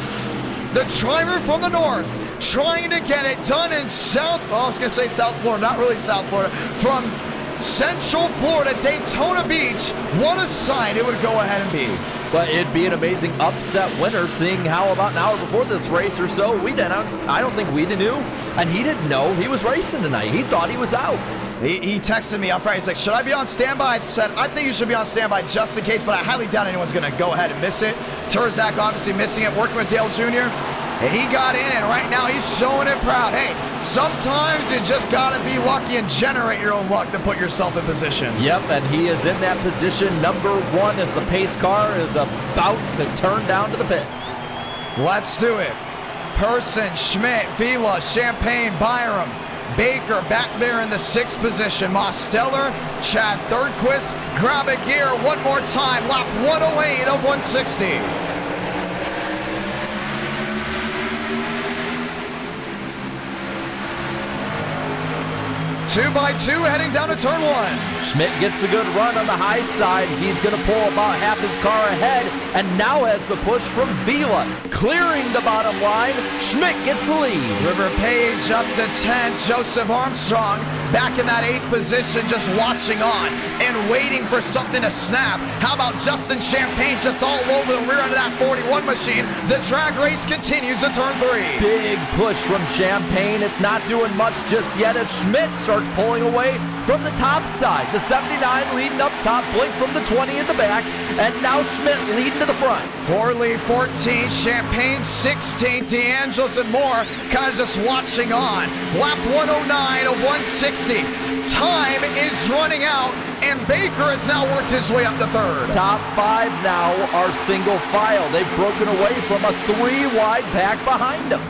the driver from the north, trying to get it done in South Florida, not really South Florida, from Central Florida, Daytona Beach. What a sight it would go ahead and be. But it'd be an amazing upset winner, seeing how about an hour before this race or so, I don't think we knew, and he didn't know he was racing tonight. He thought he was out. He texted me on Friday. He's like, should I be on standby? I said, I think you should be on standby just in case, but I highly doubt anyone's going to go ahead and miss it. Turzak obviously missing it, working with Dale Jr. And he got in, and right now he's showing it proud. Hey, sometimes you just got to be lucky and generate your own luck to put yourself in position. Yep, and he is in that position, number 1, as the pace car is about to turn down to the pits. Let's do it. Person, Schmidt, Vila, Champagne, Byram, Baker back there in the 6th position. Mosteller, Chad Thirdquist, grab a gear one more time. Lap 108 of 160. 2x2 heading down to turn 1. Schmidt gets a good run on the high side. He's going to pull about half his car ahead, and now has the push from Vila. Clearing the bottom line, Schmidt gets the lead. River Page up to 10. Joseph Armstrong back in that 8th position, just watching on and waiting for something to snap. How about Justin Champagne just all over the rear end of that 41 machine? The drag race continues to turn 3. Big push from Champagne. It's not doing much just yet as Schmidt starts pulling away from the top side. The 79 leading up top, Blink from the 20 in the back, and now Schmidt leading to the front. Horley 14, Champagne 16, DeAngelis and more kind of just watching on. Lap 109 of 160. Time is running out, and Baker has now worked his way up to 3rd. Top 5 now are single file. They've broken away from a 3-wide pack behind them.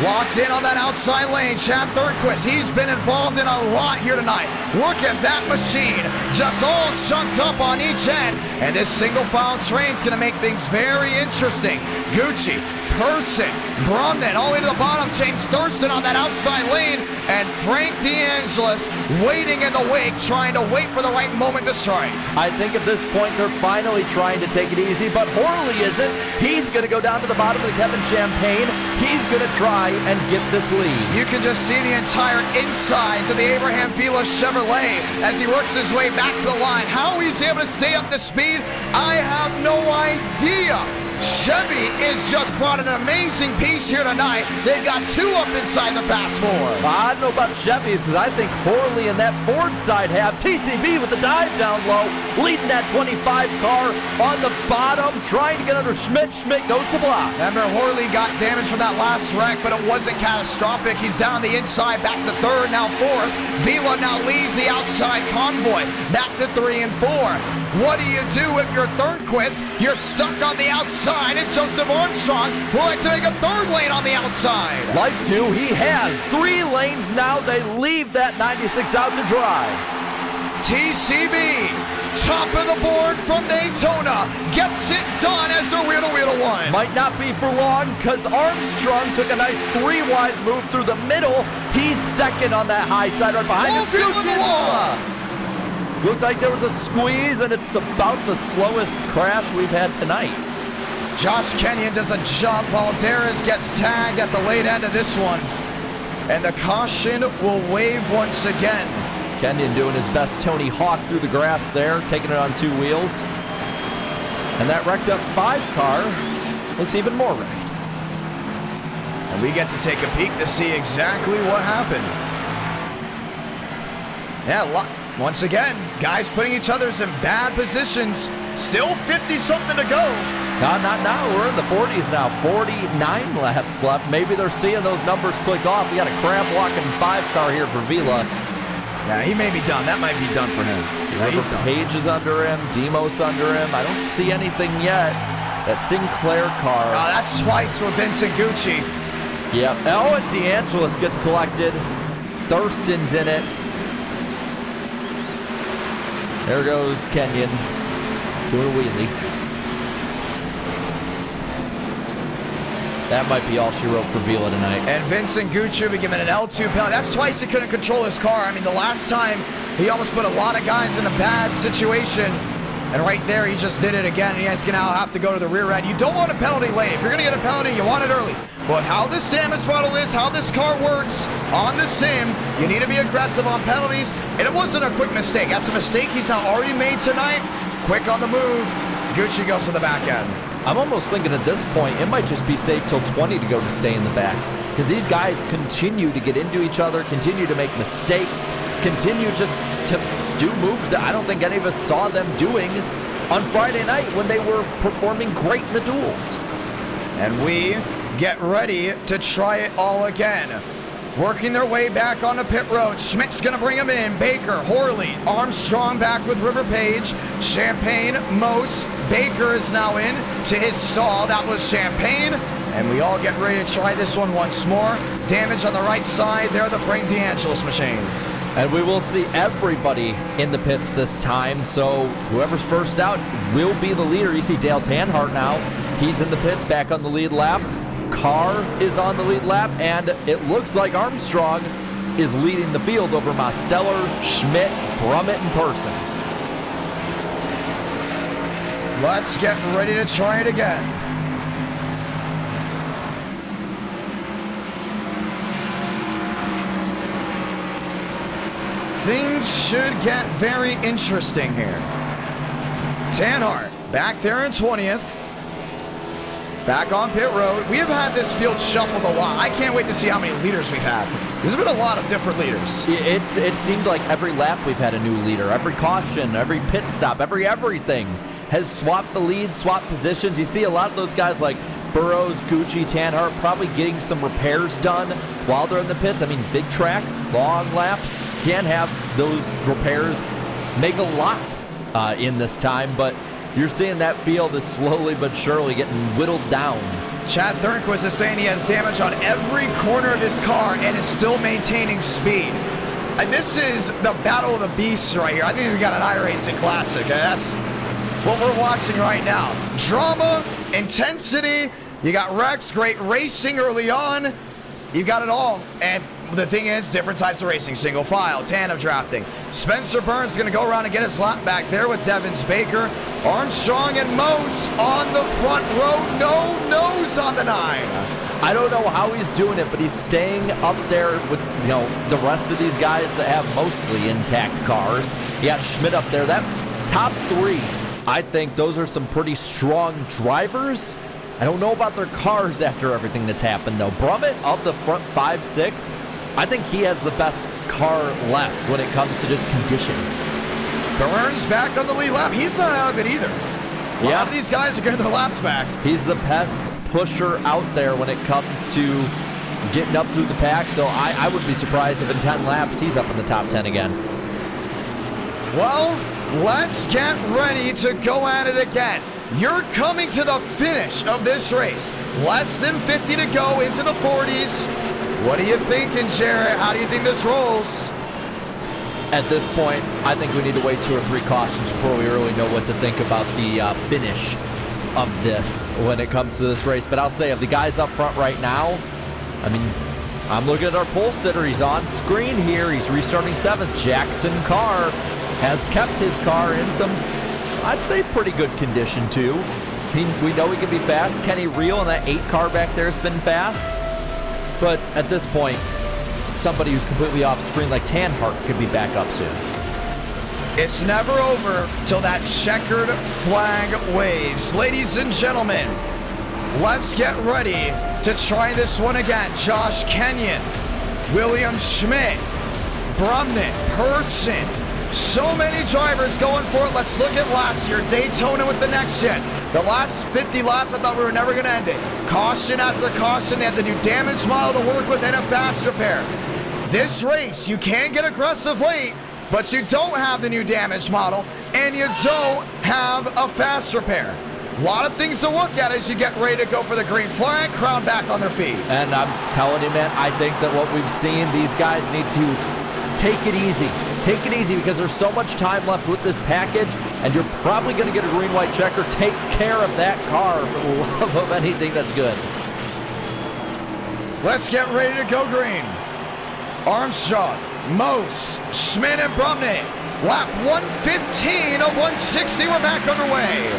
Locked in on that outside lane, Chad Thirdquist. He's been involved in a lot here tonight. Look at that machine, just all chunked up on each end. And this single file train's gonna make things very interesting. Gucci, Person, Brumman, all the way to the bottom. James Thurston on that outside lane. And Frank DeAngelis waiting in the wake, trying to wait for the right moment to strike. I think at this point they're finally trying to take it easy, but Horley isn't. He's going to go down to the bottom of the Kevin Champagne. He's going to try and get this lead. You can just see the entire insides of the Abraham Vila Chevrolet as he works his way back to the line. How he's able to stay up to speed, I have no idea. Chevy is just brought an amazing piece here tonight. They've got 2 up inside the Fast 4. I don't know about Chevy's because I think Horley and that Ford side have TCB with the dive down low, leading that 25 car on the bottom, trying to get under Schmidt. Schmidt goes to block. Remember, Horley got damaged from that last wreck, but it wasn't catastrophic. He's down on the inside, back to 3rd, now 4th. Vila now leads the outside convoy, back to 3 and 4. What do you do if you're Thirdquist? You're stuck on the outside, and Joseph Armstrong will like to make a 3rd lane on the outside. Like to, he has 3 lanes now. They leave that 96 out to dry. TCB, top of the board from Daytona, gets it done as they're wheel to wheel to 1. Might not be for long because Armstrong took a nice 3-wide move through the middle. He's 2nd on that high side right behind him. Full field on the wall. Looked like there was a squeeze, and it's about the slowest crash we've had tonight. Josh Kenyon does a jump while Darius gets tagged at the late end of this one. And the caution will wave once again. Kenyon doing his best Tony Hawk through the grass there, taking it on 2 wheels. And that wrecked up 5 car looks even more wrecked. And we get to take a peek to see exactly what happened. Yeah, once again, guys putting each other's in bad positions. Still 50-something to go. No, not now. We're in the 40s now. 49 laps left. Maybe they're seeing those numbers click off. We got a crab walking 5 car here for Vila. Yeah, he may be done. That might be done for him. Yeah, he's done. Page is under him. Demos under him. I don't see anything yet. That Sinclair car. Oh, that's twice for Vincent Gucci. Yep. Oh, and DeAngelis gets collected. Thurston's in it. There goes Kenyon doing a wheelie. That might be all she wrote for Vila tonight. And Vincent Gucci will be given an L2 penalty. That's twice he couldn't control his car. I mean, the last time he almost put a lot of guys in a bad situation. And right there, he just did it again. He is going to now have to go to the rear end. You don't want a penalty late. If you're going to get a penalty, you want it early. But how this damage model is, how this car works on the sim, you need to be aggressive on penalties. And it wasn't a quick mistake. That's a mistake he's now already made tonight. Quick on the move. Gucci goes to the back end. I'm almost thinking at this point, it might just be safe till 20 to go to stay in the back. Because these guys continue to get into each other, continue to make mistakes, continue just to do moves that I don't think any of us saw them doing on Friday night when they were performing great in the duels. And we get ready to try it all again. Working their way back on the pit road. Schmidt's going to bring him in. Baker, Horley, Armstrong back with River Page. Champagne, Mose. Baker is now in to his stall. That was Champagne. And we all get ready to try this one once more. Damage on the right side. There, the Frank DeAngelis machine. And we will see everybody in the pits this time. So whoever's first out will be the leader. You see Dale Tanhart now. He's in the pits, back on the lead lap. Carr is on the lead lap, and it looks like Armstrong is leading the field over Mosteller, Schmidt, Brummett, and Person. Let's get ready to try it again. Things should get very interesting here. Tanhart back there in 20th. Back on pit road. We have had this field shuffled a lot. I can't wait to see how many leaders we've had. There's been a lot of different leaders. It seemed like every lap we've had a new leader. Every caution, every pit stop, everything has swapped the lead, swapped positions. You see a lot of those guys like Burrows, Gucci, Tanhart probably getting some repairs done while they're in the pits. I mean, big track, long laps, can't have those repairs make a lot in this time, but you're seeing that field is slowly but surely getting whittled down. Chad Thornquist is saying he has damage on every corner of his car and is still maintaining speed. And this is the battle of the beasts right here. I think we got an iRacing classic. That's what we're watching right now. Drama, intensity, you got Rex, great racing early on. You got it all. And the thing is, different types of racing. Single file, tandem drafting. Spencer Burns is going to go around and get his lap back there with Devins Baker. Armstrong and Mose on the front row. No nose on the 9. I don't know how he's doing it, but he's staying up there with, the rest of these guys that have mostly intact cars. You got Schmidt up there. That top 3, I think those are some pretty strong drivers. I don't know about their cars after everything that's happened, though. Brummett of the front 5, 6, I think he has the best car left when it comes to just condition. Burns back on the lead lap. He's not out of it either. A lot of these guys are getting their laps back. He's the best pusher out there when it comes to getting up through the pack, so I would be surprised if in 10 laps he's up in the top 10 again. Well, let's get ready to go at it again. You're coming to the finish of this race. Less than 50 to go into the 40s. What are you thinking, Jaret? How do you think this rolls? At this point, I think we need to wait 2 or 3 cautions before we really know what to think about the finish of this when it comes to this race. But I'll say, of the guys up front right now, I mean, I'm looking at our pole sitter. He's on screen here. He's restarting 7th. Jackson Carr has kept his car in some, I'd say, pretty good condition, too. We know he can be fast. Kenny Reel in that 8 car back there has been fast. But at this point, somebody who's completely off screen like Tanhart could be back up soon. It's never over till that checkered flag waves. Ladies and gentlemen, let's get ready to try this one again. Josh Kenyon, William Schmidt, Brummett, Person. So many drivers going for it. Let's look at last year. Daytona with the Next-Gen. The last 50 laps, I thought we were never going to end it. Caution after caution. They had the new damage model to work with and a fast repair. This race, you can get aggressive late, but you don't have the new damage model, and you don't have a fast repair. A lot of things to look at as you get ready to go for the green flag. Crowd back on their feet. And I'm telling you, man, I think that what we've seen, these guys need to take it easy. take it easy because there's so much time left with this package, and you're probably going to get a green-white checker. Take care of that car for the love of anything that's good. Let's get ready to go green. Armstrong, Mose, Schmidt, and Brumney. Lap 115 of 160. We're back underway.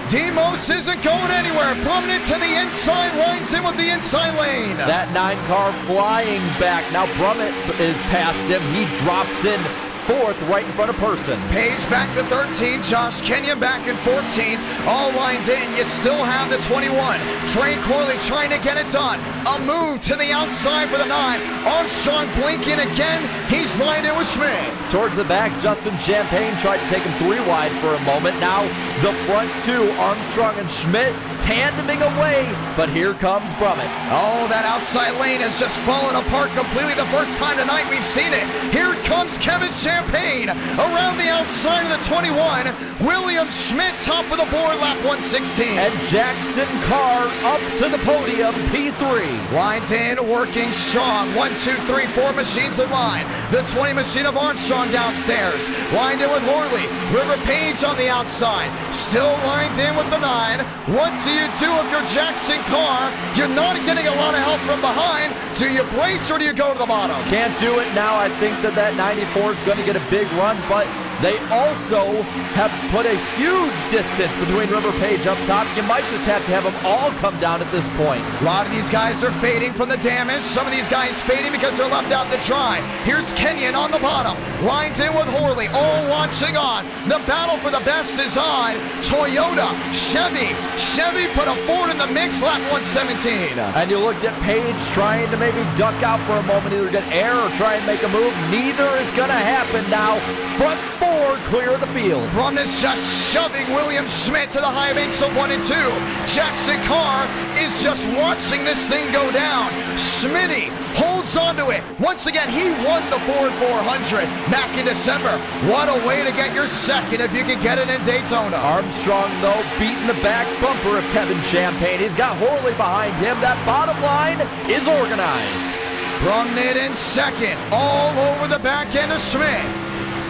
Demos isn't going anywhere. Brumney to the inside, lines in with the inside lane. That 9 car flying back. Now Brummett is past him. He drops in 4th right in front of Person. Page back to 13. Josh Kenyon back in 14th. All lined in. You still have the 21. Frank Corley trying to get it done. A move to the outside for the 9. Armstrong blinking again. He's lined in with Schmidt. Towards the back, Justin Champagne tried to take him 3 wide for a moment. Now the front 2, Armstrong and Schmidt, tandeming away. But here comes Brummett. Oh, that outside lane has just fallen apart completely. The first time tonight we've seen it. Here comes Kevin Champagne around the outside of the 21. William Schmidt top of the board, lap 116. And Jackson Carr up to the podium, P3. Lined in, working strong. 1, 2, 3, 4 machines in line. The 20 machine of Armstrong downstairs. Lined in with Horley. River Page on the outside. Still lined in with the 9. What do you do if you're Jackson Carr? You're not getting a lot of help from behind. Do you brace or do you go to the bottom? Can't do it now. I think that 94 is going to get a big run, but they also have put a huge distance between River Page up top. You might just have to have them all come down at this point. A lot of these guys are fading from the damage. Some of these guys fading because they're left out to dry. Here's Kenyon on the bottom. Lined in with Horley. All watching on. The battle for the best is on. Toyota, Chevy. Chevy put a Ford in the mix, lap 117. And you looked at Page trying to maybe duck out for a moment, either get air or try and make a move. Neither is going to happen now. Front 4 clear of the field. Brumness just shoving William Schmidt to the high banks of 1 and 2. Jackson Carr is just watching this thing go down. Schmitty holds on to it. Once again, he won the Ford 400 back in December. What a way to get your second if you can get it in Daytona. Armstrong, though, beating the back bumper of Kevin Champagne. He's got Horley behind him. That bottom line is organized. Brumnett in second. All over the back end of Schmidt.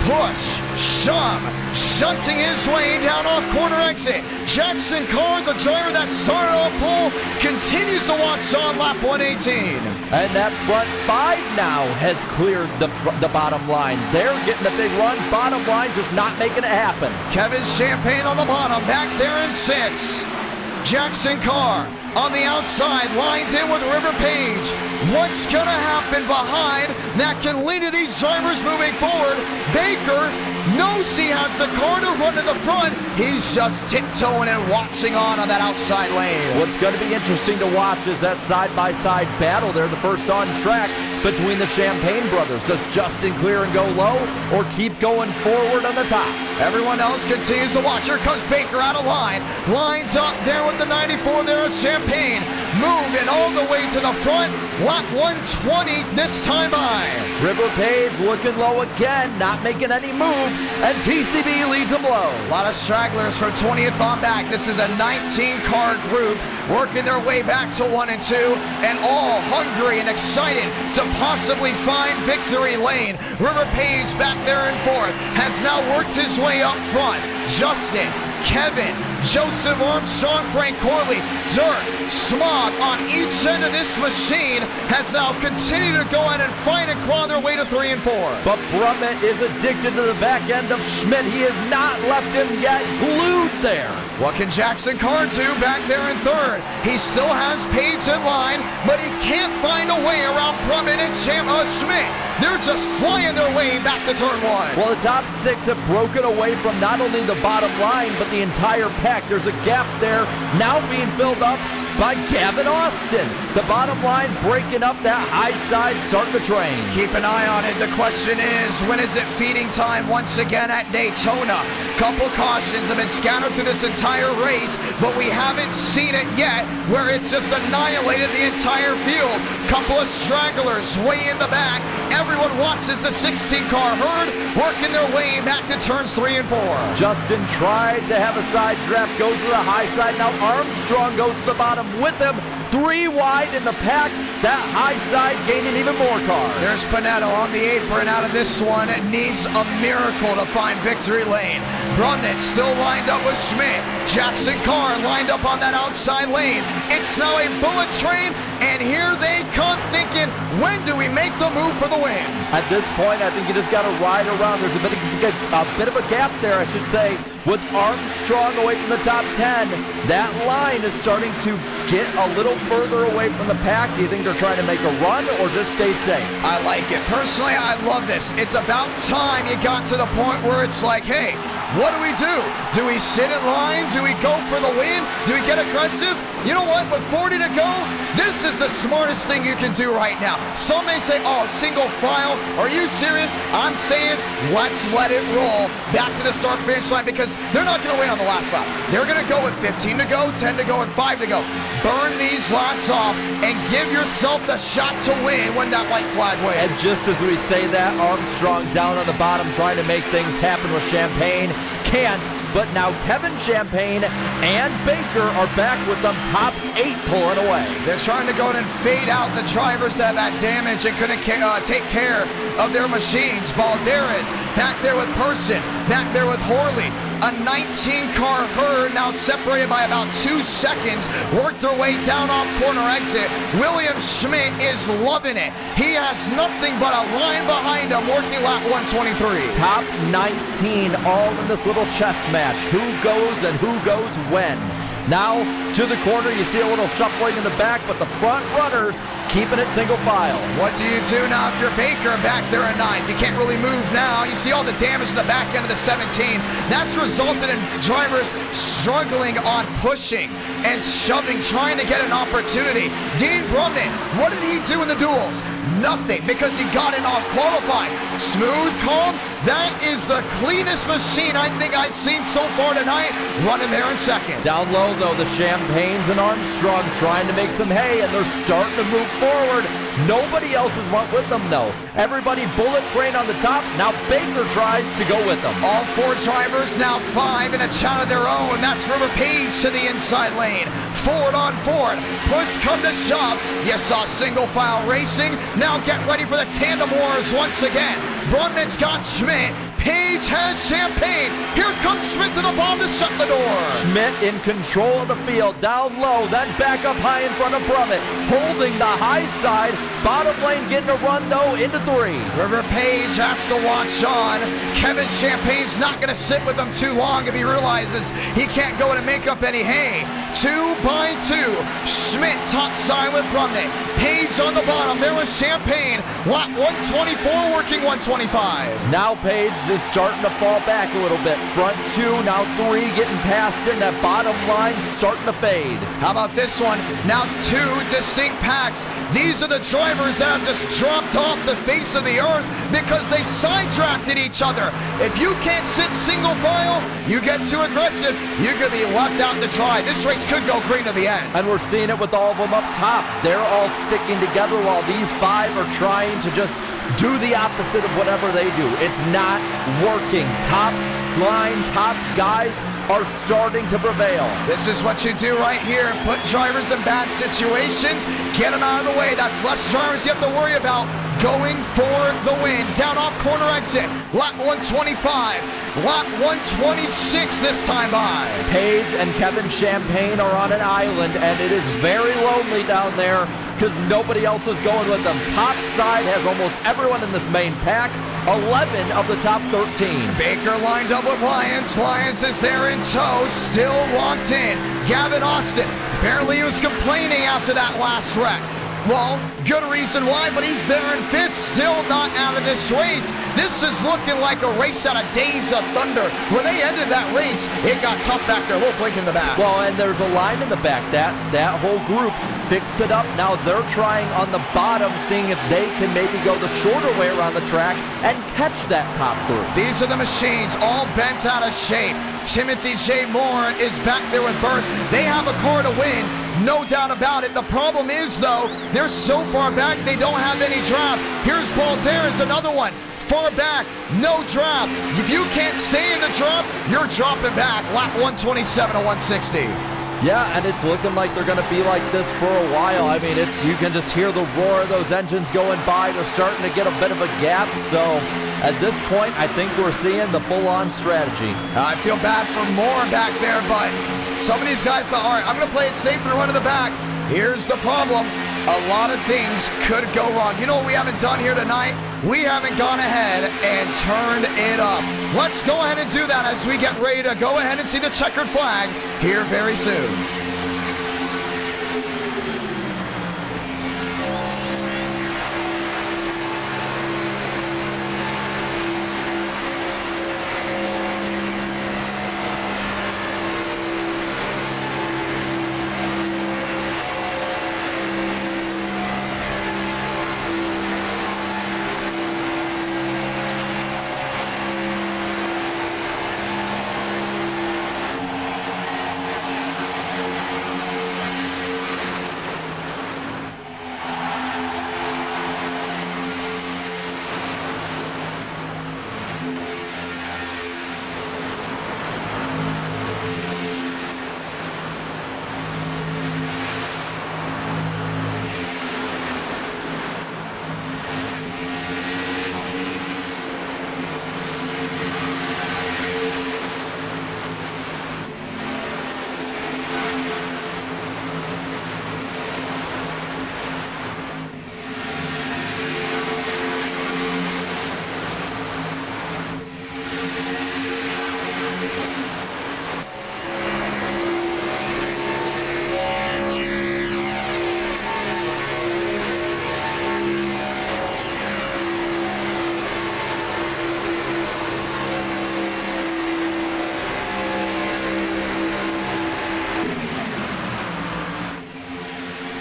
Push, shove, shunting his way down off corner exit. Jackson Carr, the driver that started off pole, continues to watch on lap 118. And that front 5 now has cleared the bottom line. They're getting a big run. Bottom line just not making it happen. Kevin Champagne on the bottom, back there in 6. Jackson Carr on the outside, lined in with River Page. What's gonna happen behind that can lead to these drivers moving forward? Baker knows he has the car to run to the front. He's just tiptoeing and watching on that outside lane. What's going to be interesting to watch is that side-by-side battle there, the first on track between the Champagne brothers. Does Justin clear and go low or keep going forward on the top? Everyone else continues to watch. Here comes Baker out of line. Lines up there with the 94 there is Champagne. Moving all the way to the front. Lap 120 this time by. River Page looking low again, not making any move, and TCB leads them low. A lot of stragglers from 20th on back. This is a 19-car group working their way back to 1 and 2, and all hungry and excited to possibly find victory lane. River Page back there in 4th has now worked his way up front. Justin, Kevin, Joseph Armstrong, Frank Corley, Dirk, Smog on each end of this machine has now continued to go out and fight and claw their way to 3 and 4. But Brummett is addicted to the back end of Schmidt. He has not left him yet, glued there. What can Jackson Carr do back there in 3rd? He still has Page in line, but he can't find a way around Brummett and Schmidt. They're just flying their way back to turn 1. Well, the top 6 have broken away from not only the bottom line, but the entire pack. There's a gap there now being filled up by Gavin Austin. The bottom line breaking up that high side, starting the train. Keep an eye on it. The question is, when is it feeding time once again at Daytona? Couple cautions have been scattered through this entire race, but we haven't seen it yet where it's just annihilated the entire field. Couple of stragglers way in the back. Everyone watches the 16-car herd working their way back to turns 3 and 4. Justin tried to have a side draft, goes to the high side. Now Armstrong goes to the bottom with him. 3 wide in the pack. That high side gaining even more cars. There's Panetto on the apron out of this one. It needs a miracle to find victory lane. Brumnett still lined up with Schmidt. Jackson Carr lined up on that outside lane. It's now a bullet train, and here they come thinking, when do we make the move for the win? At this point, I think you just got to ride around. There's a bit of a gap there, I should say, with Armstrong away from the top 10. That line is starting to get a little further away from the pack. Do you think they're trying to make a run or just stay safe? I like it. Personally, I love this. It's about time you got to the point where it's like, hey, what do we do? Do we sit in line? Do we go for the win? Do we get aggressive? You know what? With 40 to go, this is the smartest thing you can do right now. Some may say, oh, single file. Are you serious? I'm saying, let's let it roll back to the start-finish line because they're not going to win on the last lap. They're going to go with 15 to go, 10 to go, and 5 to go. Burn these laps off and give yourself the shot to win when that white flag waves. And just as we say that, Armstrong down on the bottom trying to make things happen with Champagne. Can't, but now Kevin Champagne and Baker are back with them top 8 pulling away. They're trying to go in and fade out the drivers that had that damage and couldn't take care of their machines. Balderas back there with Person, back there with Horley. A 19-car herd now separated by about 2 seconds. Worked their way down off corner exit. William Schmidt is loving it. He has nothing but a line behind him working lap 123. Top 19 all in this little chess match. Who goes and who goes when? Now to the corner, you see a little shuffling in the back, but the front runners keeping it single file. What do you do now if you're Baker back there at 9th? You can't really move now. You see all the damage in the back end of the 17. That's resulted in drivers struggling on pushing and shoving, trying to get an opportunity. Dean Brumnett, what did he do in the duels? Nothing, because he got in off qualifying. Smooth, calm. That is the cleanest machine I think I've seen so far tonight, running there in second. Down low, though, the Champagnes and Armstrong trying to make some hay, and they're starting to move forward. Nobody else has went with them, though. Everybody bullet train on the top. Now Baker tries to go with them. All 4 drivers, now 5 in a chat of their own. That's River Page to the inside lane. Forward on Ford. Push come to shove. You saw single file racing. Now get ready for the tandem wars once again. Brumnett's got Schmidt. Page has Champagne. Here comes Schmidt to the bottom to shut the door. Schmidt in control of the field, down low, then back up high in front of Brumnett, holding the high side. Bottom lane getting a run, though, into 3. River Page has to watch on. Kevin Champagne's not going to sit with him too long if he realizes he can't go in and make up any hay. 2 by 2. Schmidt top side with Brumnett. Page on the bottom. There was Champagne. Lap 124 working 125. Now Page is starting to fall back a little bit. Front 2, now 3 getting past in. That bottom line starting to fade. How about this one? Now it's 2 distinct packs. These are the drivers that have just dropped off the face of the earth because they side-drafted each other. If you can't sit single file, you get too aggressive, you could be left out to dry. This race could go green to the end. And we're seeing it with all of them up top. They're all sticking together while these 5 are trying to just do the opposite of whatever they do. It's not working. Top line, top guys are starting to prevail. This is what you do right here. Put drivers in bad situations. Get them out of the way. That's less drivers you have to worry about going for the win. Down off corner exit. Lap 125. Lap 126 this time by. Page and Kevin Champagne are on an island, and it is very lonely down there because nobody else is going with them. Top side has almost everyone in this main pack. 11 of the top 13. Baker lined up with Lyons. Lyons is there in tow, still locked in. Gavin Austin, apparently he was complaining after that last wreck. Well, good reason why, but he's there in 5th, still not out of this race. This is looking like a race out of Days of Thunder. When they ended that race, it got tough back there. A little blink in the back. Well, and there's a line in the back. That whole group fixed it up. Now they're trying on the bottom, seeing if they can maybe go the shorter way around the track and catch that top group. These are the machines, all bent out of shape. Timothy J. Moore is back there with Burns. They have a car to win. No doubt about it. The problem is, though, they're so far back, they don't have any draft. Here's Balderas, another one. Far back, no draft. If you can't stay in the draft, you're dropping back. Lap 127 to 160. Yeah, and it's looking like they're going to be like this for a while. I mean, you can just hear the roar of those engines going by. They're starting to get a bit of a gap. So at this point, I think we're seeing the full-on strategy. I feel bad for more back there, but some of these guys thought, all right, I'm going to play it safe and run to the back. Here's the problem. A lot of things could go wrong. You know what we haven't done here tonight? We haven't gone ahead and turned it up. Let's go ahead and do that as we get ready to go ahead and see the checkered flag here very soon.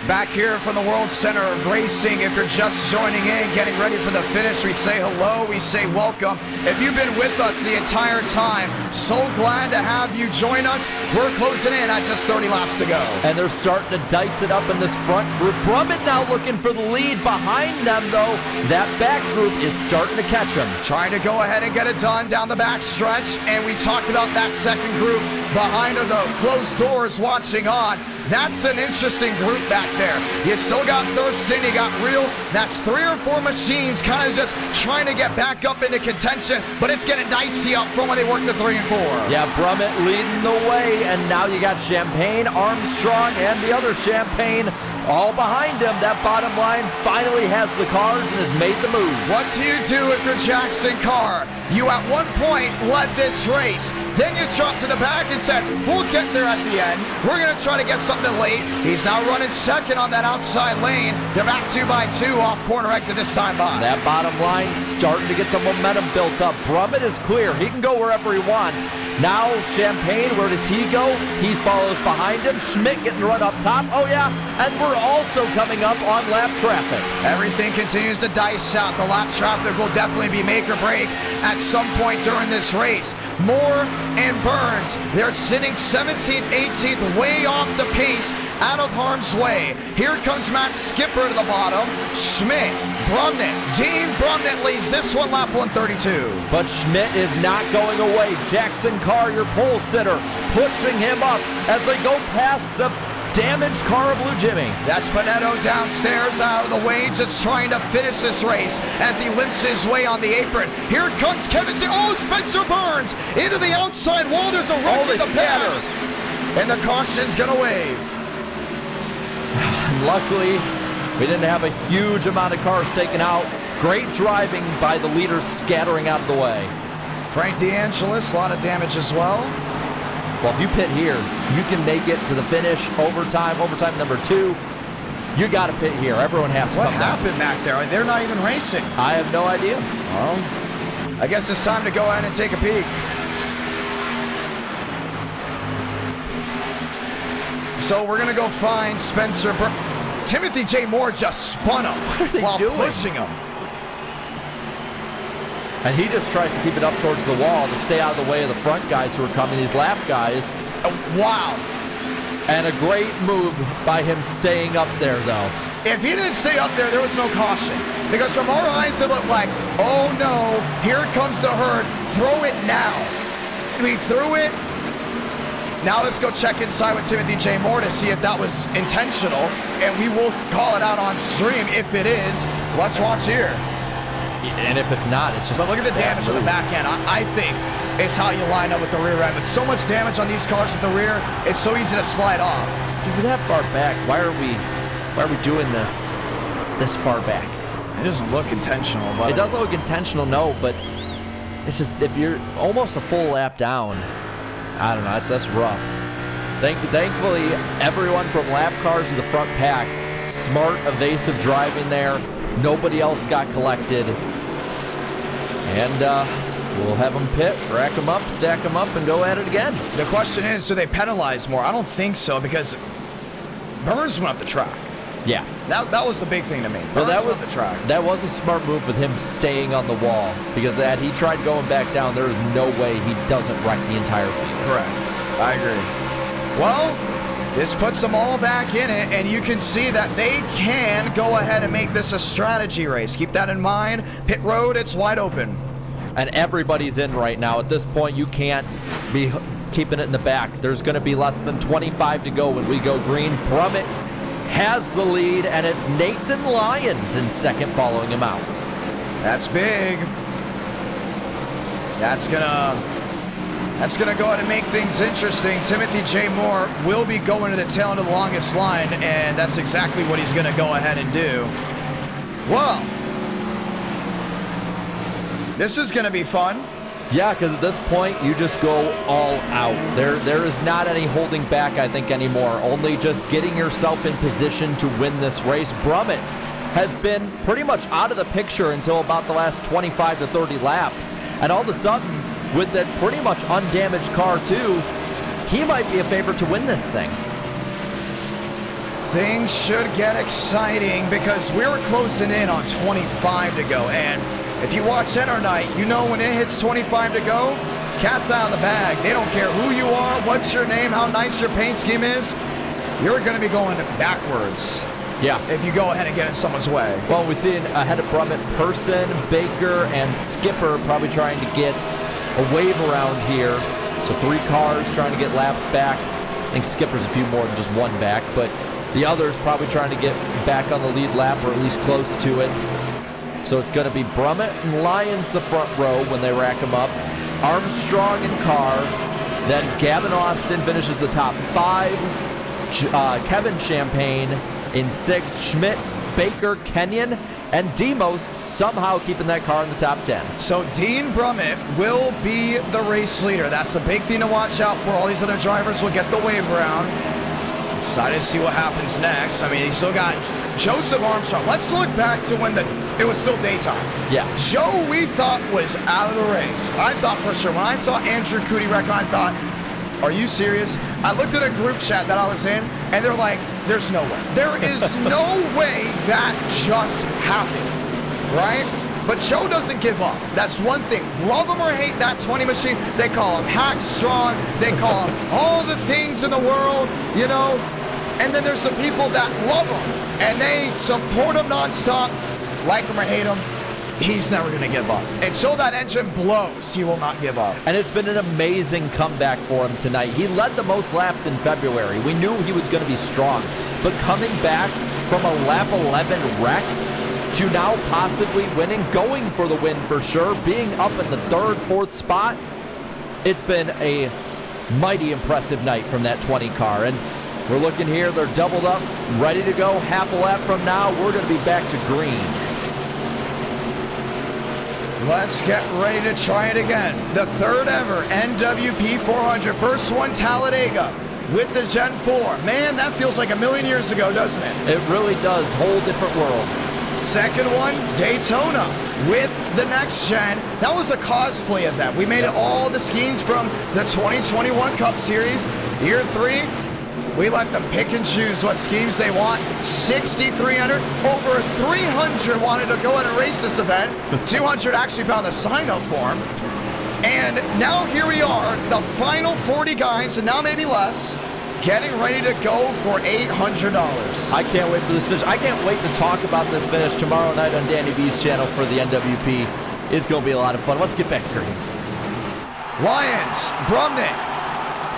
Back here from the World Center of Racing. If you're just joining in, getting ready for the finish, we say hello, we say welcome. If you've been with us the entire time, so glad to have you join us. We're closing in at just 30 laps to go. And they're starting to dice it up in this front group. Brummett now looking for the lead. Behind them, though, that back group is starting to catch them. Trying to go ahead and get it done down the back stretch. And we talked about that second group behind the closed doors watching on. That's an interesting group back there. You still got Thurston, you got Real. That's 3 or 4 machines kind of just trying to get back up into contention, but it's getting dicey up from when they work the 3 and 4. Yeah, Brummett leading the way, and now you got Champagne, Armstrong, and the other Champagne all behind him. That bottom line finally has the cars and has made the move. What do you do if you're Jackson Carr? You at one point led this race. Then you dropped to the back and said, we'll get there at the end. We're going to try to get something late. He's now running second on that outside lane. They're back 2 by 2 off corner exit this time by. That bottom line starting to get the momentum built up. Brummett is clear. He can go wherever he wants. Now Champagne, where does he go? He follows behind him. Schmidt getting run up top. Oh yeah, and we're also coming up on lap traffic. Everything continues to dice out. The lap traffic will definitely be make or break at some point during this race. Moore and Burns, they're sitting 17th, 18th, way off the pace, out of harm's way. Here comes Matt Skipper to the bottom. Schmidt, Brummett, Dean Brummett leads this one, lap 132. But Schmidt is not going away. Jackson Carr, your pole sitter, pushing him up as they go past the damaged car of Blue Jimmy. That's Panetto downstairs, out of the way, just trying to finish this race as he limps his way on the apron. Here comes Kevin. Oh, Spencer Burns into the outside wall. There's a wreck in the pattern, and the caution's gonna wave. Luckily, we didn't have a huge amount of cars taken out. Great driving by the leaders scattering out of the way. Frank DeAngelis, a lot of damage as well. Well, if you pit here, you can make it to the finish, overtime number 2. You got to pit here. Everyone has to come down. What happened back there? They're not even racing. I have no idea. Well, I guess it's time to go ahead and take a peek. So we're going to go find Spencer Timothy J. Moore just spun him while pushing him. And he just tries to keep it up towards the wall to stay out of the way of the front guys who are coming, these lap guys. Wow. And a great move by him staying up there, though. If he didn't stay up there, there was no caution. Because from our eyes, it looked like, oh no, here comes the herd. Throw it now. We threw it. Now let's go check inside with Timothy J. Moore to see if that was intentional, and we will call it out on stream if it is. Let's watch here. And if it's not, it's just... But look at the damage on the back end. I think it's how you line up with the rear end. With so much damage on these cars at the rear, it's so easy to slide off. If you're that far back, why are we doing this far back? It doesn't look intentional, but... It doesn't look intentional, no, but it's just, if you're almost a full lap down, I don't know, that's rough. Thankfully, everyone from lap cars to the front pack, smart, evasive driving there. Nobody else got collected. And we'll have them pit, rack them up, stack them up, and go at it again. The question is, do they penalize more? I don't think so, because Burns went up the track. Yeah. That was the big thing to me. Well, that Burns was went up the track. That was a smart move with him staying on the wall, because had he tried going back down, there is no way he doesn't wreck the entire field. Correct. I agree. Well, this puts them all back in it, and you can see that they can go ahead and make this a strategy race. Keep that in mind. Pit road, it's wide open. And everybody's in right now. At this point, you can't be keeping it in the back. There's going to be less than 25 to go when we go green. Brummett has the lead, and it's Nathan Lyons in second following him out. That's big. That's gonna go ahead and make things interesting. Timothy J. Moore will be going to the tail end of the longest line, and that's exactly what he's gonna go ahead and do. Well, this is gonna be fun. Yeah, because at this point, you just go all out. There is not any holding back, I think, anymore. Only just getting yourself in position to win this race. Brummett has been pretty much out of the picture until about the last 25 to 30 laps. And all of a sudden, with that pretty much undamaged car too, he might be a favorite to win this thing. Things should get exciting because we're closing in on 25 to go. And if you watch Enter Night, you know when it hits 25 to go, cat's out of the bag. They don't care who you are, what's your name, how nice your paint scheme is. You're going to be going backwards. Yeah. If you go ahead and get in someone's way. Well, we see ahead of Brummett, Person, Baker, and Skipper probably trying to get a wave around here. So 3 cars trying to get laps back. I think Skipper's a few more than just one back, but the others probably trying to get back on the lead lap or at least close to it. So it's going to be Brummett and Lyons the front row when they rack them up. Armstrong and Carr. Then Gavin Austin finishes the top 5. Kevin Champagne in 6th. Schmidt, Baker, Kenyon, and Demos somehow keeping that car in the top 10. So Dean Brummett will be the race leader. That's the big thing to watch out for. All these other drivers will get the wave around. Excited to see what happens next. I mean, he still got Joseph Armstrong. Let's look back to when it was still daytime. Yeah. Joe, we thought, was out of the race. I thought for sure. When I saw Andrew Cootie wreck, I thought, are you serious? I looked at a group chat that I was in, and they're like, there's no way. There is no way that just happened, right? But Joe doesn't give up. That's one thing. Love him or hate that 20 machine. They call him hack strong. They call him all the things in the world, you know. And then there's the people that love him, and they support him nonstop, like him or hate him. He's never going to give up. Until that engine blows, he will not give up. And it's been an amazing comeback for him tonight. He led the most laps in February. We knew he was going to be strong. But coming back from a lap 11 wreck to now possibly winning, going for the win for sure, being up in the 3rd, 4th spot, it's been a mighty impressive night from that 20 car. And we're looking here, they're doubled up, ready to go. Half a lap from now, we're going to be back to green. Let's get ready to try it again. The 3rd ever NWP 400. First one, Talladega with the Gen 4. Man, that feels like a million years ago, doesn't it? It really does. Whole different world. Second one, Daytona with the Next-Gen. That was a cosplay event. We made it all the schemes from the 2021 Cup Series. Year 3, we let them pick and choose what schemes they want. 6,300, over 300 wanted to go ahead and race this event. 200 actually found the sign-up form. And now here we are, the final 40 guys, and now maybe less, getting ready to go for $800. I can't wait for this finish. I can't wait to talk about this finish tomorrow night on Danny B's channel for the NWP. It's going to be a lot of fun. Let's get back to green. Lyons, Brummett,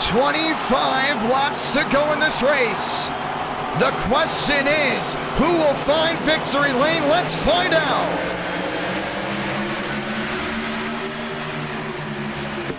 25 laps to go in this race. The question is, who will find victory lane? Let's find out.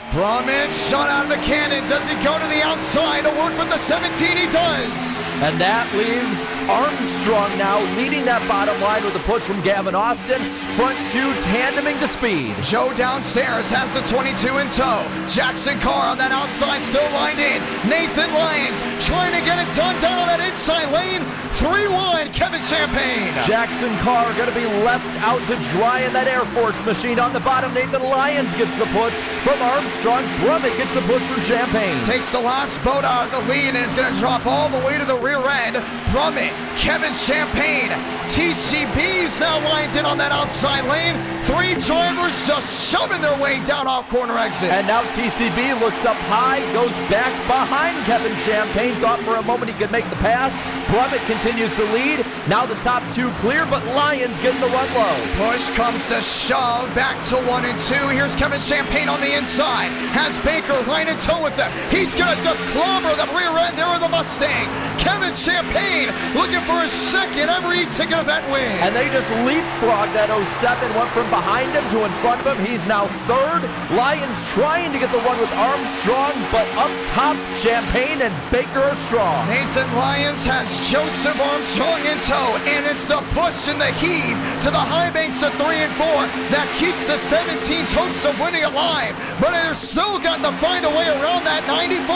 Brumman shot out of the cannon. Does he go to the outside to work with the 17? He does. And that leaves Armstrong now leading that bottom line with a push from Gavin Austin. Front two tandeming to speed. Joe downstairs has the 22 in tow. Jackson Carr on that outside still lined in. Nathan Lyons trying to get it done down on that inside lane. 3 wide, Kevin Champagne. Jackson Carr going to be left out to dry in that Air Force machine on the bottom. Nathan Lyons gets the push from Armstrong. Brummett gets the push from Champagne. Takes the last boat out of the lead and is going to drop all the way to the rear end. Brummett, Kevin Champagne, TCB's now lined in on that outside lane. 3 drivers just shoving their way down off corner exit. And now TCB looks up high, goes back behind Kevin Champagne. Thought for a moment he could make the pass. Brummett continues to lead. Now the top 2 clear, but Lyons getting the run low. Push comes to shove back to 1 and 2. Here's Kevin Champagne on the inside. Has Baker right in tow with him. He's going to just clobber the rear end there of the Mustang. Kevin Champagne looking for his second ever eTicket event win. And they just leapfrogged that 07, went from behind him to in front of him. He's now third. Lyons trying to get the run with Armstrong, but up top, Champagne and Baker are strong. Nathan Lyons has Joseph Armstrong in tow, and it's the push and the heave to the high banks of 3 and 4 that keeps the 17's hopes of winning alive. But they're still got to find a way around that 94.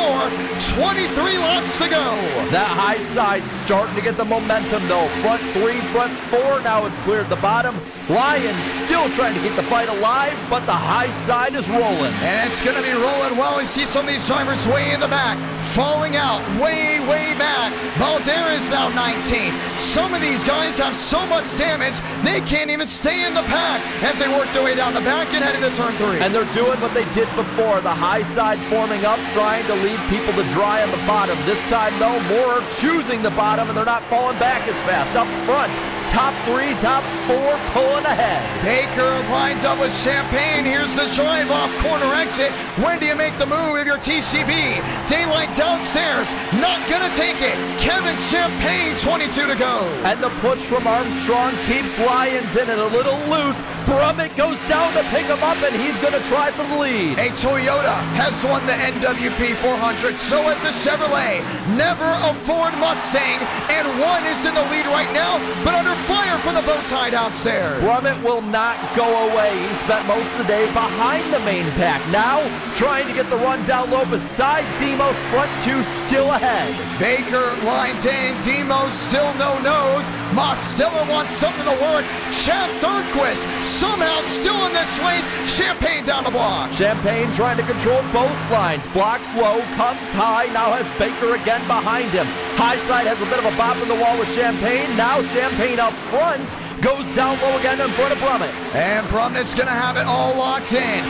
23 laps to go. That high side starting to get the momentum though. Front 3, front 4 now have cleared the bottom. Lyons still trying to keep the fight alive, but the high side is rolling. And it's going to be rolling well. You see some of these drivers way in the back, falling out way, way back. Valderez now 19. Some of these guys have so much damage, they can't even stay in the pack as they work their way down the back and head into turn 3. And they're doing what they did before. The high side forming up, trying to leave people to dry on the bottom. This time, though, more are choosing the bottom, and they're not falling back as fast. Up front, top 3, top 4 pulling ahead. Baker lined up with Champagne. Here's the drive off corner exit. When do you make the move if you're TCB? Daylight downstairs, not gonna take it. Kevin Champagne, 22 to go. And the push from Armstrong keeps Lyons in it a little loose. Brummett goes down to pick him up, and he's gonna try for the lead. A Toyota has won the NWP 400, so has a Chevrolet. Never a Ford Mustang, and one is in the lead right now, but under fire for the bow tie downstairs. Brummett will not go away. He spent most of the day behind the main pack. Now, trying to get the run down low beside Demos. Front 2 still ahead. Baker lined in. Demos still no nose. Mostella wants something to work. Chad Thornquist somehow still in this race. Champagne down the block. Champagne trying to control both lines. Blocks low, comes high. Now has Baker again behind him. High side has a bit of a bop in the wall with Champagne. Now Champagne up front. Goes down low again in front of Brummett. And Brummett's going to have it all locked in.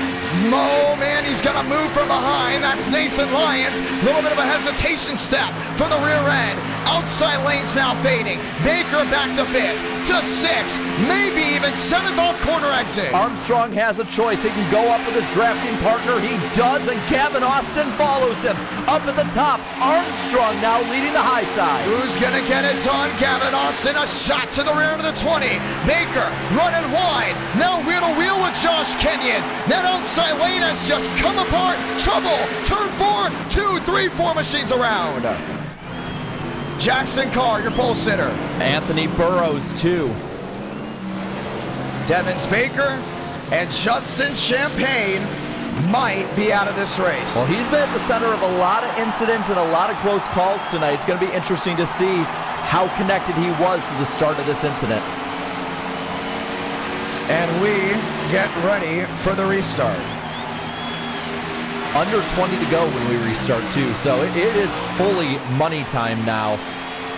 Oh, man, he's going to move from behind. That's Nathan Lyons. A little bit of a hesitation step for the rear end. Outside lanes now fading. Baker back to 5th, to 6th, maybe even 7th off corner exit. Armstrong has a choice. He can go up with his drafting partner. He does, and Gavin Austin follows him. Up at the top, Armstrong now leading the high side. Who's going to get it done? Gavin Austin, a shot to the rear end of the 20. Baker running wide. Now wheel to wheel with Josh Kenyon. That outside lane has just come apart. Trouble. Turn 4, 2, 3, 4 machines around. Jackson Carr, your pole sitter. Anthony Burrows, too. Devins Baker and Justin Champagne might be out of this race. Well, he's been at the center of a lot of incidents and a lot of close calls tonight. It's going to be interesting to see how connected he was to the start of this incident. And we get ready for the restart. Under 20 to go when we restart, too. So it is fully money time now.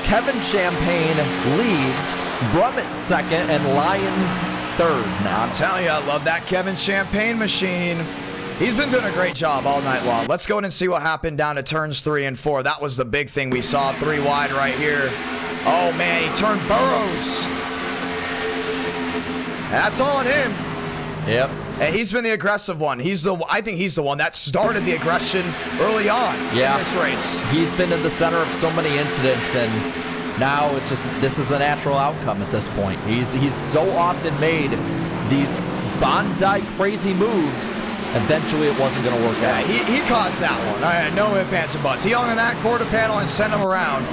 Kevin Champagne leads, Brummett second, and Lyons third now. I'm telling you, I love that Kevin Champagne machine. He's been doing a great job all night long. Let's go in and see what happened down to turns 3 and 4. That was the big thing we saw, 3 wide right here. Oh, man, he turned Burrows. That's all on him. Yep. And he's been the aggressive one. I think he's the one that started the aggression early on in this race. He's been in the center of so many incidents, and now it's just, this is a natural outcome at this point. He's so often made these bonsai crazy moves. Eventually it wasn't going to work out. He caused that one. No ifs, ands, and buts. He hung on that quarter panel and sent him around.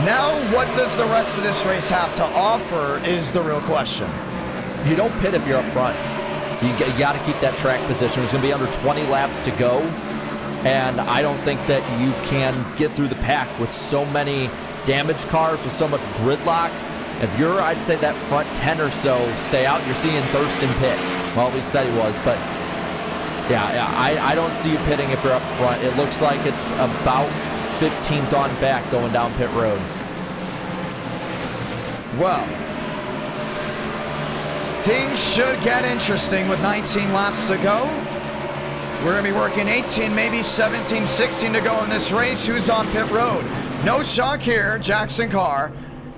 Now what does the rest of this race have to offer is the real question. You don't pit if you're up front. You got to keep that track position. There's going to be under 20 laps to go, and I don't think that you can get through the pack with so many damaged cars, with so much gridlock. If you're, I'd say that front 10 or so, stay out. You're seeing Thurston pit. Well, at least said he was, but yeah, I don't see you pitting if you're up front. It looks like it's about 15th on back going down pit road. Well, things should get interesting with 19 laps to go. We're going to be working 18, maybe 17, 16 to go in this race. Who's on pit road? No shock here, Jackson Carr.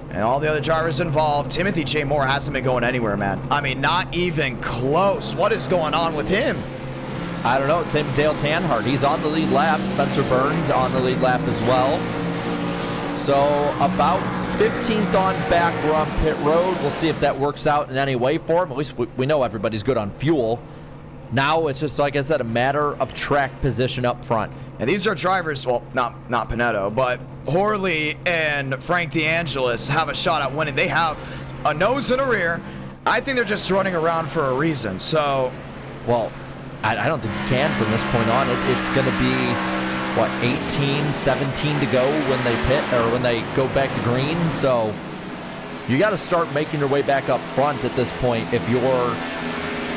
And all the other drivers involved. Timothy J. Moore hasn't been going anywhere, man. I mean, not even close. What is going on with him? I don't know. Dale Tanhart, he's on the lead lap. Spencer Burns on the lead lap as well. So about 15th on back, we're on pit road. We'll see if that works out in any way for him. At least we know everybody's good on fuel. Now it's just, like I said, a matter of track position up front. And these are drivers, well, not Pinetto, but Horley and Frank DeAngelis have a shot at winning. They have a nose and a rear. I think they're just running around for a reason. So, well, I don't think you can from this point on. It's going to be, what, 18, 17 to go when they pit, or when they go back to green. So you got to start making your way back up front at this point. If you're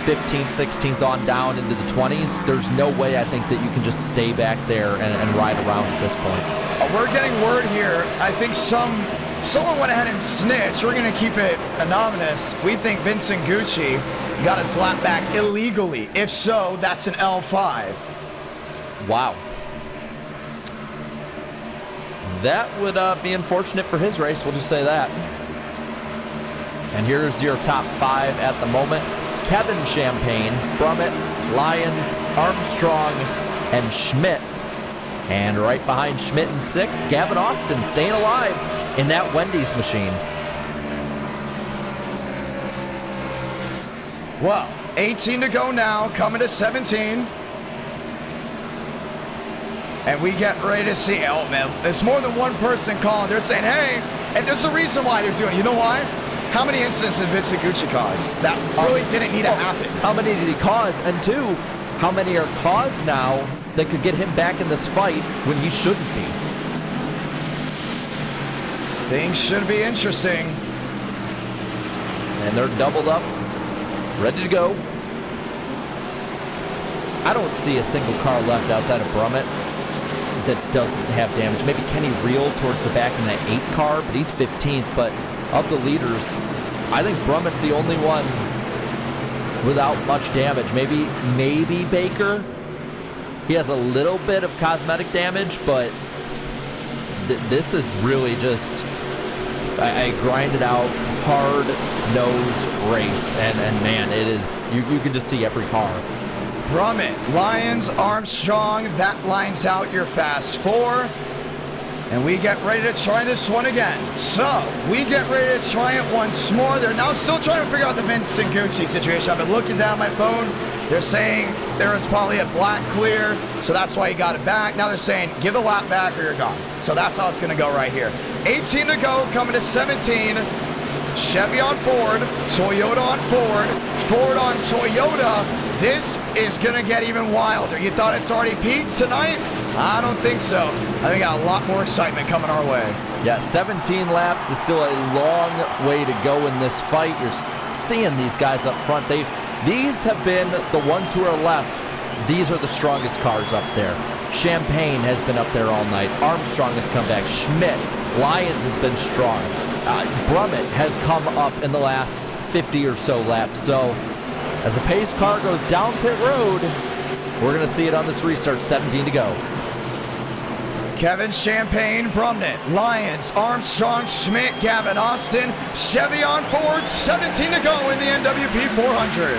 15th, 16th on down into the 20s, there's no way I think that you can just stay back there and ride around at this point. We're getting word here. I think someone went ahead and snitched. We're going to keep it anonymous. We think Vincent Gucci got his lap back illegally. If so, that's an L5. Wow. That would be unfortunate for his race, we'll just say that. And here's your top 5 at the moment. Kevin Champagne, Brummett, Lyons, Armstrong, and Schmidt. And right behind Schmidt in 6th, Gavin Austin staying alive in that Wendy's machine. Well, 18 to go now, coming to 17. And we get ready to see, oh man, there's more than one person calling. They're saying, hey, and there's a reason why they're doing it. You know why? How many incidents did Vincent Gucci cause? That really didn't need to happen. How many did he cause? And 2, how many are caused now that could get him back in this fight when he shouldn't be? Things should be interesting. And they're doubled up, ready to go. I don't see a single car left outside of Brummett that doesn't have damage. Maybe Kenny Reel towards the back in that 8 car, but he's 15th. But of the leaders, I think Brummett's the only one without much damage. Maybe Baker. He has a little bit of cosmetic damage, but this is really just a grinded out, hard-nosed race. And man, it is, you can just see every car. Brummett, Lyons, Armstrong, that lines out your fast 4. And we get ready to try this one again. So, we get ready to try it once more. They're now still trying to figure out the Vincent Gucci situation. I've been looking down my phone. They're saying there was probably a black clear, so that's why he got it back. Now they're saying, give the lap back or you're gone. So that's how it's going to go right here. 18 to go, coming to 17. Chevy on Ford, Toyota on Ford, Ford on Toyota. This is going to get even wilder. You thought it's already peaked tonight? I don't think so. I think we got a lot more excitement coming our way. Yeah, 17 laps is still a long way to go in this fight. You're seeing these guys up front. These have been the ones who are left. These are the strongest cars up there. Champagne has been up there all night. Armstrong has come back. Schmidt, Lyons has been strong. Brummett has come up in the last 50 or so laps. So as the pace car goes down pit road, we're going to see it on this restart. 17 to go. Kevin Champagne, Brummett, Lyons, Armstrong, Schmidt, Gavin Austin, Chevy on Ford, 17 to go in the NWP 400.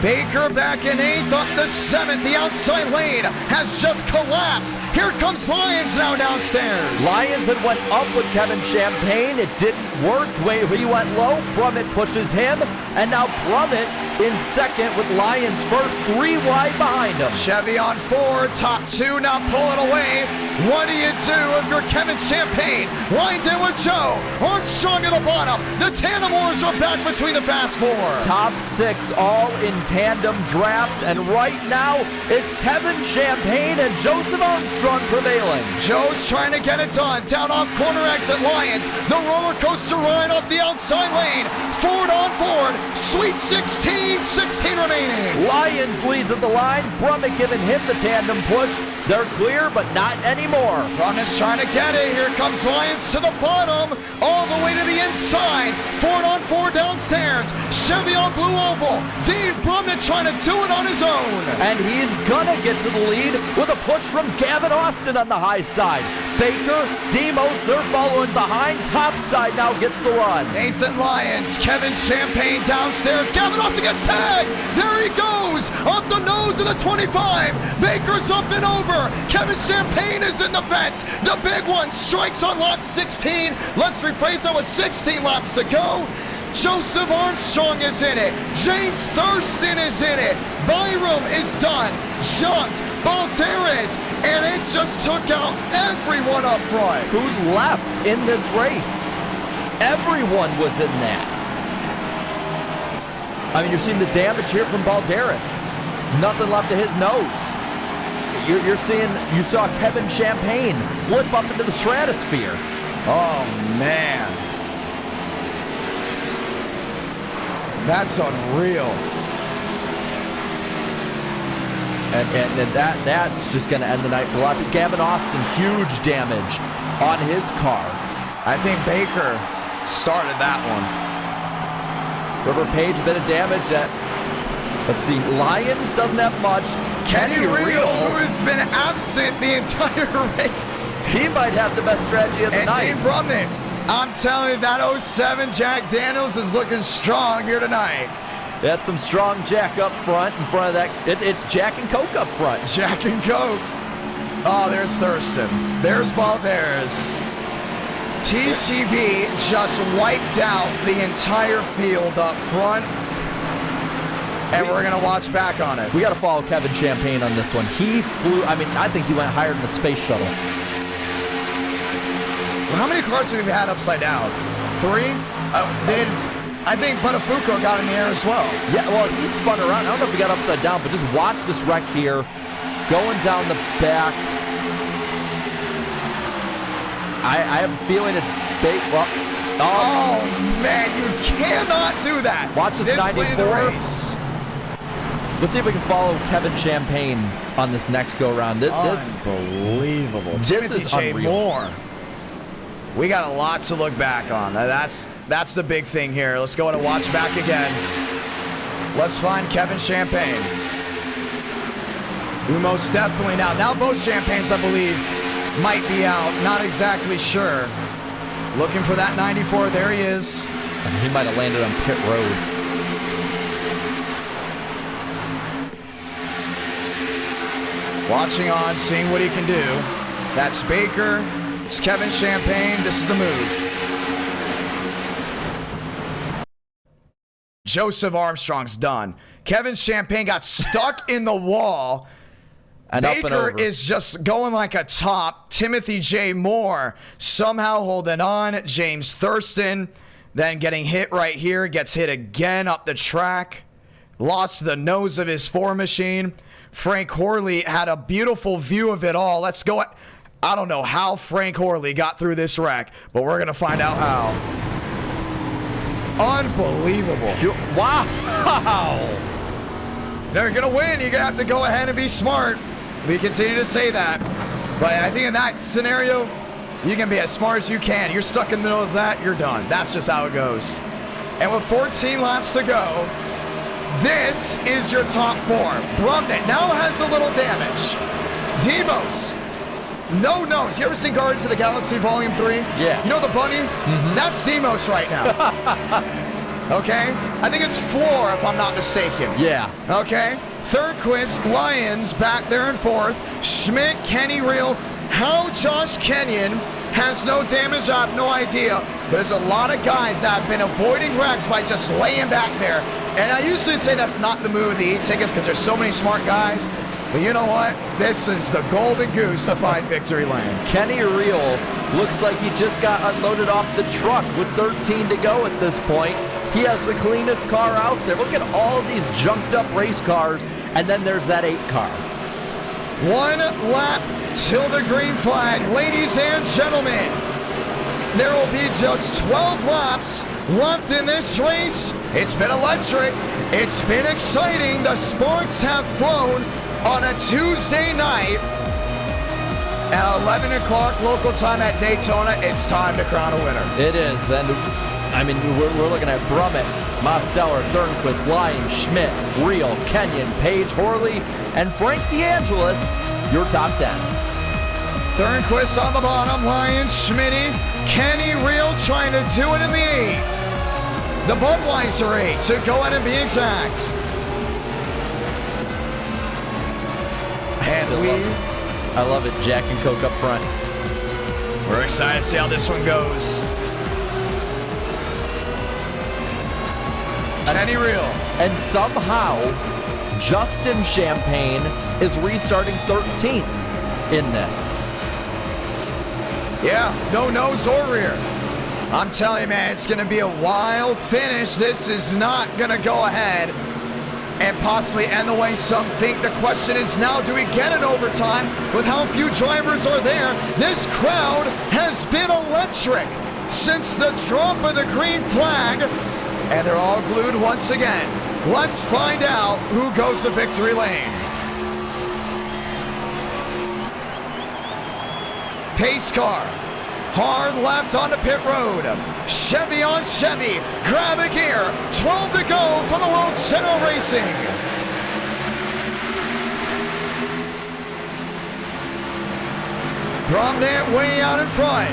Baker back in 8th up the 7th. The outside lane has just collapsed. Here comes Lyons now downstairs. Lyons had went up with Kevin Champagne. It didn't work. He went low. Brummett pushes him. And now Brummett in second with Lyons first, 3 wide behind him. Chevy on 4, top 2 now pulling away. What do you do if you're Kevin Champagne? Lined in with Joe. Armstrong at the bottom. The tandem wars are back between the fast 4. Top 6 all in tandem drafts, and right now it's Kevin Champagne and Joseph Armstrong prevailing. Joe's trying to get it done. Down off corner exit Lyons. The roller coaster ride off the outside lane. Ford on Ford. Sweet 16 remaining. Lyons leads at the line. Brummett giving him the tandem push. They're clear, but not anymore. Brummett's trying to get it. Here comes Lyons to the bottom, all the way to the inside. Ford on 4 downstairs. Chevy on blue oval. Dean Brummett trying to do it on his own. And he's gonna get to the lead with a push from Gavin Austin on the high side. Baker, Demos, they're following behind. Top side now gets the run. Nathan Lyons, Kevin Champagne downstairs. Gavin Austin gets tagged. There he goes, off the nose of the 25. Baker's up and over. Kevin Champagne is in the fence. The big one strikes on lap 16. Let's rephrase that with 16 laps to go. Joseph Armstrong is in it. James Thurston is in it. Byram is done. Jumped. Balderas. And it just took out everyone up front. Who's left in this race? Everyone was in that. I mean, you're seeing the damage here from Balderas. Nothing left of his nose. You saw Kevin Champagne flip up into the stratosphere. Oh, man. That's unreal. And that's just going to end the night for a lot. Gavin Austin, huge damage on his car. I think Baker started that one. River Page, a bit of damage. Let's see, Lyons doesn't have much. Kenny Real, who has been absent the entire race. He might have the best strategy of the night. And Dean Brummett, I'm telling you, that 07 Jack Daniels is looking strong here tonight. That's some strong Jack up front in front of that. It's Jack and Coke up front. Jack and Coke. Oh, there's Thurston. There's Balderas. TCB just wiped out the entire field up front. And we're going to watch back on it. We got to follow Kevin Champagne on this one. He flew, I think he went higher than the space shuttle. Well, how many cars have we had upside down? 3? I think Buttafuoco got in the air as well. Yeah, well, he spun around. I don't know if he got upside down, but just watch this wreck here. Going down the back. I have a feeling it's bait. Well, oh, man, you cannot do that. Watch this 94. Let's see if we can follow Kevin Champagne on this next go-round. Unbelievable. Timothy J. Moore. We got a lot to look back on. That's the big thing here. Let's go and watch back again. Let's find Kevin Champagne. We most definitely now both Champagnes, I believe, might be out. Not exactly sure. Looking for that 94. There he is. He might have landed on pit road. Watching on, seeing what he can do. That's Baker. It's Kevin Champagne. This is the move. Joseph Armstrong's done. Kevin Champagne got stuck in the wall. And Baker is just going like a top. Timothy J. Moore somehow holding on. James Thurston then getting hit right here. Gets hit again up the track. Lost the nose of his 4 machine. Frank Horley had a beautiful view of it all. Let's go. I don't know how Frank Horley got through this wreck, but we're going to find out how. Unbelievable. Wow. They're going to win. You're going to have to go ahead and be smart. We continue to say that. But I think in that scenario, you can be as smart as you can. You're stuck in the middle of that, you're done. That's just how it goes. And with 14 laps to go, this is your top 4. Brummett now has a little damage. Demos, no nose. You ever seen Guardians of the Galaxy Volume 3? Yeah. You know the bunny? Mm-hmm. That's Demos right now. Okay? I think it's floor, if I'm not mistaken. Yeah. Okay? Third-Quist, Lyons back there in fourth. Schmidt, Kenny Real. How Josh Kenyon has no damage, I have no idea. There's a lot of guys that have been avoiding wrecks by just laying back there. And I usually say that's not the move of the eTickets because there's so many smart guys. But you know what? This is the golden goose to find victory lane. Kenny Real looks like he just got unloaded off the truck with 13 to go at this point. He has the cleanest car out there. Look at all of these junked up race cars. And then there's that 8 car. 1 lap till the green flag. Ladies and gentlemen, there will be just 12 laps left in this race. It's been electric. It's been exciting. The sports have flown on a Tuesday night. At 11 o'clock local time at Daytona, it's time to crown a winner. It is. And I mean, we're looking at Brummett, Mosteller, Thornquist, Lyon, Schmidt, Real, Kenyon, Page, Horley, and Frank DeAngelis, your top 10. Thornquist on the bottom, Lyon, Schmitty, Kenny Real trying to do it in the 8. The Budweiser 8 to go in and be exact. I love it, Jack and Coke up front. We're excited to see how this one goes. Kenny Real. And somehow, Justin Champagne is restarting 13th in this. Yeah, no nose or rear. I'm telling you, man, it's going to be a wild finish. This is not going to go ahead and possibly end the way some think. The question is now, do we get an overtime with how few drivers are there? This crowd has been electric since the drop of the green flag, and they're all glued once again. Let's find out who goes to victory lane. Pace car. Hard left onto pit road. Chevy on Chevy. Grab a gear. 12 to go for the World Center Racing. Bromnant way out in front.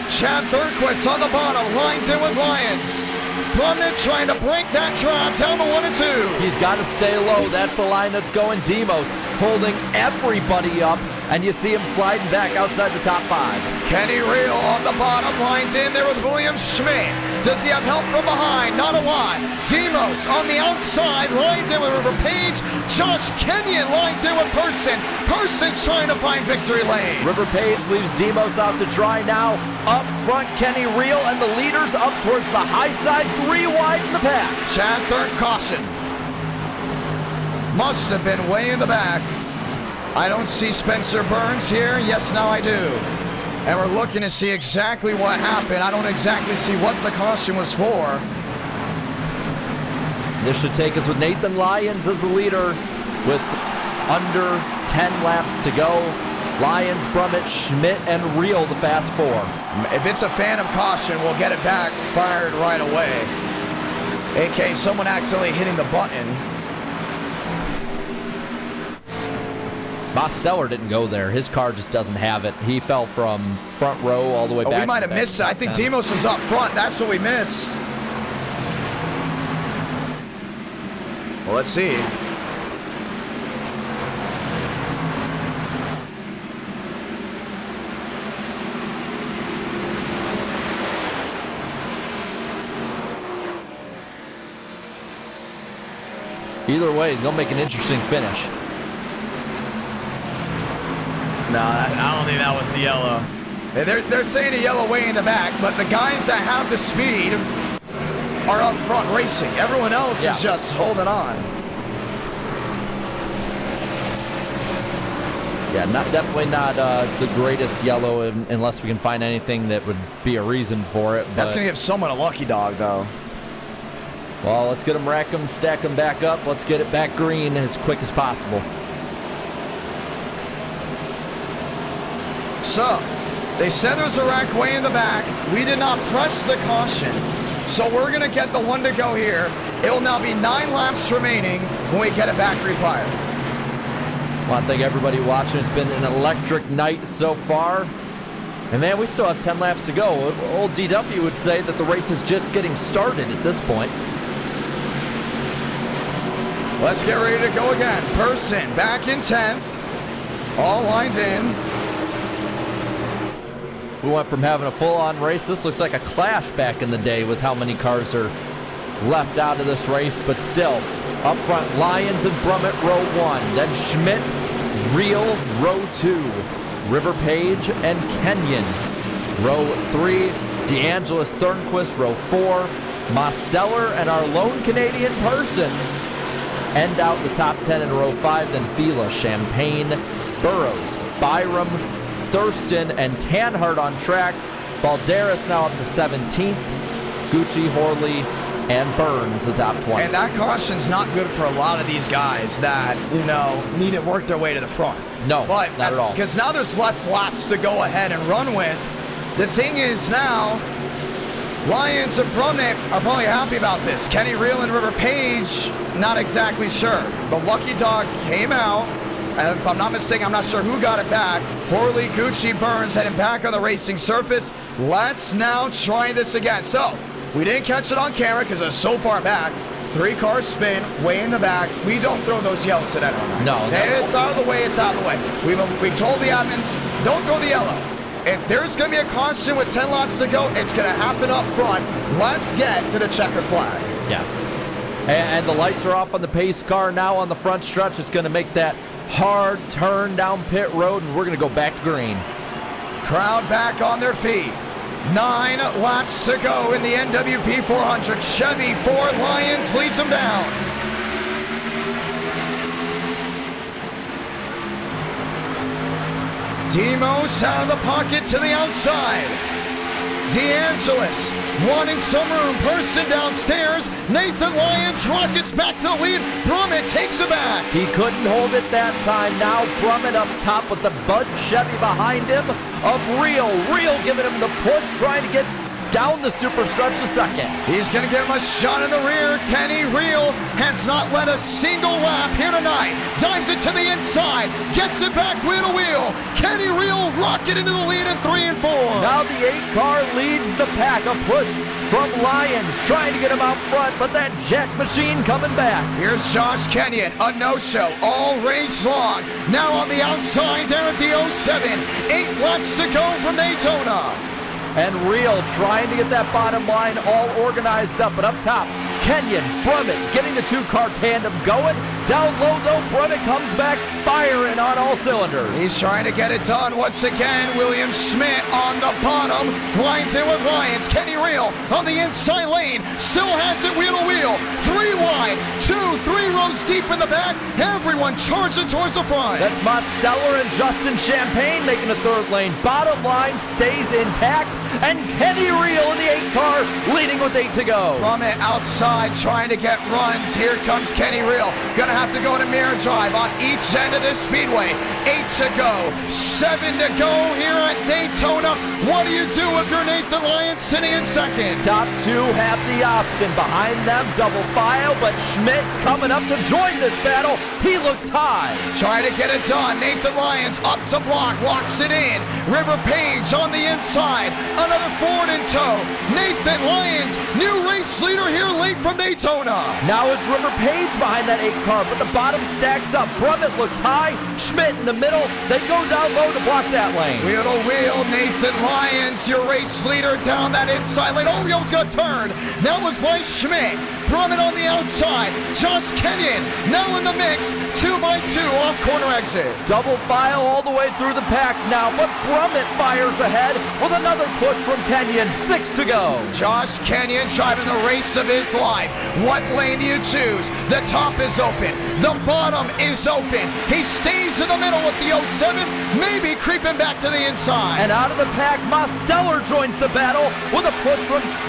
Chad Thornquist on the bottom. Lined in with Lyons. Bromnant trying to break that trap down to 1 and 2. He's got to stay low. That's the line that's going. Demos holding everybody up. And you see him sliding back outside the top 5. Kenny Real on the bottom, lined in there with William Schmidt. Does he have help from behind? Not a lot. Demos on the outside, lined in with River Page. Josh Kenyon lined in with Person. Person's trying to find victory lane. River Page leaves Demos out to dry now. Up front, Kenny Real, and the leaders up towards the high side. 3 wide in the pack. Chad Thurn caution. Must have been way in the back. I don't see Spencer Burns here. Yes, now I do. And we're looking to see exactly what happened. I don't exactly see what the caution was for. This should take us with Nathan Lyons as the leader with under 10 laps to go. Lyons, Brummett, Schmidt, and Real the fast 4. If it's a phantom caution, we'll get it back fired right away. AK, someone accidentally hitting the button. Mosteller didn't go there. His car just doesn't have it. He fell from front row all the way back. We might have missed it. I think Demos was up front. That's what we missed. Well, let's see. Either way, he's going to make an interesting finish. No, I don't think that was the yellow. They're saying a yellow way in the back, but the guys that have the speed are up front racing. Everyone else is just holding on. Yeah, definitely not the greatest yellow unless we can find anything that would be a reason for it. That's going to give someone a lucky dog, though. Well, let's get them, rack them, stack them back up. Let's get it back green as quick as possible. So, they said there's a rack way in the back. We did not press the caution. So we're going to get the 1 to go here. It will now be 9 laps remaining when we get it back refired. Well, I thank everybody watching. It's been an electric night so far. And man, we still have 10 laps to go. Old DW would say that the race is just getting started at this point. Let's get ready to go again. Person back in 10th. All lined in. We went from having a full-on race. This looks like a clash back in the day with how many cars are left out of this race, but still. Up front, Lyons and Brummett, row 1. Then Schmidt, Reel, row 2. River Page and Kenyon, row 3. DeAngelis Thornquist, row 4. Mosteller and our lone Canadian person end out the top 10 in row 5. Then Fila, Champagne, Burrows, Byram, Thurston, and Tanhart on track. Balderas now up to 17th. Gucci, Horley, and Burns the top 20. And that caution's not good for a lot of these guys that, need to work their way to the front. No, but not at all. Because now there's less laps to go ahead and run with. The thing is now, Lyons and Brummett are probably happy about this. Kenny Reel and River Page, not exactly sure. The lucky dog came out, and if I'm not mistaken, I'm not sure who got it back. Horley, Gucci, Burns heading back on the racing surface. Let's now try this again. So, we didn't catch it on camera because it's so far back. 3 cars spin, way in the back. We don't throw those yellows at anyone. No. It's out of the way, it's out of the way. We told the admins, don't throw the yellow. If there's going to be a caution with 10 laps to go, it's going to happen up front. Let's get to the checkered flag. Yeah. And the lights are off on the pace car now on the front stretch. It's going to make that hard turn down pit road, and we're going to go back to green. Crowd back on their feet. 9 laps to go in the NWP 400. Chevy Ford Lyons leads them down. Demos out of the pocket to the outside. DeAngelis wanting some room. Person downstairs. Nathan Lyons rockets back to the lead. Brummett takes it back. He couldn't hold it that time. Now Brummett up top with the Bud Chevy behind him of Reel. Reel giving him the push, trying to get down the super stretch a second. He's going to give him a shot in the rear. Kenny Reel has not led a single lap here tonight. Dives it to the inside. Gets it back wheel to wheel. Kenny Reel rocket into the lead in 3 and 4. Now the 8 car leads the pack. A push from Lyons trying to get him out front, but that jet machine coming back. Here's Josh Kenyon, a no-show all race long. Now on the outside there at the 07. 8 laps to go from Daytona. And Reel trying to get that bottom line all organized up. But up top, Kenyon, Brummett getting the 2-car tandem going. Down low though, Brummett comes back firing on all cylinders. He's trying to get it done once again. William Schmidt on the bottom. Lines in with Lyons. Kenny Reel on the inside lane. Still has it wheel to wheel. 3 wide. 2-3 rows deep in the back. Everyone charging towards the front. That's Mosteller and Justin Champagne making the 3rd lane. Bottom line stays intact. And Kenny Reel in the 8-car leading with 8 to go. Brummett outside trying to get runs. Here comes Kenny Reel. Gonna have to go to mirror drive on each end of this speedway. 8 to go. 7 to go here at Daytona. What do you do if you're Nathan Lyons sitting in 2nd? Top 2 have the option. Behind them, double file, but Schmidt coming up to join this battle. He looks high. Trying to get it done. Nathan Lyons up to block, locks it in. River Page on the inside. Another Ford in tow. Nathan Lyons, new race leader here late from Daytona. Now it's River Page behind that 8-car, but the bottom stacks up. Brummett looks high. Schmidt in the middle. They go down low to block that lane. Wheel to wheel. Nathan Lyons, your race leader down that inside lane. Oh, he almost got turned. That was by Schmidt. Brummett on the outside. Josh Kenyon now in the mix. 2x2 off corner exit. Double file all the way through the pack now, but Brummett fires ahead with another push from Kenyon. 6 to go. Josh Kenyon driving the race of his life. What lane do you choose? The top is open. The bottom is open. He stays in the middle with the 07, maybe creeping back to the inside. And out of the pack, Mosteller joins the battle with a push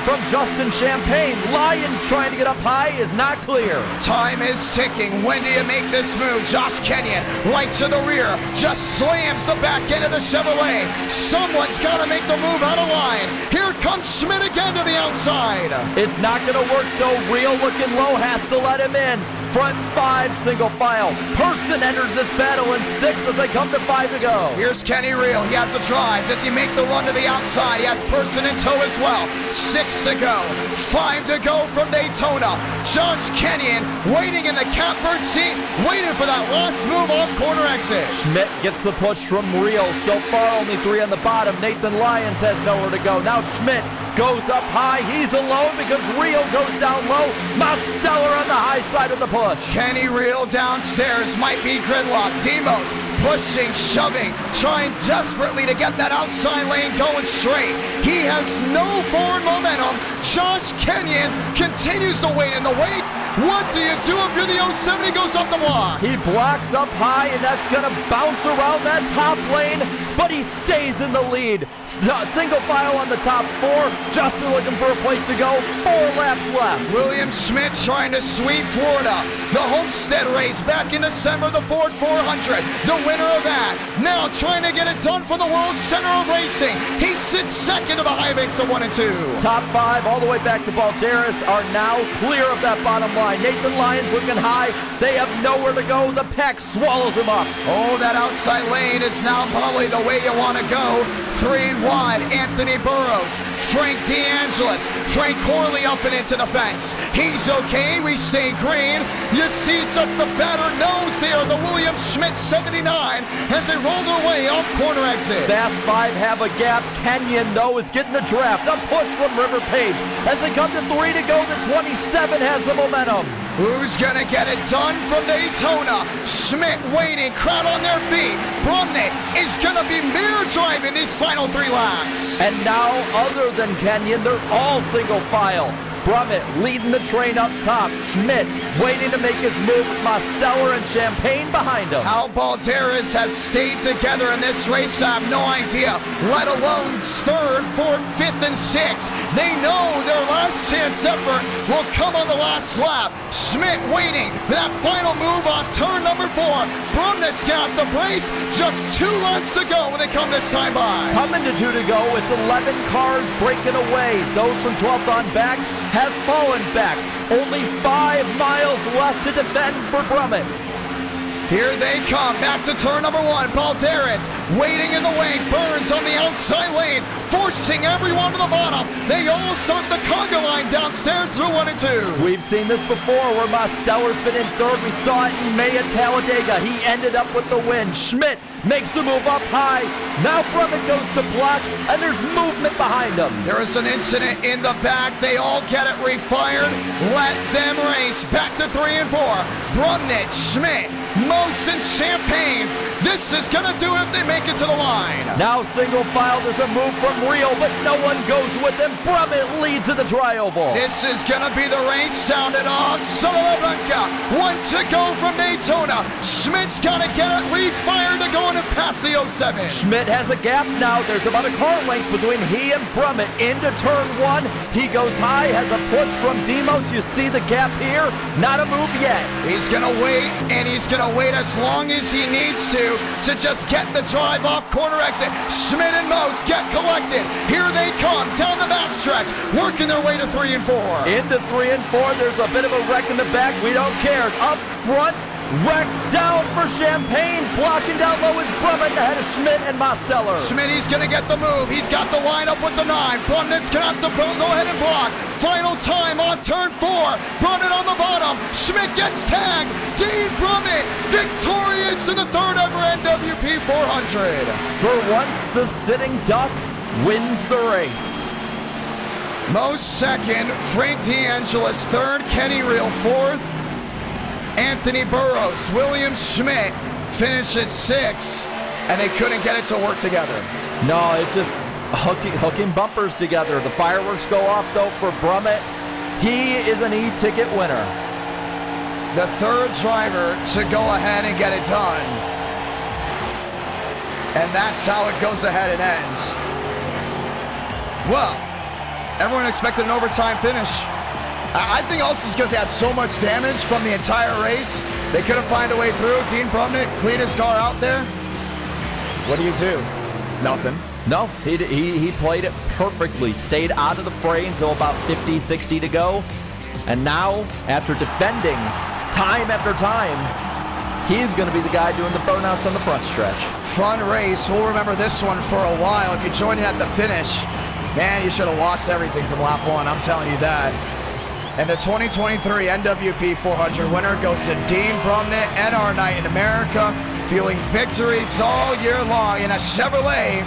from Justin Champagne. Lyons trying to get up high is not clear. Time is ticking. When do you make this move? Josh Kenyon right to the rear. Just slams the back end of the Chevrolet. Someone's got to make the move out of line. Here comes Schmidt again to the outside. It's not going to work though. Reel looking low, has to let him in. Front 5 single file. Person enters this battle in 6th as they come to 5 to go. Here's Kenny Reel. He has a drive. Does he make the run to the outside? He has Person in tow as well. 6 to go. 5 to go from Daytona. Josh Kenyon waiting in the catbird seat, waiting for that last move off corner exit. Schmidt gets the push from Reel. So far, only 3 on the bottom. Nathan Lyons has nowhere to go. Now Schmidt goes up high. He's alone because Reel goes down low. Mosteller on the high side of the push. Kenny Reel downstairs. Might be gridlock. Demos pushing, shoving, trying desperately to get that outside lane going straight. He has no forward momentum. Josh Kenyon continues to wait in the wake. What do you do if you're the 07? He goes up the block. He blocks up high, and that's going to bounce around that top lane, but he stays in the lead. Single file on the top 4. Justin looking for a place to go. 4 laps left. William Schmidt trying to sweep Florida. The Homestead race back in December, the Ford 400. The winner of that. Now trying to get it done for the World Center of Racing. He sits second to the high banks of 1 and 2. Top 5 all the way back to Balderas are now clear of that bottom line. Nathan Lyons looking high. They have nowhere to go. The pack swallows him up. Oh, that outside lane is now probably the way you want to go. 3 wide, Anthony Burrows, Frank DeAngelis, Frank Corley up and into the fence. He's okay, we stay green. You see just the better nose there, the William Schmidt 79 as they roll their way off corner exit. Fast 5 have a gap. Kenyon, though, is getting the draft. A push from River Page. As they come to 3 to go, the 27 has the momentum. Who's gonna get it done from Daytona? Schmidt waiting, crowd on their feet. Brumnett is gonna be mirror driving these final 3 laps. And now, other than Kenyon, they're all single file. Brummett leading the train up top. Schmidt waiting to make his move with Mosteller and Champagne behind him. How Balderas has stayed together in this race, I have no idea. Let alone 3rd, 4th, 5th, and 6th. They know their last chance effort will come on the last lap. Schmidt waiting for that final move on turn number 4. Brumnett's got the brace. Just 2 laps to go when they come this time by. Coming to 2 to go, it's 11 cars breaking away. Those from 12th on back have fallen back. Only 5 miles left to defend for Brummett. Here they come, back to turn number 1. Balderas waiting in the way. Burns on the outside lane, forcing everyone to the bottom. They all start the conga line downstairs through 1 and 2. We've seen this before where Mosteller's been in 3rd. We saw it in May at Talladega. He ended up with the win. Schmidt makes the move up high. Now Brummett goes to block, and there's movement behind him. There is an incident in the back. They all get it refired. Let them race. Back to 3 and 4. Brummett, Schmidt, Mose, and Champagne. This is going to do it if they make it to the line. Now single file, there's a move from Reel, but no one goes with him. Brummett leads in the tri-oval. This is going to be the race sounded off. Sonora Blanca, 1 to go from Daytona. Schmidt's got to get it refired to go in and pass the 07. Schmidt has a gap now. There's about a car length between he and Brummett into turn 1. He goes high, has a push from Demos. You see the gap here? Not a move yet. He's going to wait, and he's going to wait as long as he needs to just get the drive off corner exit. Schmidt and Mose get collected. Here they come down the backstretch, working their way to 3 and 4. Into 3 and 4, there's a bit of a wreck in the back. We don't care. Up front, wreck down for Champagne. Blocking down low is Brummett ahead of Schmidt and Mosteller. Schmidt, he's going to get the move. He's got the line up with the 9. Brumnett's going to have to go ahead and block. Final time on turn 4. Brummett on the bottom. Schmidt gets tagged. Dean Brummett victorious in the 3rd ever NWP 400. For once, the sitting duck wins the race. Mose 2nd, Frank DeAngelis 3rd, Kenny Reel 4th, Anthony Burrows, William Schmidt finishes 6th, and they couldn't get it to work together. No, it's just hooking bumpers together. The fireworks go off, though, for Brummett. He is an e-ticket winner. The 3rd driver to go ahead and get it done. And that's how it goes ahead and ends. Well, everyone expected an overtime finish. I think also because they had so much damage from the entire race, they couldn't find a way through. Dean Brummett cleaned his car out there. What do you do? Nothing. No, he played it perfectly. Stayed out of the fray until about 50, 60 to go. And now, after defending time after time, he's going to be the guy doing the burnouts on the front stretch. Fun race. We'll remember this one for a while. If you joined in at the finish, man, you should have lost everything from lap 1. I'm telling you that. And the 2023 NWP 400 winner goes to Dean Brumnett, NR Night in America, fueling victories all year long in a Chevrolet.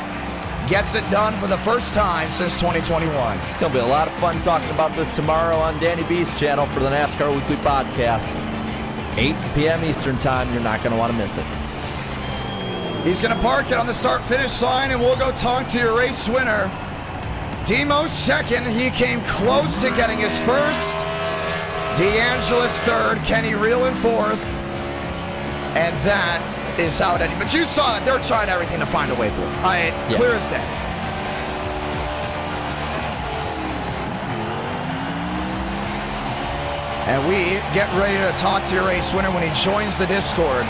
Gets it done for the first time since 2021. It's going to be a lot of fun talking about this tomorrow on Danny B's channel for the NASCAR Weekly Podcast. 8 p.m. Eastern Time. You're not going to want to miss it. He's going to park it on the start-finish line, and we'll go talk to your race winner. Demo second. He came close to getting his first. DeAngelis third. Kenny Reel in fourth. And that is how it ended. But you saw it. They're trying everything to find a way through. Clear as day. And we get ready to talk to your race winner when he joins the Discord.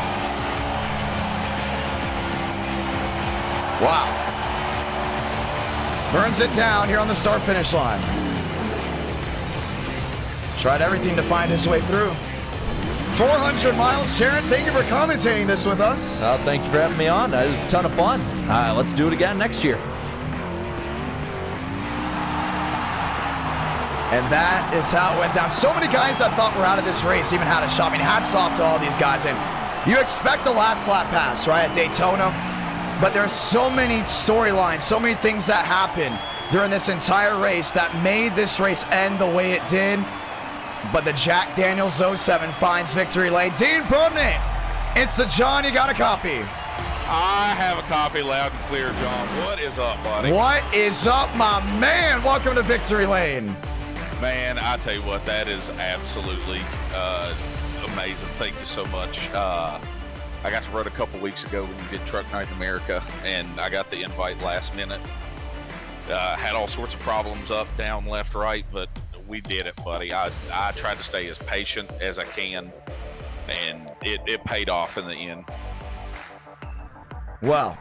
Wow. Burns it down here on the start-finish line. Tried everything to find his way through. 400 miles. Jaret, thank you for commentating this with us. Thank you for having me on. It was a ton of fun. Let's do it again next year. And that is how it went down. So many guys I thought were out of this race even had a shot. I mean, hats off to all these guys. And you expect the last lap pass, right, at Daytona. But there's so many storylines, so many things that happened during this entire race that made this race end the way it did. But the Jack Daniels 07 finds victory lane. Dean Brumnett, it's the John. You got a copy. I have a copy loud and clear, John. What is up, buddy? What is up, my man? Welcome to victory lane. Man, I tell you what, that is absolutely amazing. Thank you so much. I got to run a couple weeks ago when you did Truck Night in America, and I got the invite last minute. Had all sorts of problems up, down, left, right, but we did it, buddy. I tried to stay as patient as I can, and it paid off in the end. Well,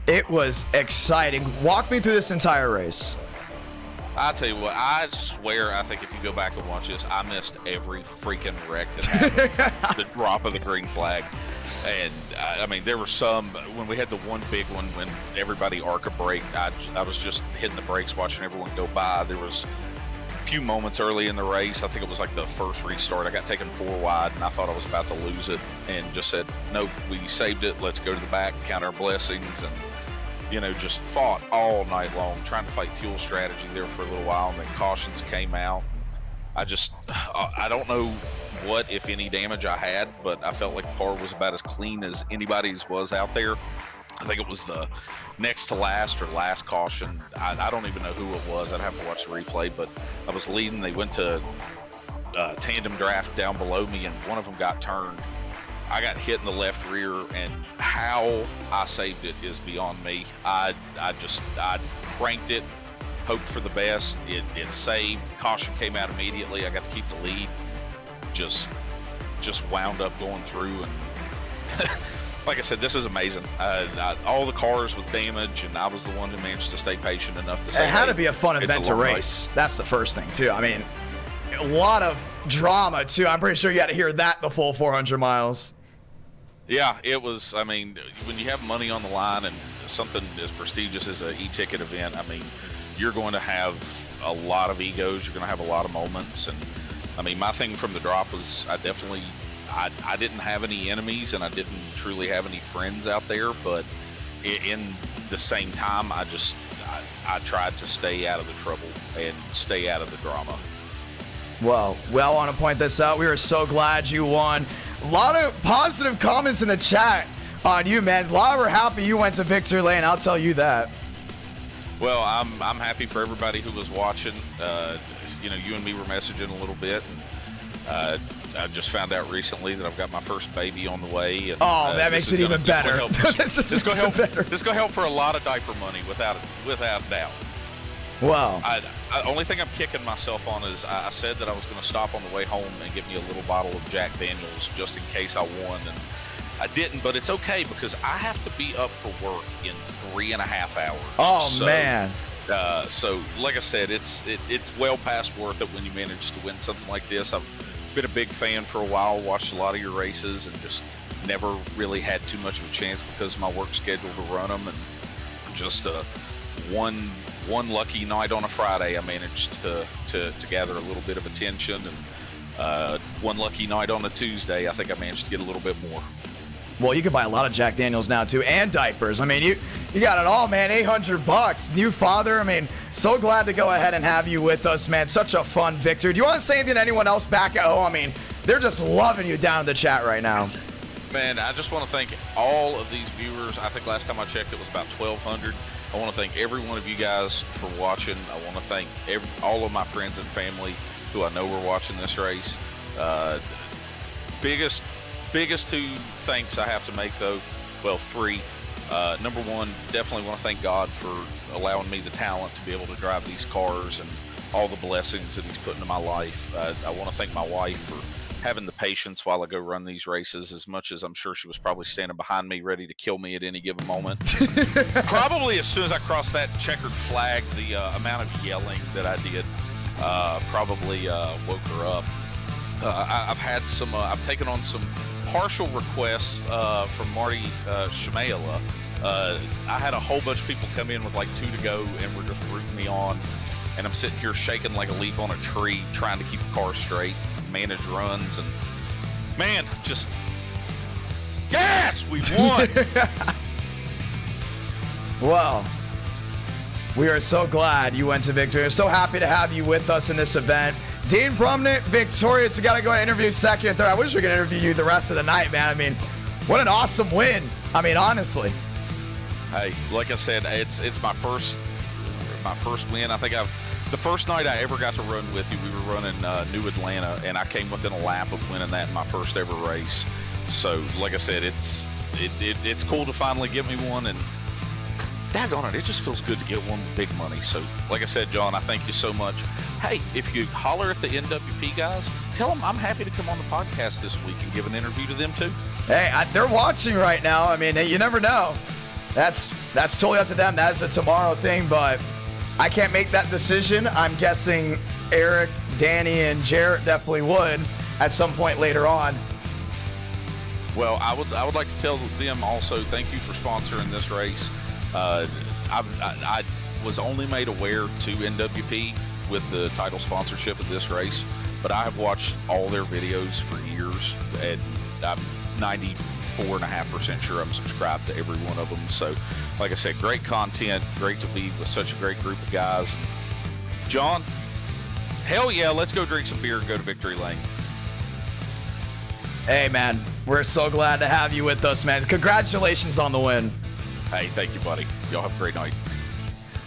it was exciting. Walk me through this entire race. I tell you what, I swear, I think if you go back and watch this, I missed every freaking wreck that happened. The drop of the green flag. And I mean, there were some, when we had the one big one, when everybody ARCA braked, I was just hitting the brakes, watching everyone go by. There was a few moments early in the race. I think it was like the first restart. I got taken 4 wide, and I thought I was about to lose it, and just said, nope, we saved it. Let's go to the back, count our blessings, and you know, just fought all night long, trying to fight fuel strategy there for a little while, and then cautions came out. I don't know what, if any, damage I had, but I felt like the car was about as clean as anybody's was out there. I think it was the next to last or last caution. I don't even know who it was. I'd have to watch the replay, but I was leading. They went to tandem draft down below me, and one of them got turned. I got hit in the left rear, and how I saved it is beyond me. I cranked it, hoped for the best. It saved. Caution came out immediately. I got to keep the lead. Just wound up going through, and like I said, this is amazing. All the cars with damage, and I was the one who managed to stay patient enough to say, it had to be a fun event to race. That's the first thing, too. I mean, a lot of drama, too. I'm pretty sure you had to hear that the full 400 miles. Yeah, it was. I mean, when you have money on the line and something as prestigious as an e-ticket event, I mean, you're going to have a lot of egos. You're going to have a lot of moments. And I mean, my thing from the drop was I didn't have any enemies, and I didn't truly have any friends out there. But in the same time, I tried to stay out of the trouble and stay out of the drama. Well, I want to point this out. We are so glad you won. A lot of positive comments in the chat on you, man. A lot were happy you went to victory lane. I'll tell you that. Well, I'm happy for everybody who was watching. You know, you and me were messaging a little bit, and I just found out recently that I've got my first baby on the way. And, that makes it even better. This is going to help for a lot of diaper money, without doubt. Wow. The only thing I'm kicking myself on is I said that I was going to stop on the way home and get me a little bottle of Jack Daniels just in case I won, and I didn't, but it's okay because I have to be up for work in 3.5 hours. Oh, man. So like I said, it's well past worth it when you manage to win something like this. I've been a big fan for a while, watched a lot of your races, and just never really had too much of a chance because of my work schedule to run them. And just one lucky night on a Friday, I managed to gather a little bit of attention, and one lucky night on a Tuesday, I think I managed to get a little bit more. Well, you can buy a lot of Jack Daniels now too, and diapers. I mean, you got it all, man. $800. New father. I mean, so glad to go ahead and have you with us, man. Such a fun victory. Do you want to say anything to anyone else back at home? I mean, they're just loving you down in the chat right now. Man, I just want to thank all of these viewers. I think last time I checked, it was about 1,200. I want to thank every one of you guys for watching. I want to thank all of my friends and family who I know were watching this race. Biggest two thanks I have to make, though, well, three. Number one, definitely want to thank God for allowing me the talent to be able to drive these cars and all the blessings that he's put into my life. I want to thank my wife for having the patience while I go run these races, as much as I'm sure she was probably standing behind me ready to kill me at any given moment. Probably as soon as I crossed that checkered flag, the amount of yelling that I did probably woke her up. I've taken on some partial requests from Marty Shamaila. I had a whole bunch of people come in with like 2 to go and were just rooting me on, and I'm sitting here shaking like a leaf on a tree trying to keep the car straight, manage runs, and man, just gas, we won. Well, we are so glad you went to victory. We're so happy to have you with us in this event. Dean Brumnett, victorious. We got to go and interview second and third. I wish we could interview you the rest of the night, man. I mean, what an awesome win. I mean, honestly. Hey, like I said, it's my first win. I think the first night I ever got to run with you, we were running New Atlanta, and I came within a lap of winning that in my first ever race. So, like I said, it's cool to finally get me one, and daggone it just feels good to get one with big money. So, like I said, John, I thank you so much. Hey, if you holler at the NWP guys, tell them I'm happy to come on the podcast this week and give an interview to them too. Hey, they're watching right now. I mean, you never know. That's totally up to them. That's a tomorrow thing, but I can't make that decision. I'm guessing Eric, Danny, and Jaret definitely would at some point later on. Well, I would like to tell them also, thank you for sponsoring this race. I was only made aware to NWP with the title sponsorship of this race, but I have watched all their videos for years, and I'm 94.5% sure I'm subscribed to every one of them. So, like I said, great content, great to be with such a great group of guys. John, hell yeah, let's go drink some beer and go to Victory Lane. Hey, man, we're so glad to have you with us, man. Congratulations on the win. Hey, thank you, buddy. Y'all have a great night.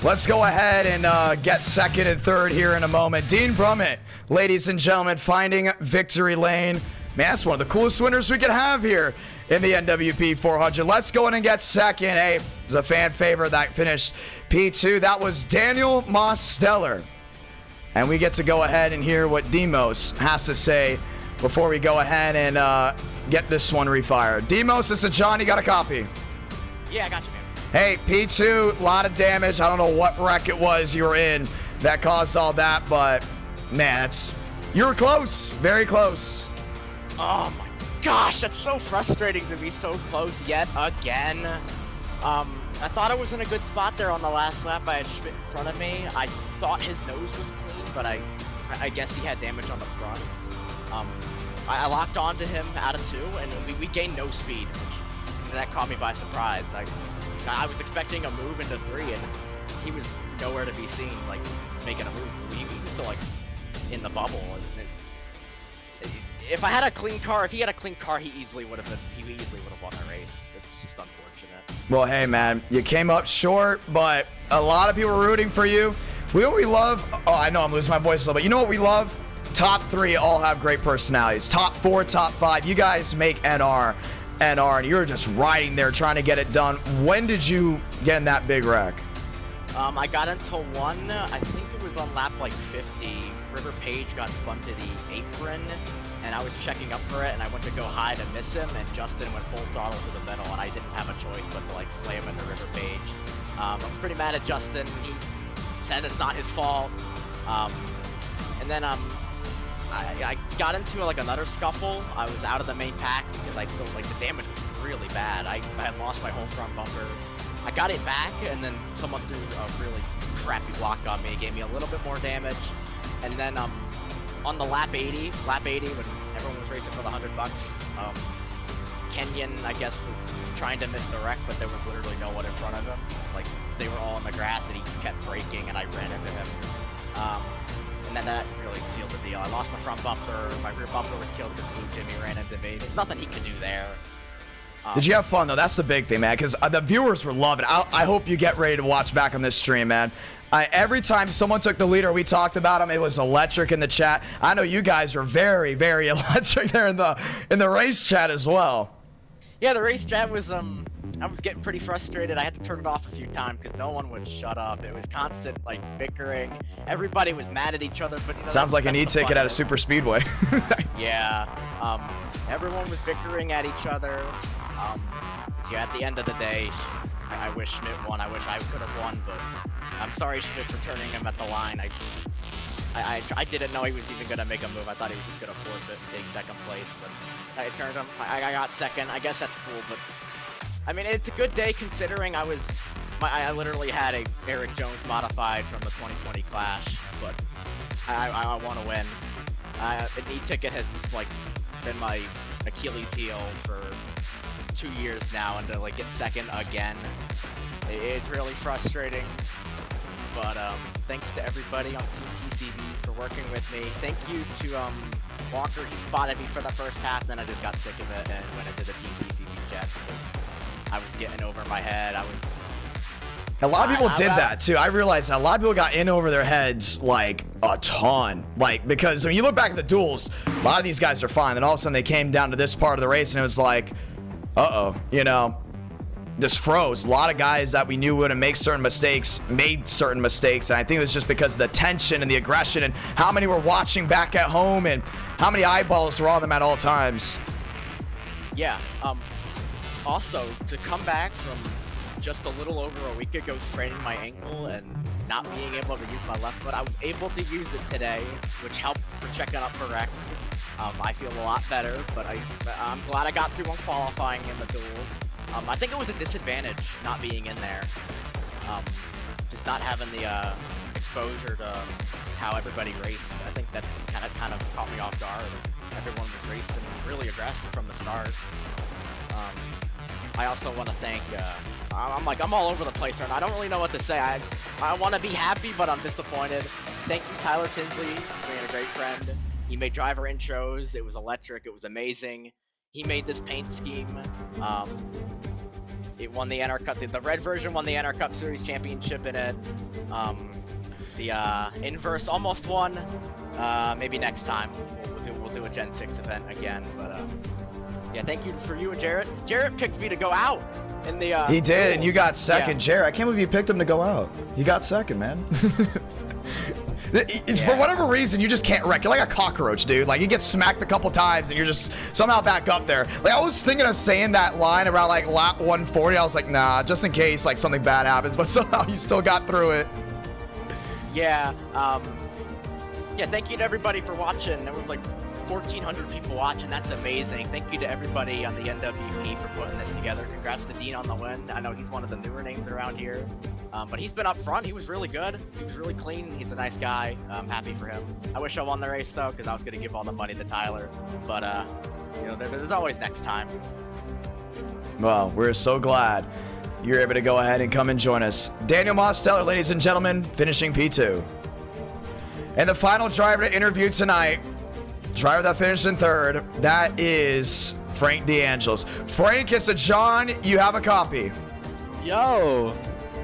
Let's go ahead and get second and third here in a moment. Dean Brumnett, ladies and gentlemen, finding Victory Lane. Man, that's one of the coolest winners we could have here in the NWP 400. Let's go in and get second. Hey, it's a fan favorite that finished P2. That was Daniel Mosteller. And we get to go ahead and hear what Demos has to say before we go ahead and get this one refired. Demos, this is John. You got a copy? Yeah, I got you, man. Hey, P2, a lot of damage. I don't know what wreck it was you were in that caused all that, but man, you were close, very close. Oh my gosh, that's so frustrating to be so close yet again. I thought I was in a good spot there on the last lap. I had Schmidt in front of me. I thought his nose was clean, but I guess he had damage on the front. I locked onto him out of 2, and we gained no speed. And that caught me by surprise. I was expecting a move into 3, and he was nowhere to be seen, like, making a move. He was still, like, in the bubble. If I had a clean car, if he had a clean car, he easily would have won that race. It's just unfortunate. Well, hey, man, you came up short, but a lot of people were rooting for you. We love, oh, I know I'm losing my voice a little bit. You know what we love? Top 3 all have great personalities. Top 4, top 5, you guys make NR, and you're just riding there trying to get it done. When did you get in that big wreck? I got into 1, I think it was on lap like 50. River Page got spun to the apron, and I was checking up for it, and I went to go high to miss him, and Justin went full throttle to the middle, and I didn't have a choice but to like slam into River Page. I'm pretty mad at Justin. He said it's not his fault. And then I got into like another scuffle. I was out of the main pack because I still like the damage was really bad. I had lost my whole front bumper. I got it back, and then someone threw a really crappy block on me. It gave me a little bit more damage, and then on the lap 80 when everyone was racing for the $100, Kenyon, I guess, was trying to misdirect, but there was literally no one in front of him. Like, they were all in the grass, and he kept braking, and I ran into him. And then that really sealed the deal. I lost my front bumper, my rear bumper was killed because Blue Jimmy ran into me. There's nothing he could do there. Did you have fun, though? That's the big thing, man, because the viewers were loving it. I hope you get ready to watch back on this stream, man. Every time someone took the lead or we talked about him, it was electric in the chat. I know you guys were very, very electric there in the race chat as well. Yeah, the race chat was, I was getting pretty frustrated. I had to turn it off a few times because no one would shut up. It was constant, like, bickering. Everybody was mad at each other, but you know, sounds like an e-ticket at a super speedway. Yeah, everyone was bickering at each other. Yeah, at the end of the day, I wish Schmidt won. I wish I could have won, but I'm sorry Schmidt for turning him at the line. I didn't know he was even gonna make a move. I thought he was just gonna forfeit and take second place, but I turned him. I got second. I guess that's cool, but I mean, it's a good day considering I literally had a Eric Jones modified from the 2020 Clash, but I want to win. An e-ticket has just like been my Achilles heel for 2 years now, and to like get second again, it's really frustrating. But thanks to everybody on Team TCB for working with me. Thank you to Walker. He spotted me for the first half, then I just got sick of it and went into the Team TCB chat because I was getting over my head. A lot of people did that too. I realized a lot of people got in over their heads like a ton. Like, because when you look back at the duels, a lot of these guys are fine. Then all of a sudden they came down to this part of the race and it was like, uh-oh, you know, just froze. A lot of guys that we knew wouldn't make certain mistakes made certain mistakes. And I think it was just because of the tension and the aggression and how many were watching back at home and how many eyeballs were on them at all times. Yeah, also, to come back from just a little over a week ago spraining my ankle and not being able to use my left foot, I was able to use it today, which helped for checking up for wrecks. I feel a lot better, but I'm glad I got through on qualifying in the duels. I think it was a disadvantage not being in there. Just not having the exposure to how everybody raced. I think that's kind of caught me off guard. Everyone was racing really aggressive from the start. I also want to thank, I'm all over the place right now. I don't really know what to say. I want to be happy, but I'm disappointed. Thank you, Tyler Tinsley, for being a great friend. He made driver intros. It was electric. It was amazing. He made this paint scheme. It won the NR Cup. The red version won the NR Cup Series Championship in it. The inverse almost won. Maybe next time we'll do a Gen 6 event again. But yeah, thank you for you and Jaret. Jaret picked me to go out in the. He did, duels. and you got second, yeah. Jaret. I can't believe you picked him to go out. He got second, man. It's for whatever reason you just can't wreck. You're like a cockroach, dude. Like you get smacked a couple times and you're just somehow back up there. Like I was thinking of saying that line around like lap 140. I was like, nah, just in case like something bad happens. But somehow you still got through it. Yeah. Yeah. Thank you to everybody for watching. There was like 1,400 people watching. That's amazing. Thank you to everybody on the NWP for putting this together. Congrats to Dean on the win. I know he's one of the newer names around here. But he's been up front. He was really good. He was really clean. He's a nice guy. I'm happy for him. I wish I won the race though, because I was going to give all the money to Tyler. But you know, there's always next time. Well, we're so glad you're able to go ahead and come and join us. Daniel Mosteller, ladies and gentlemen, finishing P2. And the final driver to interview tonight, driver that finished in third, that is Frank DeAngelis. Frank, it's a John. You have a copy. Yo.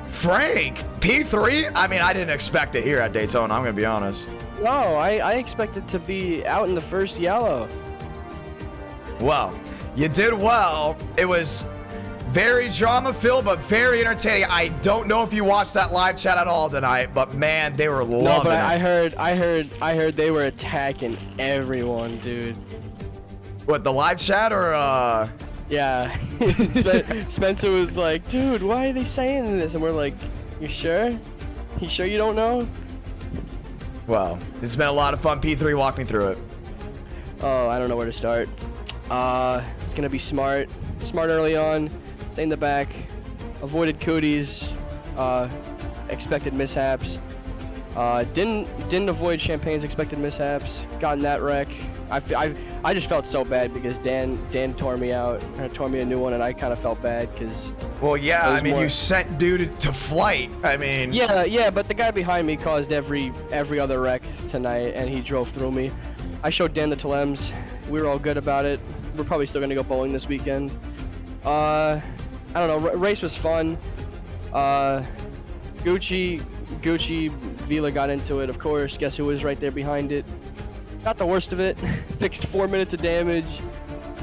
Frank, P3? I mean, I didn't expect it here at Daytona, I'm going to be honest. No, I expected to be out in the first yellow. Well, you did well. It was very drama-filled, but very entertaining. I don't know if you watched that live chat at all tonight, but man, they were loving no, but it. I heard they were attacking everyone, dude. What, the live chat or Yeah. Spencer was like, dude, why are they saying this? And we're like, you sure? You sure you don't know? Well, it's been a lot of fun. P3, walk me through it. Oh, I don't know where to start. It's gonna be smart early on, stay in the back, avoided cooties, expected mishaps. Didn't avoid Champagne's expected mishaps. Got in that wreck. I just felt so bad because Dan tore me out, or tore me a new one, and I kind of felt bad because. Well, yeah, I mean, you sent dude to flight. I mean. Yeah, but the guy behind me caused every other wreck tonight, and he drove through me. I showed Dan the Telems. We were all good about it. We're probably still gonna go bowling this weekend. I don't know. Race was fun. Gucci, Vila got into it, of course. Guess who was right there behind it? Got the worst of it. Fixed 4 minutes of damage.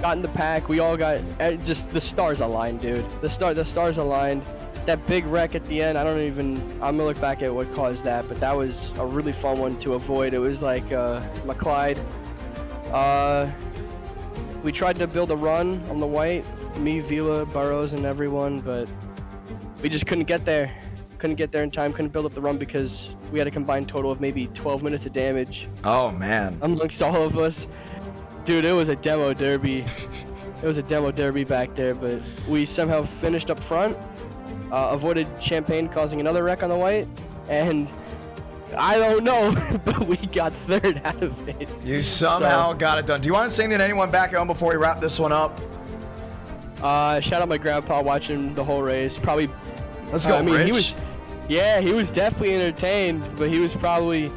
Got in the pack. We all got just the stars aligned, dude. The stars aligned. That big wreck at the end. I'm gonna look back at what caused that, but that was a really fun one to avoid. It was like McClyde. We tried to build a run on the white. Me, Vila, Burrows, and everyone, but we just couldn't get there. Couldn't get there in time, couldn't build up the run because we had a combined total of maybe 12 minutes of damage. Oh, man. Amongst all of us. Dude, it was a demo derby. It was a demo derby back there, but we somehow finished up front, avoided Champagne causing another wreck on the white, and I don't know, but we got third out of it. You somehow got it done. Do you want to say anything to anyone back at home before we wrap this one up? Shout out my grandpa watching the whole race. Probably. Let's go, Rich. He was definitely entertained, but he was probably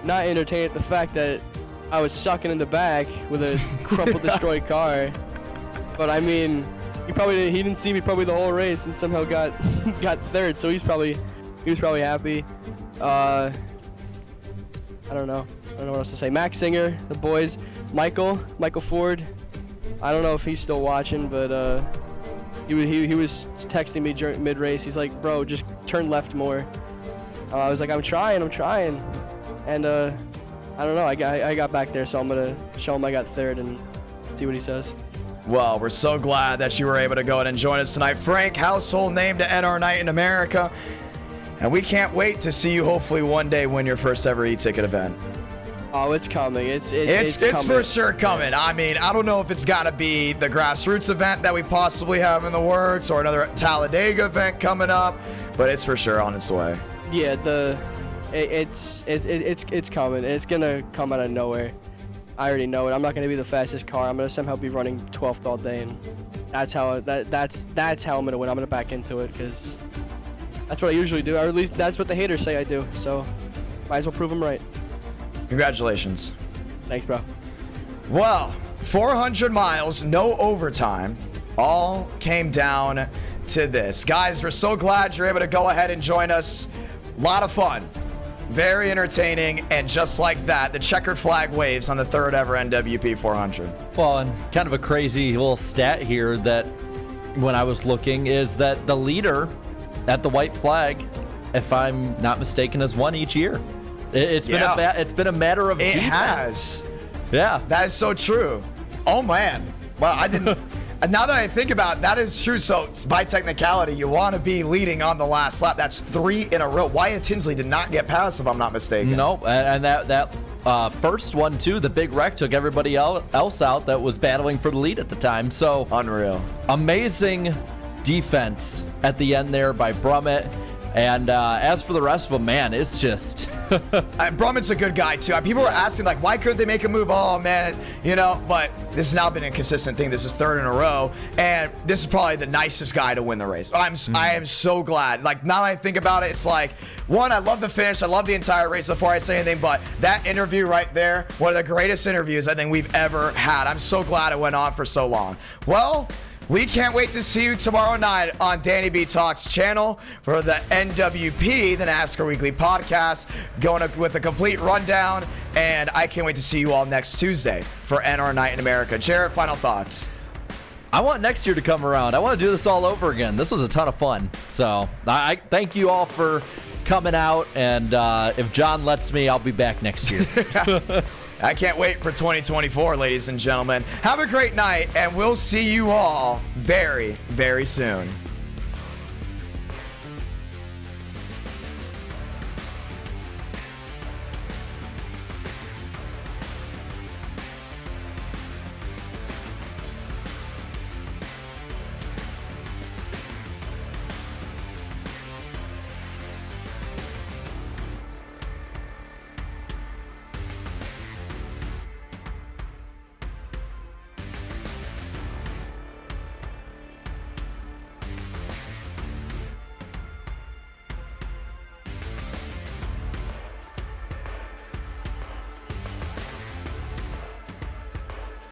not entertained at the fact that I was sucking in the back with a crumpled, destroyed car. But I mean, he didn't see me probably the whole race and somehow got third. So he was probably happy. I don't know what else to say. Max Singer, the boys, Michael Ford. I don't know if he's still watching, but he was texting me during mid-race. He's like, bro, just turn left more. I was like, I'm trying, and I don't know. I got back there, so I'm gonna show him I got third and see what he says. Well, we're so glad that you were able to go and join us tonight. Frank, household name to NR Night in America. And we can't wait to see you hopefully one day win your first ever eTicket event. Oh, it's coming. It's coming. For sure coming. I mean, I don't know if it's got to be the grassroots event that we possibly have in the works or another Talladega event coming up, but it's for sure on its way. Yeah, it's coming. It's gonna come out of nowhere. I already know it. I'm not gonna be the fastest car. I'm gonna somehow be running 12th all day, and that's how I'm gonna win. I'm gonna back into it because that's what I usually do, or at least that's what the haters say I do. So might as well prove them right. Congratulations. Thanks, bro. Well, 400 miles, no overtime, all came down to this. Guys, we're so glad you're able to go ahead and join us. A lot of fun. Very entertaining, and just like that, the checkered flag waves on the third ever NWP 400. Well, and kind of a crazy little stat here that when I was looking is that the leader at the white flag, if I'm not mistaken, has won each year. It's been a matter of defense. It has. Yeah. That is so true. Oh, man. Well, I didn't... Now that I think about it, that is true. So by technicality, you want to be leading on the last lap. That's 3 in a row. Wyatt Tinsley did not get past, if I'm not mistaken. Nope. And that first one, too, the big wreck took everybody else out that was battling for the lead at the time. So unreal. Amazing defense at the end there by Brummett. And as for the rest of them, man, it's just... Brummett's a good guy, too. People were asking, like, why couldn't they make a move? Oh, man, but this has now been a consistent thing. This is third in a row, and this is probably the nicest guy to win the race. I am so glad. Like, now that I think about it, it's like, one, I love the finish. I love the entire race before I say anything, but that interview right there, one of the greatest interviews I think we've ever had. I'm so glad it went on for so long. Well... we can't wait to see you tomorrow night on Danny B Talks channel for the NWP, the NASCAR Weekly Podcast, going with a complete rundown. And I can't wait to see you all next Tuesday for NR Night in America. Jaret, final thoughts. I want next year to come around. I want to do this all over again. This was a ton of fun. So I thank you all for coming out. And if John lets me, I'll be back next year. I can't wait for 2024, ladies and gentlemen. Have a great night, and we'll see you all very, very soon.